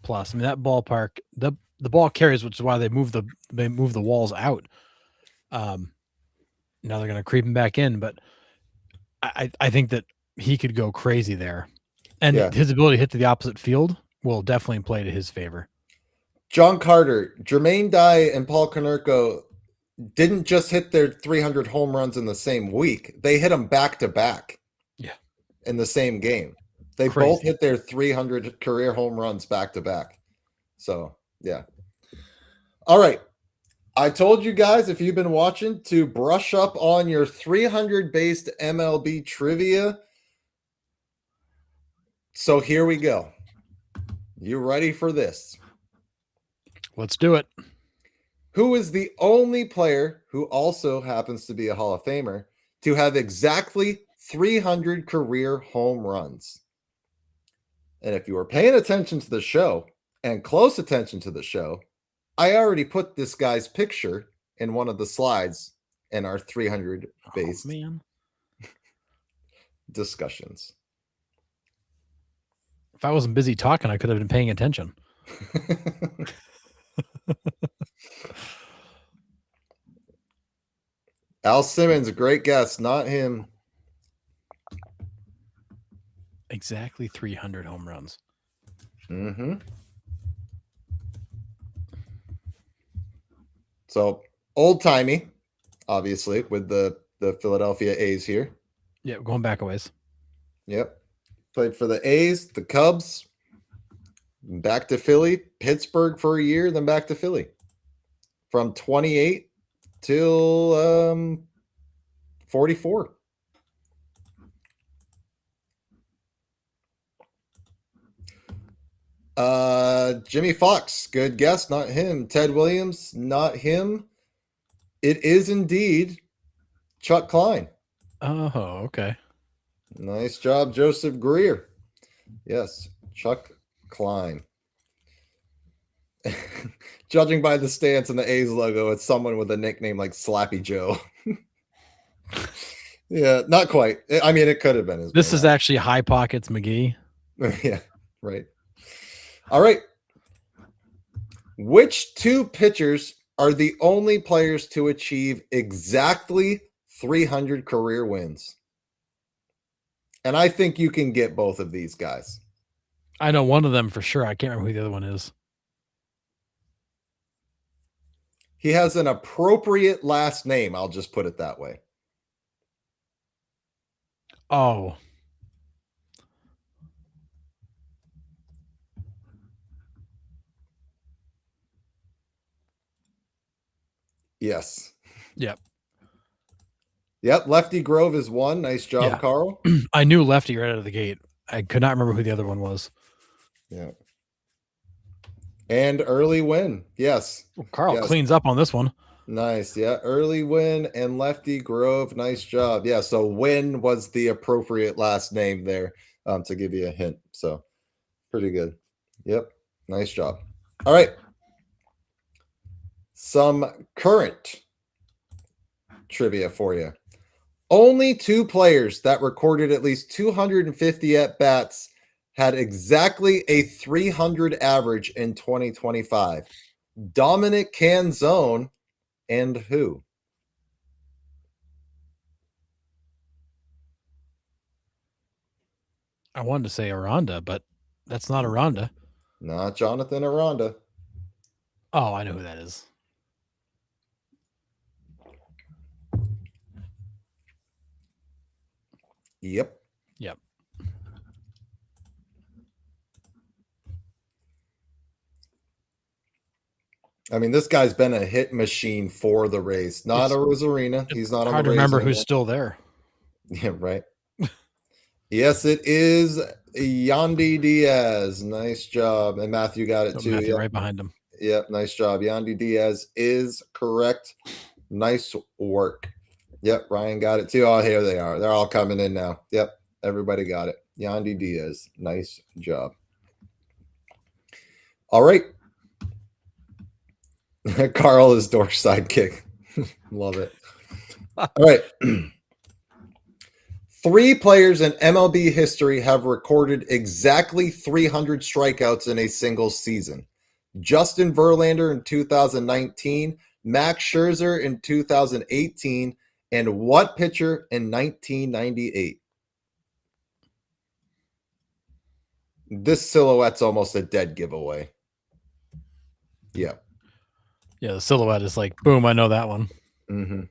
plus. I mean, that ballpark, the ball carries, which is why they move the walls out. Now they're going to creep him back in, but I think that he could go crazy there, and Yeah. his ability to hit to the opposite field will definitely play to his favor. John Carter, Jermaine Dye, and Paul Konerko didn't just hit their 300 home runs in the same week. They hit them back to back. Yeah. In the same game. They Crazy. both hit their 300 career home runs back to back. So, yeah. All right. I told you guys, if you've been watching, to brush up on your 300 based MLB trivia. So here we go. You ready for this? Let's do it. Who is the only player who also happens to be a Hall of Famer to have exactly 300 career home runs? And if you were paying attention to the show and close attention to the show, I already put this guy's picture in one of the slides in our 300 based discussions. If I wasn't busy talking, I could have been paying attention. Al Simmons, a great guess, not him. Exactly 300 home runs. Mm-hmm. So old-timey, obviously, with the Philadelphia A's here. Yeah, going back a ways. Yep. Played for the A's, the Cubs, back to Philly, Pittsburgh for a year, then back to Philly. From 28 till 44. Jimmy Fox, good guess, not him. Ted Williams, not him. It is indeed Chuck Klein. Oh, okay. Nice job, Joseph Greer. Yes, Chuck Klein. Judging by the stance and the A's logo, it's someone with a nickname like Slappy Joe. Yeah, not quite. I mean, it could have been. This is actually High Pockets McGee. Yeah, right. All right. Which two pitchers are the only players to achieve exactly 300 career wins? And I think you can get both of these guys. I know one of them for sure. I can't remember who the other one is. He has an appropriate last name. I'll just put it that way. Oh. Yes. Yep. Yep. Lefty Grove is one. Nice job, Yeah. Carl. I knew Lefty right out of the gate. I could not remember who the other one was. Yeah. And Early Win. Yes. Carl yes. cleans up on this one. Nice. Yeah. Early Win and Lefty Grove. Nice job. Yeah. So Win was the appropriate last name there, to give you a hint. So pretty good. Yep. Nice job. All right. Some current trivia for you. Only two players that recorded at least 250 at-bats had exactly a 300 average in 2025. Dominic Canzone and who? I wanted to say Aranda, but that's not Aranda. Not Jonathan Aranda. Oh, I know who that is. Yep. Yep. I mean, this guy's been a hit machine for the Rays. Not a Rosarina. He's not on the Rays. Hard to remember anymore. who's still there. Yeah, right. Yes, it is Yandy Diaz. Nice job. And Matthew got it So too. Matthew Yep. right behind him. Yep. Nice job. Yandy Diaz is correct. Nice work. Yep. Ryan got it too. Oh, here they are. They're all coming in now. Yep. Everybody got it. Yandy Diaz. Nice job. All right. Carl is Dork's sidekick. Love it. All right. 3 players in MLB history have recorded exactly 300 strikeouts in a single season. Justin Verlander in 2019, Max Scherzer in 2018, and what pitcher in 1998? This silhouette's almost a dead giveaway. Yeah. Yeah, the silhouette is like, boom, I know that one. Mm-hmm.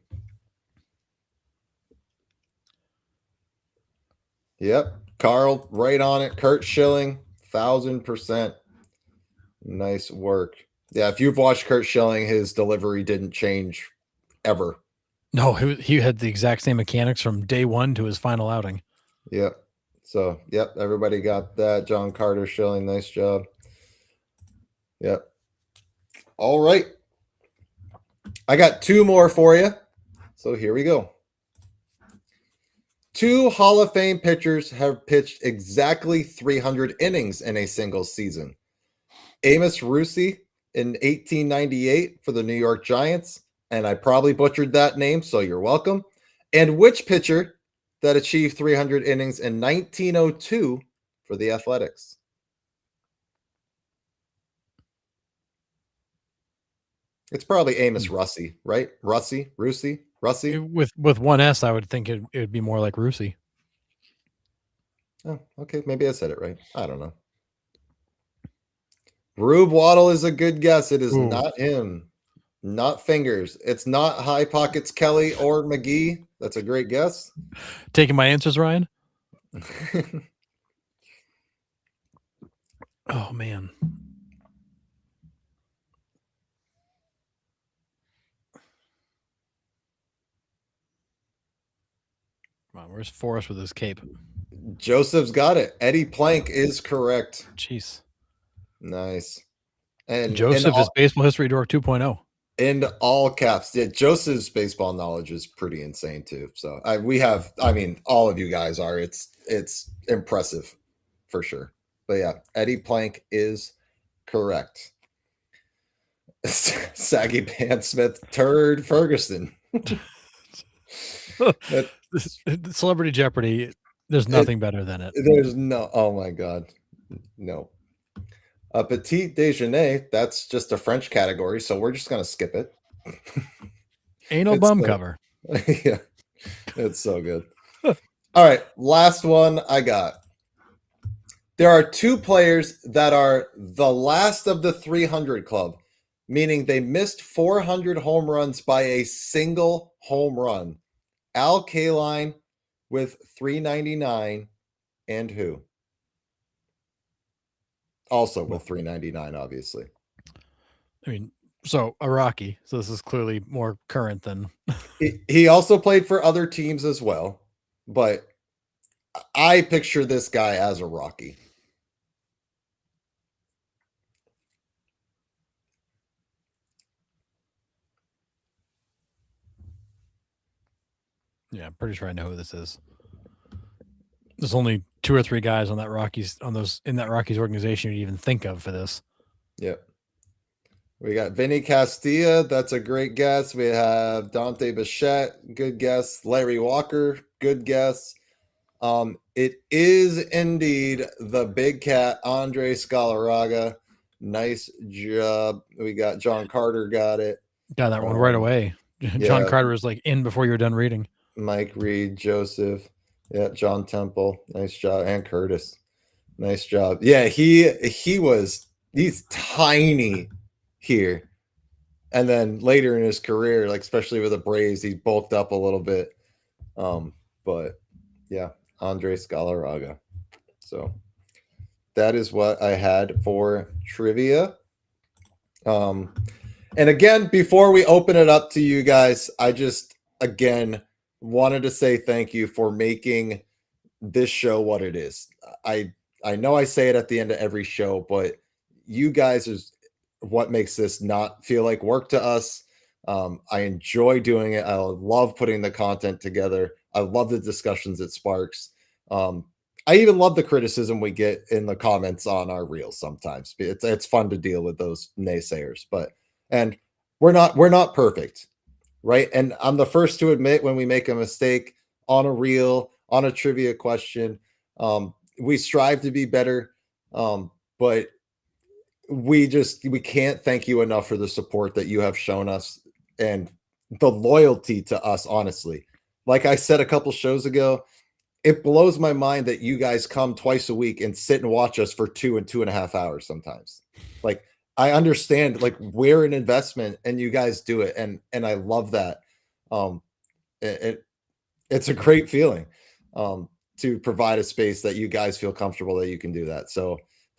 Yep. Carl, right on it. Kurt Schilling, 1000%. Nice work. Yeah, if you've watched Kurt Schilling, his delivery didn't change ever. No, he had the exact same mechanics from day one to his final outing. Yep. So, yep, everybody got that. John Carter Schilling, nice job. Yep. All right. I got 2 more for you. So here we go. 2 Hall of Fame pitchers have pitched exactly 300 innings in a single season. Amos Rusi in 1898 for the New York Giants, and I probably butchered that name, so you're welcome. And which pitcher that achieved 300 innings in 1902 for the Athletics? It's probably Amos Russi, right? Russi? With one S, I would think it would be more like Rusi. Oh, okay. Maybe I said it right. I don't know. Rube Waddle is a good guess. It is not him. Not Fingers. It's not High Pockets Kelly or McGee. That's a great guess. Taking my answers, Ryan? Oh, man. Come on, where's Forrest with his cape? Joseph's got it. Eddie Plank is correct. Jeez. Nice. And Joseph is Baseball History Dork 2.0. In all caps. Yeah, Joseph's baseball knowledge is pretty insane too. So all of you guys are. It's impressive for sure. But yeah, Eddie Plank is correct. Saggy Pants Smith, Turd Ferguson. Celebrity Jeopardy, there's nothing better than it. There's no, oh my God. No. A Petit Déjeuner, that's just a French category, so we're just going to skip it. Anal bum cover. Yeah, it's so good. All right, last one I got. There are 2 players that are the last of the 300 club, meaning they missed 400 home runs by a single home run. Al Kaline with 399 and who? Also with 399, obviously. I mean, so a Rocky. So this is clearly more current than. He also played for other teams as well, but I picture this guy as a Rocky. Yeah, I'm pretty sure I know who this is. There's only 2 or 3 guys on that Rockies in that Rockies organization you'd even think of for this. Yep. We got Vinny Castilla. That's a great guess. We have Dante Bichette. Good guess. Larry Walker. Good guess. It is indeed the big cat, Andre Scalaraga. Nice job. We got John Carter. Got it. Got that one right away. John Carter was like in before you were done reading. Mike Reed, Joseph. Yeah, John Temple. Nice job. And Curtis. Nice job. Yeah, he's tiny here. And then later in his career, like especially with the Braves, he bulked up a little bit. But yeah, Andre Scalaraga. So that is what I had for trivia. And again, before we open it up to you guys, I just again wanted to say thank you for making this show what it is. I I know I say it at the end of every show, but you guys is what makes this not feel like work to us. I enjoy doing it. I love putting the content together. I love the discussions it sparks. Um, I even love the criticism we get in the comments on our reels sometimes. It's fun to deal with those naysayers, but and we're not perfect, right? And I'm the first to admit when we make a mistake on a reel, on a trivia question. We strive to be better, but we can't thank you enough for the support that you have shown us and the loyalty to us. Honestly, like I said a couple shows ago, it blows my mind that you guys come twice a week and sit and watch us for 2 and 2.5 hours sometimes. Like I understand, like we're an investment and you guys do it, and I love that. Um, it it's a great feeling to provide a space that you guys feel comfortable that you can do that. So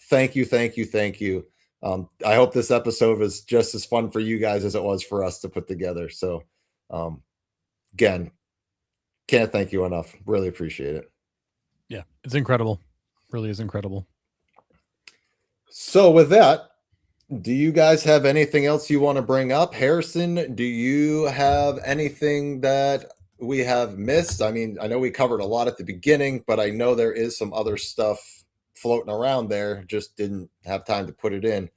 thank you, thank you, thank you. I hope this episode was just as fun for you guys as it was for us to put together. So um, again, can't thank you enough. Really appreciate it. Yeah, it's incredible. Really is incredible. So with that, do you guys have anything else you want to bring up? Harrison, do you have anything that we have missed? I mean, I know we covered a lot at the beginning, but I know there is some other stuff floating around there. Just didn't have time to put it in.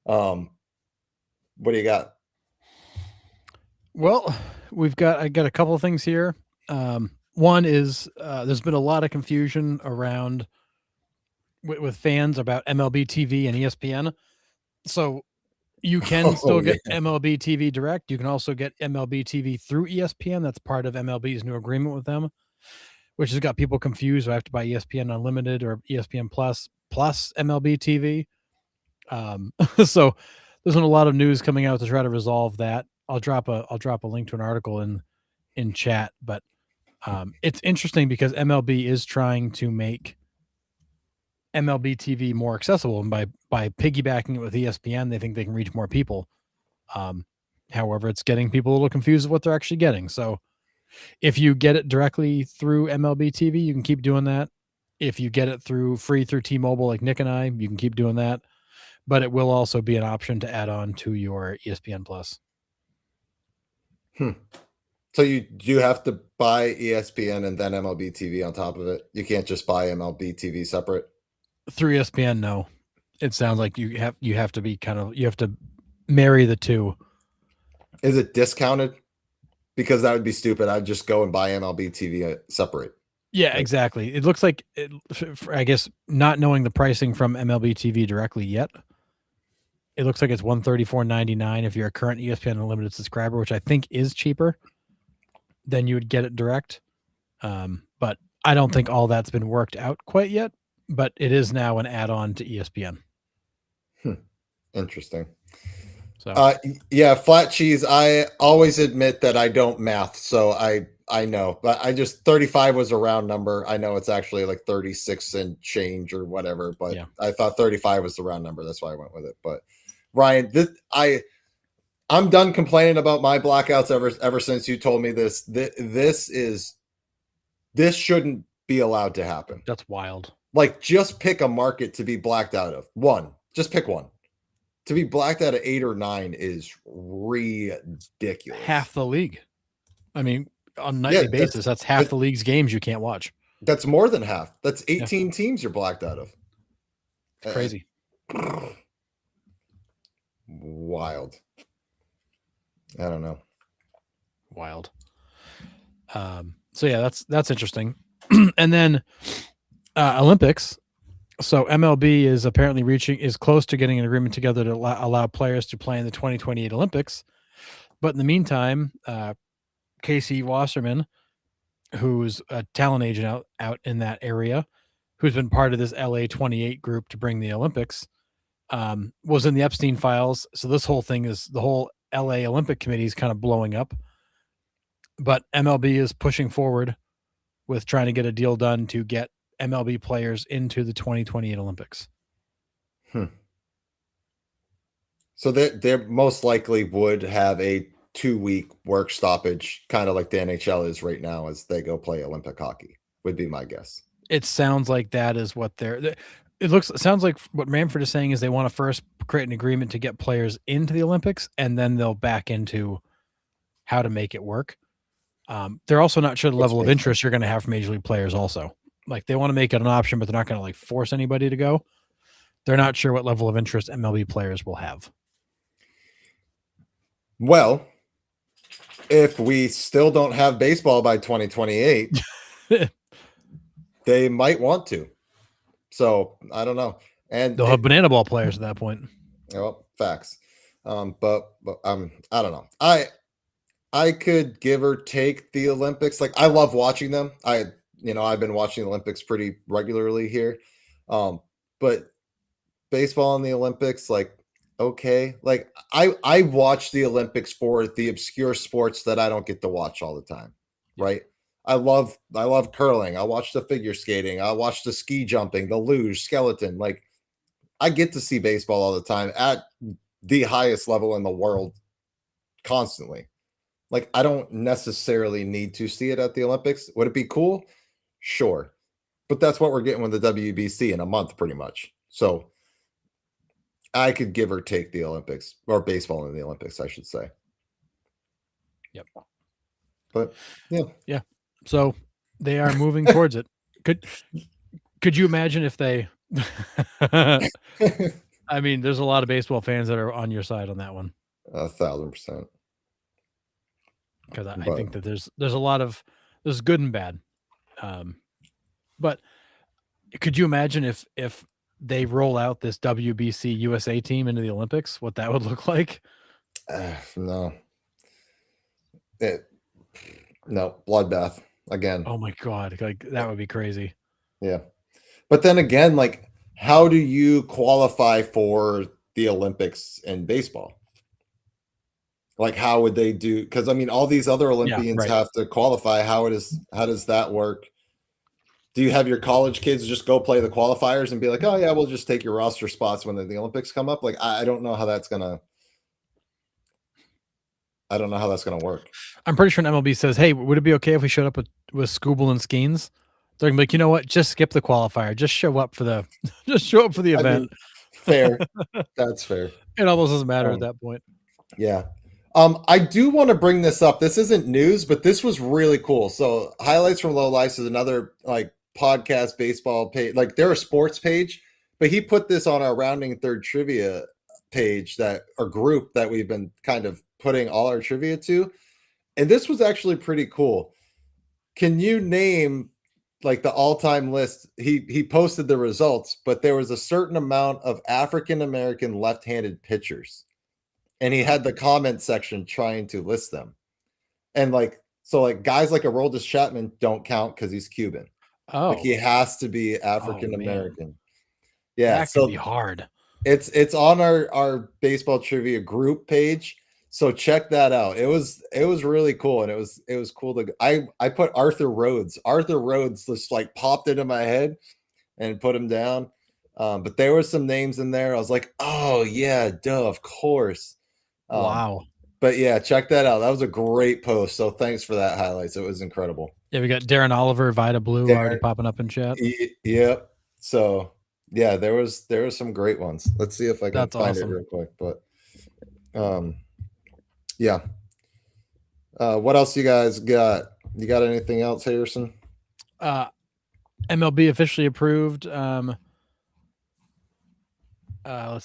What do you got? Well, I got a couple of things here. One is there's been a lot of confusion around with fans about MLB TV and ESPN. So you can Oh still yeah. get MLB TV direct. You can also get MLB TV through ESPN. That's part of MLB's new agreement with them, which has got people confused. I have to buy ESPN Unlimited or ESPN plus MLB TV. So there's been a lot of news coming out to try to resolve that. I'll drop a link to an article in chat, but it's interesting because MLB is trying to make MLB TV more accessible, and by piggybacking it with ESPN, they think they can reach more people. Um, However, it's getting people a little confused with what they're actually getting. So if you get it directly through MLB TV, you can keep doing that. If you get it free through T-Mobile, like Nick and I, you can keep doing that. But it will also be an option to add on to your ESPN Plus. Hmm. So you do have to buy ESPN and then MLB TV on top of it. You can't just buy MLB TV separate. Through ESPN, no. It sounds like you have to be you have to marry the two. Is it discounted? Because that would be stupid. I'd just go and buy MLB TV separate. Yeah, Like, exactly. It looks like I guess not knowing the pricing from MLB TV directly yet. It looks like it's $134.99 if you're a current ESPN Unlimited subscriber, which I think is cheaper than you would get it direct. But I don't think all that's been worked out quite yet. But it is now an add-on to ESPN. Interesting. So Yeah, flat cheese. I always admit that I don't math, so I know, but I just 35 was a round number. I know it's actually like 36 and change or whatever, but yeah, I thought 35 was the round number. That's why I went with it. But Ryan, I'm done complaining about my blackouts ever since you told me this. This shouldn't be allowed to happen. that's wild. Like, just pick a market to be blacked out of. One. Just pick one. To be blacked out of 8 or 9 is ridiculous. Half the league. I mean, on a nightly basis, that's half the league's games you can't watch. That's more than half. That's 18 teams you're blacked out of. It's crazy. Wild. I don't know. Wild. So yeah, that's interesting. And then Olympics. So MLB is apparently is close to getting an agreement together to allow players to play in the 2028 Olympics. But in the meantime, Casey Wasserman, who's a talent agent out in that area, who's been part of this LA 28 group to bring the Olympics, was in the Epstein files. So this whole thing is the whole LA Olympic Committee is kind of blowing up. But MLB is pushing forward with trying to get a deal done to get MLB players into the 2028 Olympics. So they most likely would have a 2-week work stoppage, kind of like the NHL is right now as they go play Olympic hockey, would be my guess. It sounds like that is what it sounds like what Manfred is saying is they want to first create an agreement to get players into the Olympics, and then they'll back into how to make it work. They're also not sure the Which level of makes sense. interest you're going to have from major league players. Also, like they want to make it an option, but they're not going to like force anybody to go. They're not sure what level of interest MLB players will have. Well, if we still don't have baseball by 2028, they might want to. So I don't know. And They'll have banana ball players at that point. well, facts. But I don't know. I could give or take the Olympics. Like I love watching them. I've been watching the Olympics pretty regularly here. But baseball in the Olympics, like okay. Like I watch the Olympics for the obscure sports that I don't get to watch all the time. Yeah. Right. I love curling. I watch the figure skating. I watch the ski jumping, the luge, skeleton. Like I get to see baseball all the time at the highest level in the world constantly. Like I don't necessarily need to see it at the Olympics. Would it be cool? Sure. But that's what we're getting with the WBC in a month pretty much. So I could give or take the Olympics or baseball in the Olympics, I should say. Yep. But yeah. Yeah. So they are moving towards it. Could you imagine if they I mean, there's a lot of baseball fans that are on your side on that one. 1,000%. Because I But think that there's a lot of there's good and bad. But could you imagine if they roll out this WBC USA team into the Olympics, what that would look like? no. No, bloodbath again. Oh my god, like that would be crazy. Yeah. But then again, like, how do you qualify for the Olympics in baseball? Like, how would they do? Because I mean, all these other Olympians right. have to qualify. How does that work? Do you have your college kids just go play the qualifiers and be like, oh yeah, we'll just take your roster spots when the Olympics come up? Like, I don't know how that's gonna. I don't know how that's gonna work. I'm pretty sure MLB says, "Hey, would it be okay if we showed up with Scooble and Skeens?" They're gonna be like, you know what? Just skip the qualifier. Just show up for the just show up for the I mean, event. fair. That's fair. It almost doesn't matter at Um, that point. yeah. I do want to bring this up. This isn't news, but this was really cool. So, Highlights from Low Life is another like podcast baseball page. Like they're a sports page, but he put this on our Rounding Third trivia page that or group that we've been kind of putting all our trivia to. And this was actually pretty cool. Can you name like the all-time list? He posted the results, but there was a certain amount of African American left-handed pitchers. And he had the comment section trying to list them. And like guys like Aroldis Chapman don't count because he's Cuban. Like Oh, he has to be African man, American. Yeah, that could be so hard. it's on our baseball trivia group page. So check that out. It was really cool, and it was cool to I put Arthur Rhodes. Arthur Rhodes just like popped into my head and put him down. But there were some names in there. I was like, oh yeah, duh, of course. Um, Wow. but yeah, check that out. That was a great post. So thanks for that highlights. It was incredible. Yeah, we got Darren Oliver, Vida Blue already Darren, popping up in chat. yep. So yeah, there was some great ones. Let's see if I can That's find it awesome. real quick. But yeah. What else you guys got? You got anything else, Harrison? MLB officially approved. Let's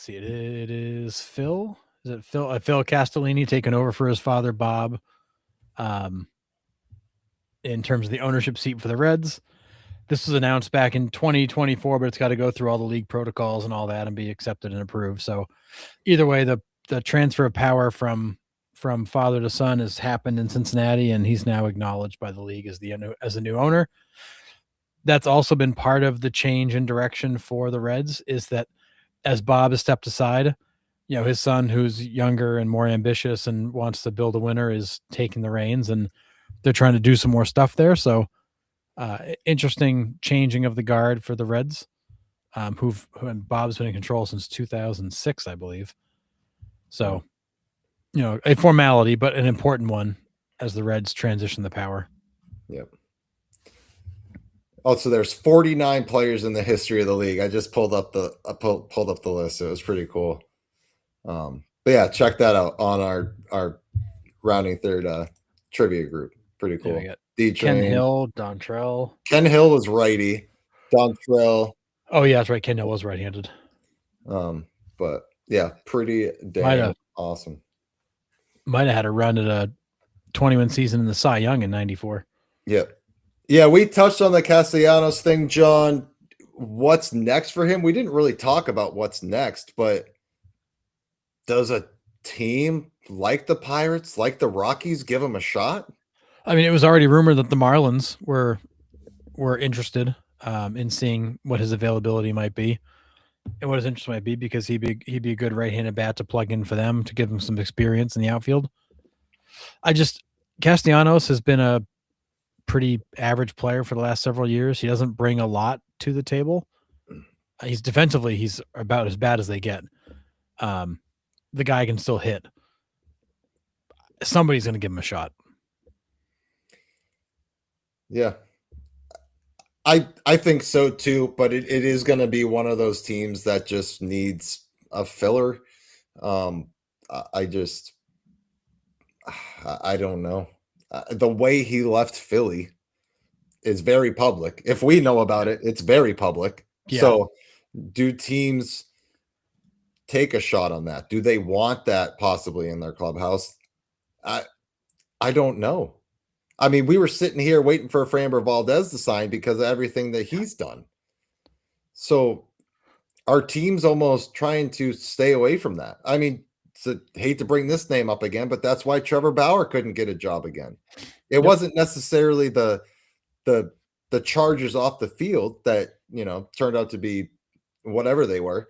see. It is Phil. Is it Phil? Phil Castellini taking over for his father Bob. In terms of the ownership seat for the Reds, this was announced back in 2024, but it's got to go through all the league protocols and all that and be accepted and approved. So, either way, the transfer of power from father to son has happened in Cincinnati, and he's now acknowledged by the league as a new owner. That's also been part of the change in direction for the Reds. Is that as Bob has stepped aside, his son, who's younger and more ambitious and wants to build a winner, is taking the reins, and they're trying to do some more stuff there. So, interesting changing of the guard for the Reds, who Bob's been in control since 2006, I believe. So, a formality, but an important one as the Reds transition the power. Yep. Oh, so there's 49 players in the history of the league. I just pulled up pulled up the list. It was pretty cool. But yeah, check that out on our rounding third trivia group. Pretty Yeah, we cool. got D Ken Train. Hill, Dontrell. Ken Hill was righty. Dontrell. Oh yeah, that's right. Ken Hill was right-handed. But yeah, pretty Might dang have awesome. might have had a run at a 20-win season in the Cy Young in '94. Yep. Yeah, we touched on the Castellanos thing, John. What's next for him? We didn't really talk about what's next, but does a team like the Pirates, like the Rockies, give him a shot? I mean, it was already rumored that the Marlins were interested in seeing what his availability might be and what his interest might be because he'd be a good right-handed bat to plug in for them to give him some experience in the outfield. Castellanos has been a pretty average player for the last several years. He doesn't bring a lot to the table. He's defensively, he's about as bad as they get. The guy can still hit. Somebody's going to give him a shot. Yeah. I think so too, but it is going to be one of those teams that just needs a filler. I just I don't know. The way he left Philly is very public. If we know about it, it's very public. Yeah. So, do teams take a shot on that? Do they want that possibly in their clubhouse? I don't know. I mean, we were sitting here waiting for Framber Valdez to sign because of everything that he's done. So, our team's almost trying to stay away from that. I mean, hate to bring this name up again, but that's why Trevor Bauer couldn't get a job again. It wasn't necessarily the Chargers off the field that, turned out to be whatever they were.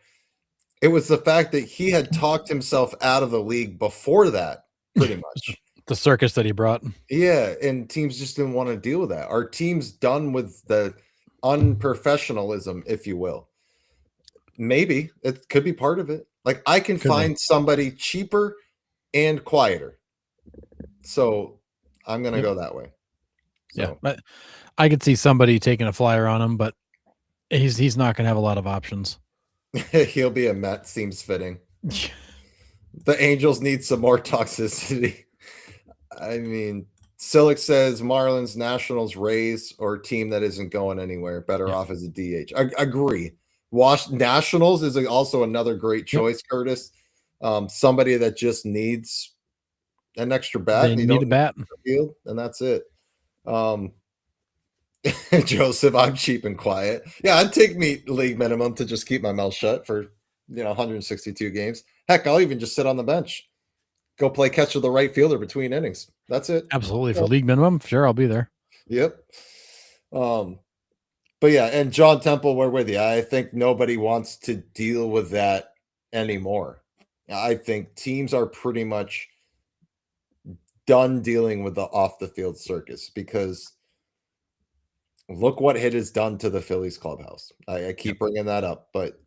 It was the fact that he had talked himself out of the league before that, pretty much. The circus that he brought. Yeah, and teams just didn't want to deal with that. Our team's done with the unprofessionalism, if you will. Maybe it could be part of it. Like I can find somebody cheaper and quieter. So I'm going to go that way. So. Yeah, but I could see somebody taking a flyer on him, but he's not going to have a lot of options. He'll be a Met. Seems fitting. The Angels need some more toxicity. I mean, Silic says Marlins, Nationals, Rays, or team that isn't going anywhere. Better off as a DH. I agree. Nationals is also another great choice, Curtis. Somebody that just needs an extra bat. They need a bat. Field, and that's it. Joseph, I'm cheap and quiet. Yeah, I'd take me league minimum to just keep my mouth shut for 162 games. Heck, I'll even just sit on the bench. Go play catch with the right fielder between innings. That's it. Absolutely. For league minimum, sure, I'll be there. Yep. But yeah, and John Temple, we're with you. I think nobody wants to deal with that anymore. I think teams are pretty much done dealing with the off the field circus because look what it has done to the Phillies clubhouse. I keep bringing that up, but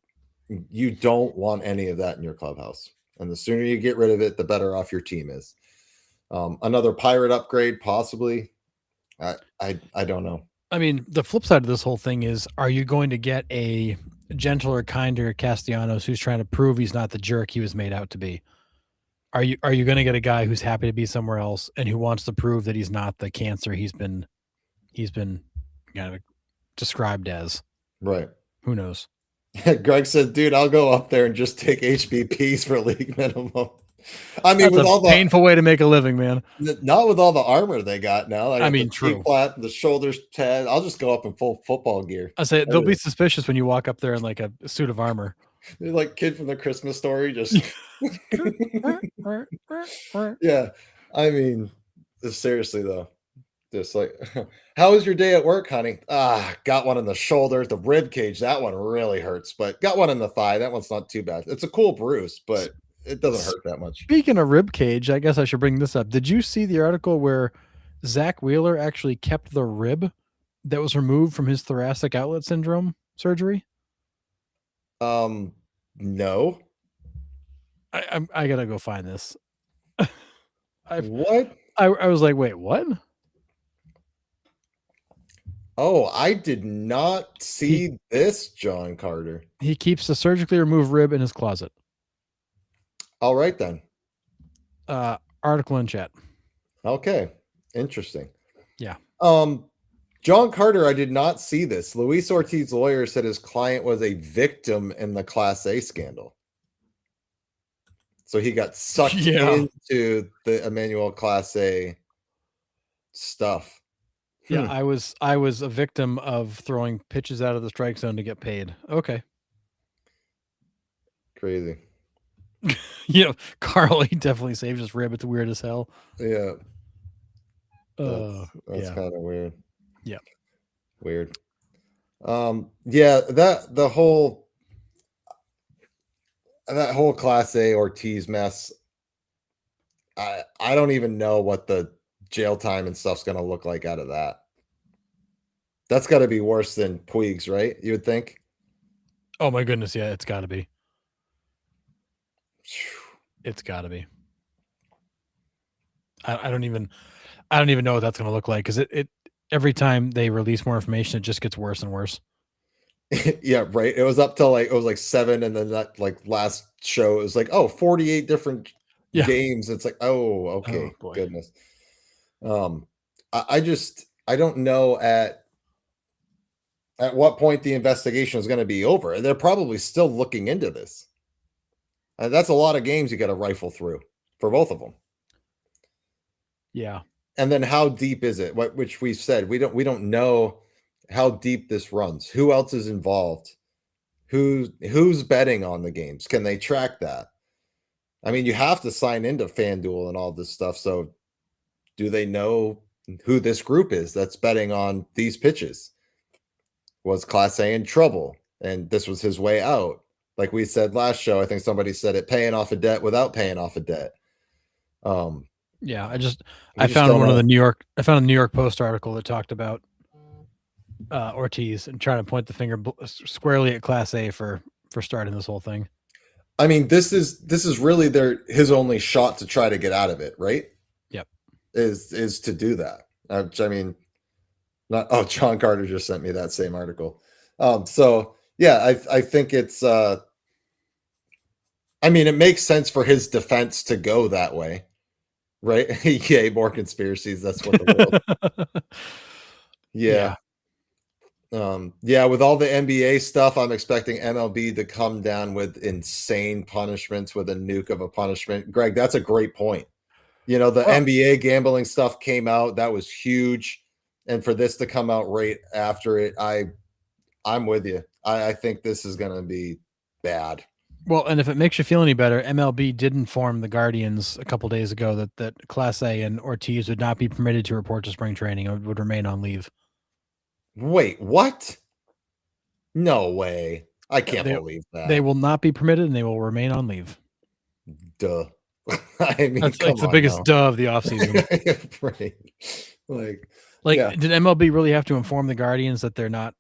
you don't want any of that in your clubhouse. And the sooner you get rid of it, the better off your team is. Another Pirate upgrade, possibly. I don't know. I mean, the flip side of this whole thing is, are you going to get a gentler, kinder Castellanos who's trying to prove he's not the jerk he was made out to be? Are you going to get a guy who's happy to be somewhere else and who wants to prove that he's not the cancer he's been kind of described as? Right. Who knows? Greg said, dude, I'll go up there and just take HBPs for league minimum. I mean, that's with all the painful way to make a living, man. Not with all the armor they got now. I mean, true. Flat, the shoulders, pad. I'll just go up in full football gear. I say they'll be suspicious when you walk up there in like a suit of armor. You're like Kid from the Christmas Story, just yeah. I mean, seriously though, just like, how was your day at work, honey? Got one in the shoulder, the rib cage. That one really hurts, but got one in the thigh. That one's not too bad. It's a cool bruise, but it doesn't hurt that much. Speaking of rib cage, I guess I should bring this up. Did you see the article where Zach Wheeler actually kept the rib that was removed from his thoracic outlet syndrome surgery? No. I gotta go find this. What? I was like, wait, what? Oh, I did not He see this, John Carter. he keeps the surgically removed rib in his closet. All right then. Article in chat. Okay. Interesting. Yeah. Um, John Carter, I did not see this. Luis Ortiz's lawyer said his client was a victim in the Class A scandal. So he got sucked Yeah. into the Emmanuel Class A stuff. Yeah, I was a victim of throwing pitches out of the strike zone to get paid. Okay. Crazy. Carl, he definitely saved his rib. It's weird as hell. Yeah, that's Yeah. kind of weird. Yeah. Weird. Yeah, that whole Class A Ortiz mess. I don't even know what the jail time and stuff's gonna look like out of that. That's got to be worse than Puig's, right? You would think. Oh my goodness, yeah, it's got to be. It's got to be. I don't even know what that's going to look like because it every time they release more information, it just gets worse and worse. Yeah, right. It was up till it was like 7, and then that like last show it was like, 48 different Yeah. games. It's like, oh, Oh okay, boy. goodness. I don't know at what point the investigation is going to be over. They're probably still looking into this. That's a lot of games you got to rifle through for both of them. Yeah. And then how deep is it? Which we've said we don't know how deep this runs. Who else is involved? Who's betting on the games? Can they track that? I mean, you have to sign into FanDuel and all this stuff. So do they know who this group is that's betting on these pitches? Was Class A in trouble? And this was his way out. Like we said last show, I think somebody said it, paying off a debt without paying off a debt. Yeah, I We just found don't one of know. the New York I found a New York Post article that talked about Ortiz and trying to point the finger squarely at Class A for starting this whole thing. I mean, this is really his only shot to try to get out of it, right? Yep. Is to do that. I mean, not John Carter just sent me that same article. So yeah, I think it's I mean, it makes sense for his defense to go that way, right? Yay, more conspiracies. That's what the world. Yeah. Yeah. Yeah, with all the NBA stuff, I'm expecting MLB to come down with insane punishments with a nuke of a punishment. Greg, that's a great point. The Well, NBA gambling stuff came out, that was huge. And for this to come out right after it, I'm with you. I think this is gonna be bad. well, and if it makes you feel any better, MLB did inform the Guardians a couple days ago that Class A and Ortiz would not be permitted to report to spring training and would remain on leave. Wait, what? No way. I Yeah, can't believe they that. will not be permitted and they will remain on leave. Duh. I mean, That's come the on biggest now. duh of the offseason. Right. Like, Like, yeah. did MLB really have to inform the Guardians that they're not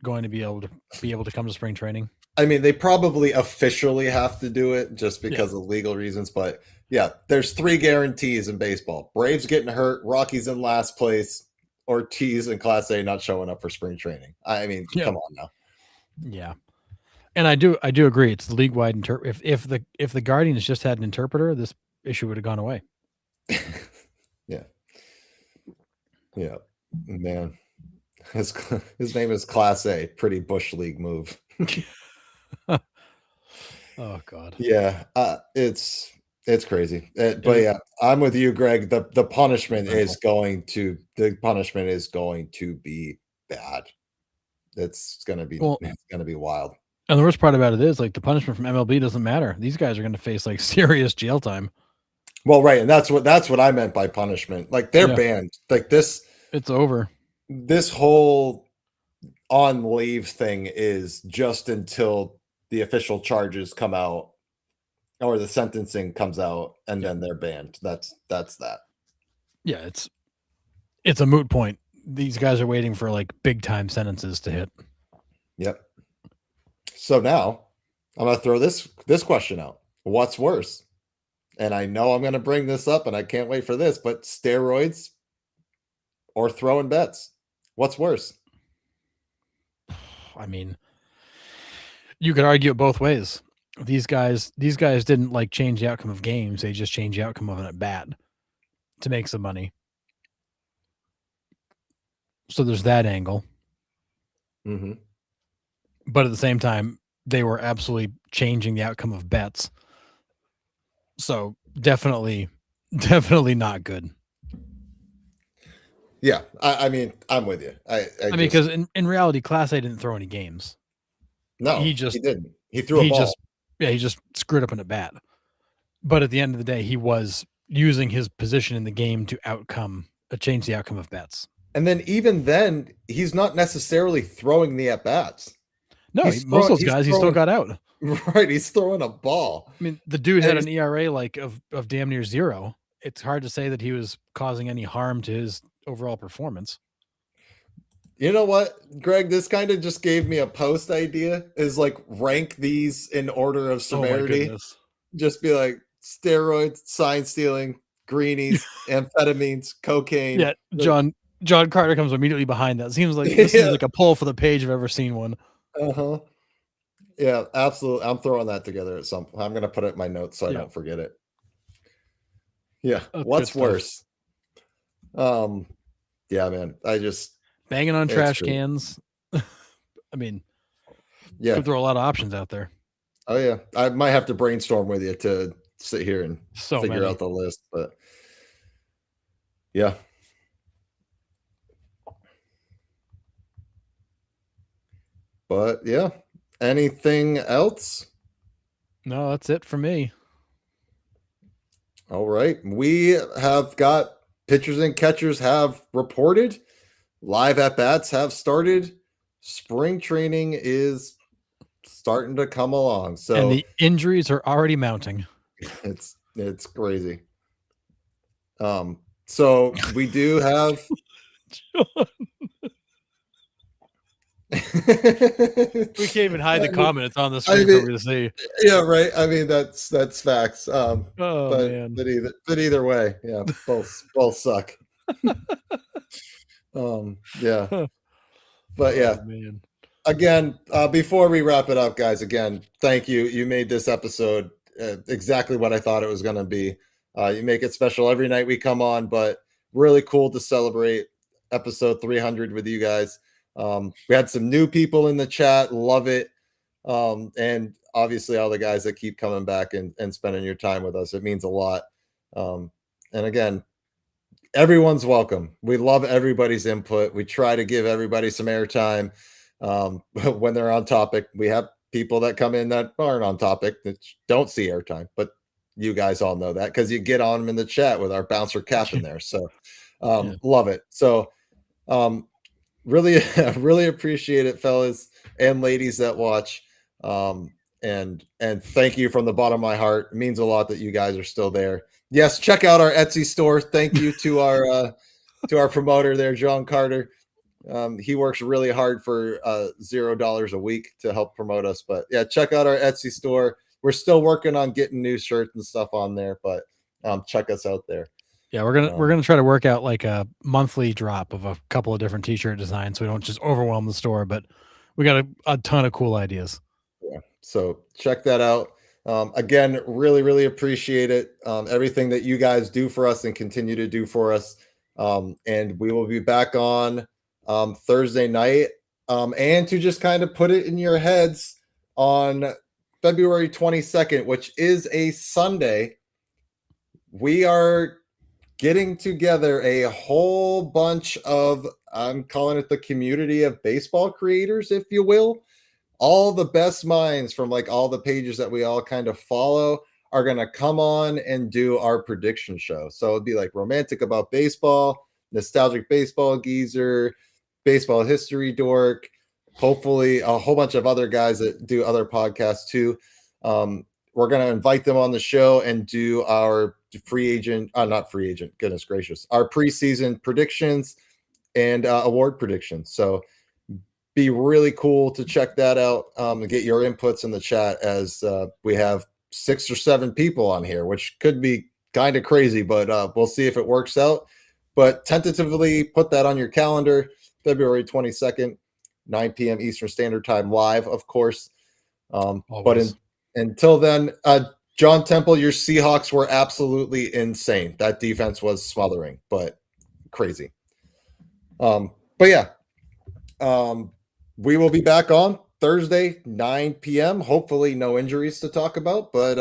going to be able to come to spring training? I mean, they probably officially have to do it just Yeah. because of legal reasons, but yeah, there's 3 guarantees in baseball. Braves getting hurt, Rockies in last place, Ortiz in Class A not showing up for spring training. I mean, Yeah. come on now. Yeah. And I do agree. It's the league wide if the Guardians just had an interpreter, this issue would have gone away. Yeah. Yeah. Man. His name is Class A. Pretty Bush League move. Oh God. Yeah. It's crazy. But yeah, I'm with you, Greg. The punishment is going to be bad. It's gonna be wild. And the worst part about it is like the punishment from MLB doesn't matter. These guys are going to face like serious jail time. Well, right, and that's what I meant by punishment. Like they're banned. Like this. It's over. This whole on leave thing is just until the official charges come out or the sentencing comes out, and then they're banned. That's that. Yeah, it's a moot point. These guys are waiting for like big time sentences to hit. Yep. So now I'm gonna throw this question out. What's worse? And I know I'm gonna bring this up, and I can't wait for this, but steroids or throwing bets. What's worse? I mean, you could argue it both ways. These guys didn't like change the outcome of games. They just changed the outcome of an at bat to make some money. So there's that angle. Mm-hmm. But at the same time, they were absolutely changing the outcome of bets. So definitely, definitely not good. Yeah, I mean, I'm with you. I I mean, just because in reality, Class A didn't throw any games. no, He just he didn't. He threw a he ball. just yeah, he just screwed up in a bat. But at the end of the day, he was using his position in the game to change the outcome of bets. And then even then, he's not necessarily throwing the at bats. No, most of those He's guys, he still throwing got out. right. He's throwing a ball. I mean, the dude And had an ERA like of damn near 0. It's hard to say that he was causing any harm to his overall performance. you know what, Greg? This kind of just gave me a post idea. Is like rank these in order of Oh my severity. goodness. Just be like steroids, sign stealing, greenies, amphetamines, cocaine. Yeah, Like, John Carter comes immediately behind that. This seems yeah. like a pull for the page if I've ever seen one. Uh-huh. Yeah, absolutely. I'm throwing that together at some point. I'm gonna put it in my notes so I Yeah, don't forget it. Yeah. that's good What's stuff. worse? Um, yeah, man. Banging on It's trash crazy. cans. I mean, Yeah. could throw a lot of options out there. Oh yeah. I might have to brainstorm with you to sit here and So figure many. out the list, but yeah. But yeah. Anything else? No, that's it for me. All right. We have got pitchers and catchers have reported. Live at bats have started. Spring training is starting to come along. And So the injuries are already mounting. it's crazy. So we do have We can't even hide the comment. It's on the screen for me to see. yeah, right. I mean, that's facts. Oh man. But either way, yeah, both suck. Yeah, but yeah, Oh man. again, before we wrap it up, guys, again, thank you. You made this episode exactly what I thought it was going to be. You make it special every night we come on, but really cool to celebrate episode 300 with you guys. We had some new people in the chat, love it. And obviously all the guys that keep coming back and spending your time with us. It means a lot. And again, everyone's welcome. We love everybody's input. We try to give everybody some airtime when they're on topic. We have people that come in that aren't on topic that don't see airtime, but you guys all know that because you get on them in the chat with our bouncer cap in there. So Yeah. love it. So really, really appreciate it, fellas and ladies that watch. And thank you from the bottom of my heart. It means a lot that you guys are still there. Yes, check out our Etsy store. Thank you to our promoter there, John Carter. He works really hard for $0 a week to help promote us. But yeah, check out our Etsy store. We're still working on getting new shirts and stuff on there, but check us out there. Yeah, we're gonna try to work out like a monthly drop of a couple of different t-shirt designs so we don't just overwhelm the store, but we got a ton of cool ideas. Yeah, so check that out. Again, really, really appreciate it. Everything that you guys do for us and continue to do for us. And we will be back on Thursday night. And to just kind of put it in your heads, on February 22nd, which is a Sunday, we are getting together a whole bunch of, I'm calling it the community of baseball creators, if you will. All the best minds from like all the pages that we all kind of follow are going to come on and do our prediction show. So it'd be like Romantic About Baseball, Nostalgic Baseball Geezer, Baseball History Dork, hopefully a whole bunch of other guys that do other podcasts too. We're going to invite them on the show and do our not free agent, goodness gracious, our preseason predictions and award predictions. So be really cool to check that out and get your inputs in the chat as we have 6 or 7 people on here, which could be kind of crazy, but we'll see if it works out. But tentatively put that on your calendar, February 22nd. 9 p.m. Eastern Standard Time live, of course. But Always. until then, John Temple, your Seahawks were absolutely insane. That defense was smothering, but crazy. But yeah, we will be back on Thursday, 9 p.m. Hopefully, no injuries to talk about, but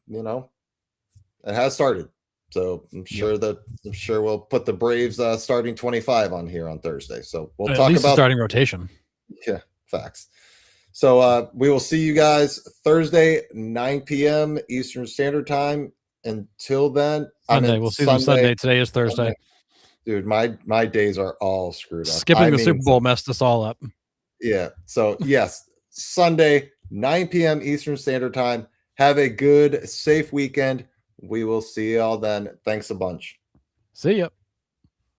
it has started. So I'm sure we'll put the Braves starting 25 on here on Thursday. So we'll At talk least the about starting rotation. yeah, facts. So we will see you guys Thursday, 9 p.m. Eastern Standard Time. Until then, Sunday. We'll see them Sunday. Today is Thursday. Dude, my days are all screwed up. Skipping the Super Bowl messed us all up. Yeah. So yes, Sunday, 9 p.m. Eastern Standard Time. Have a good, safe weekend. We will see y'all then. Thanks a bunch. See ya.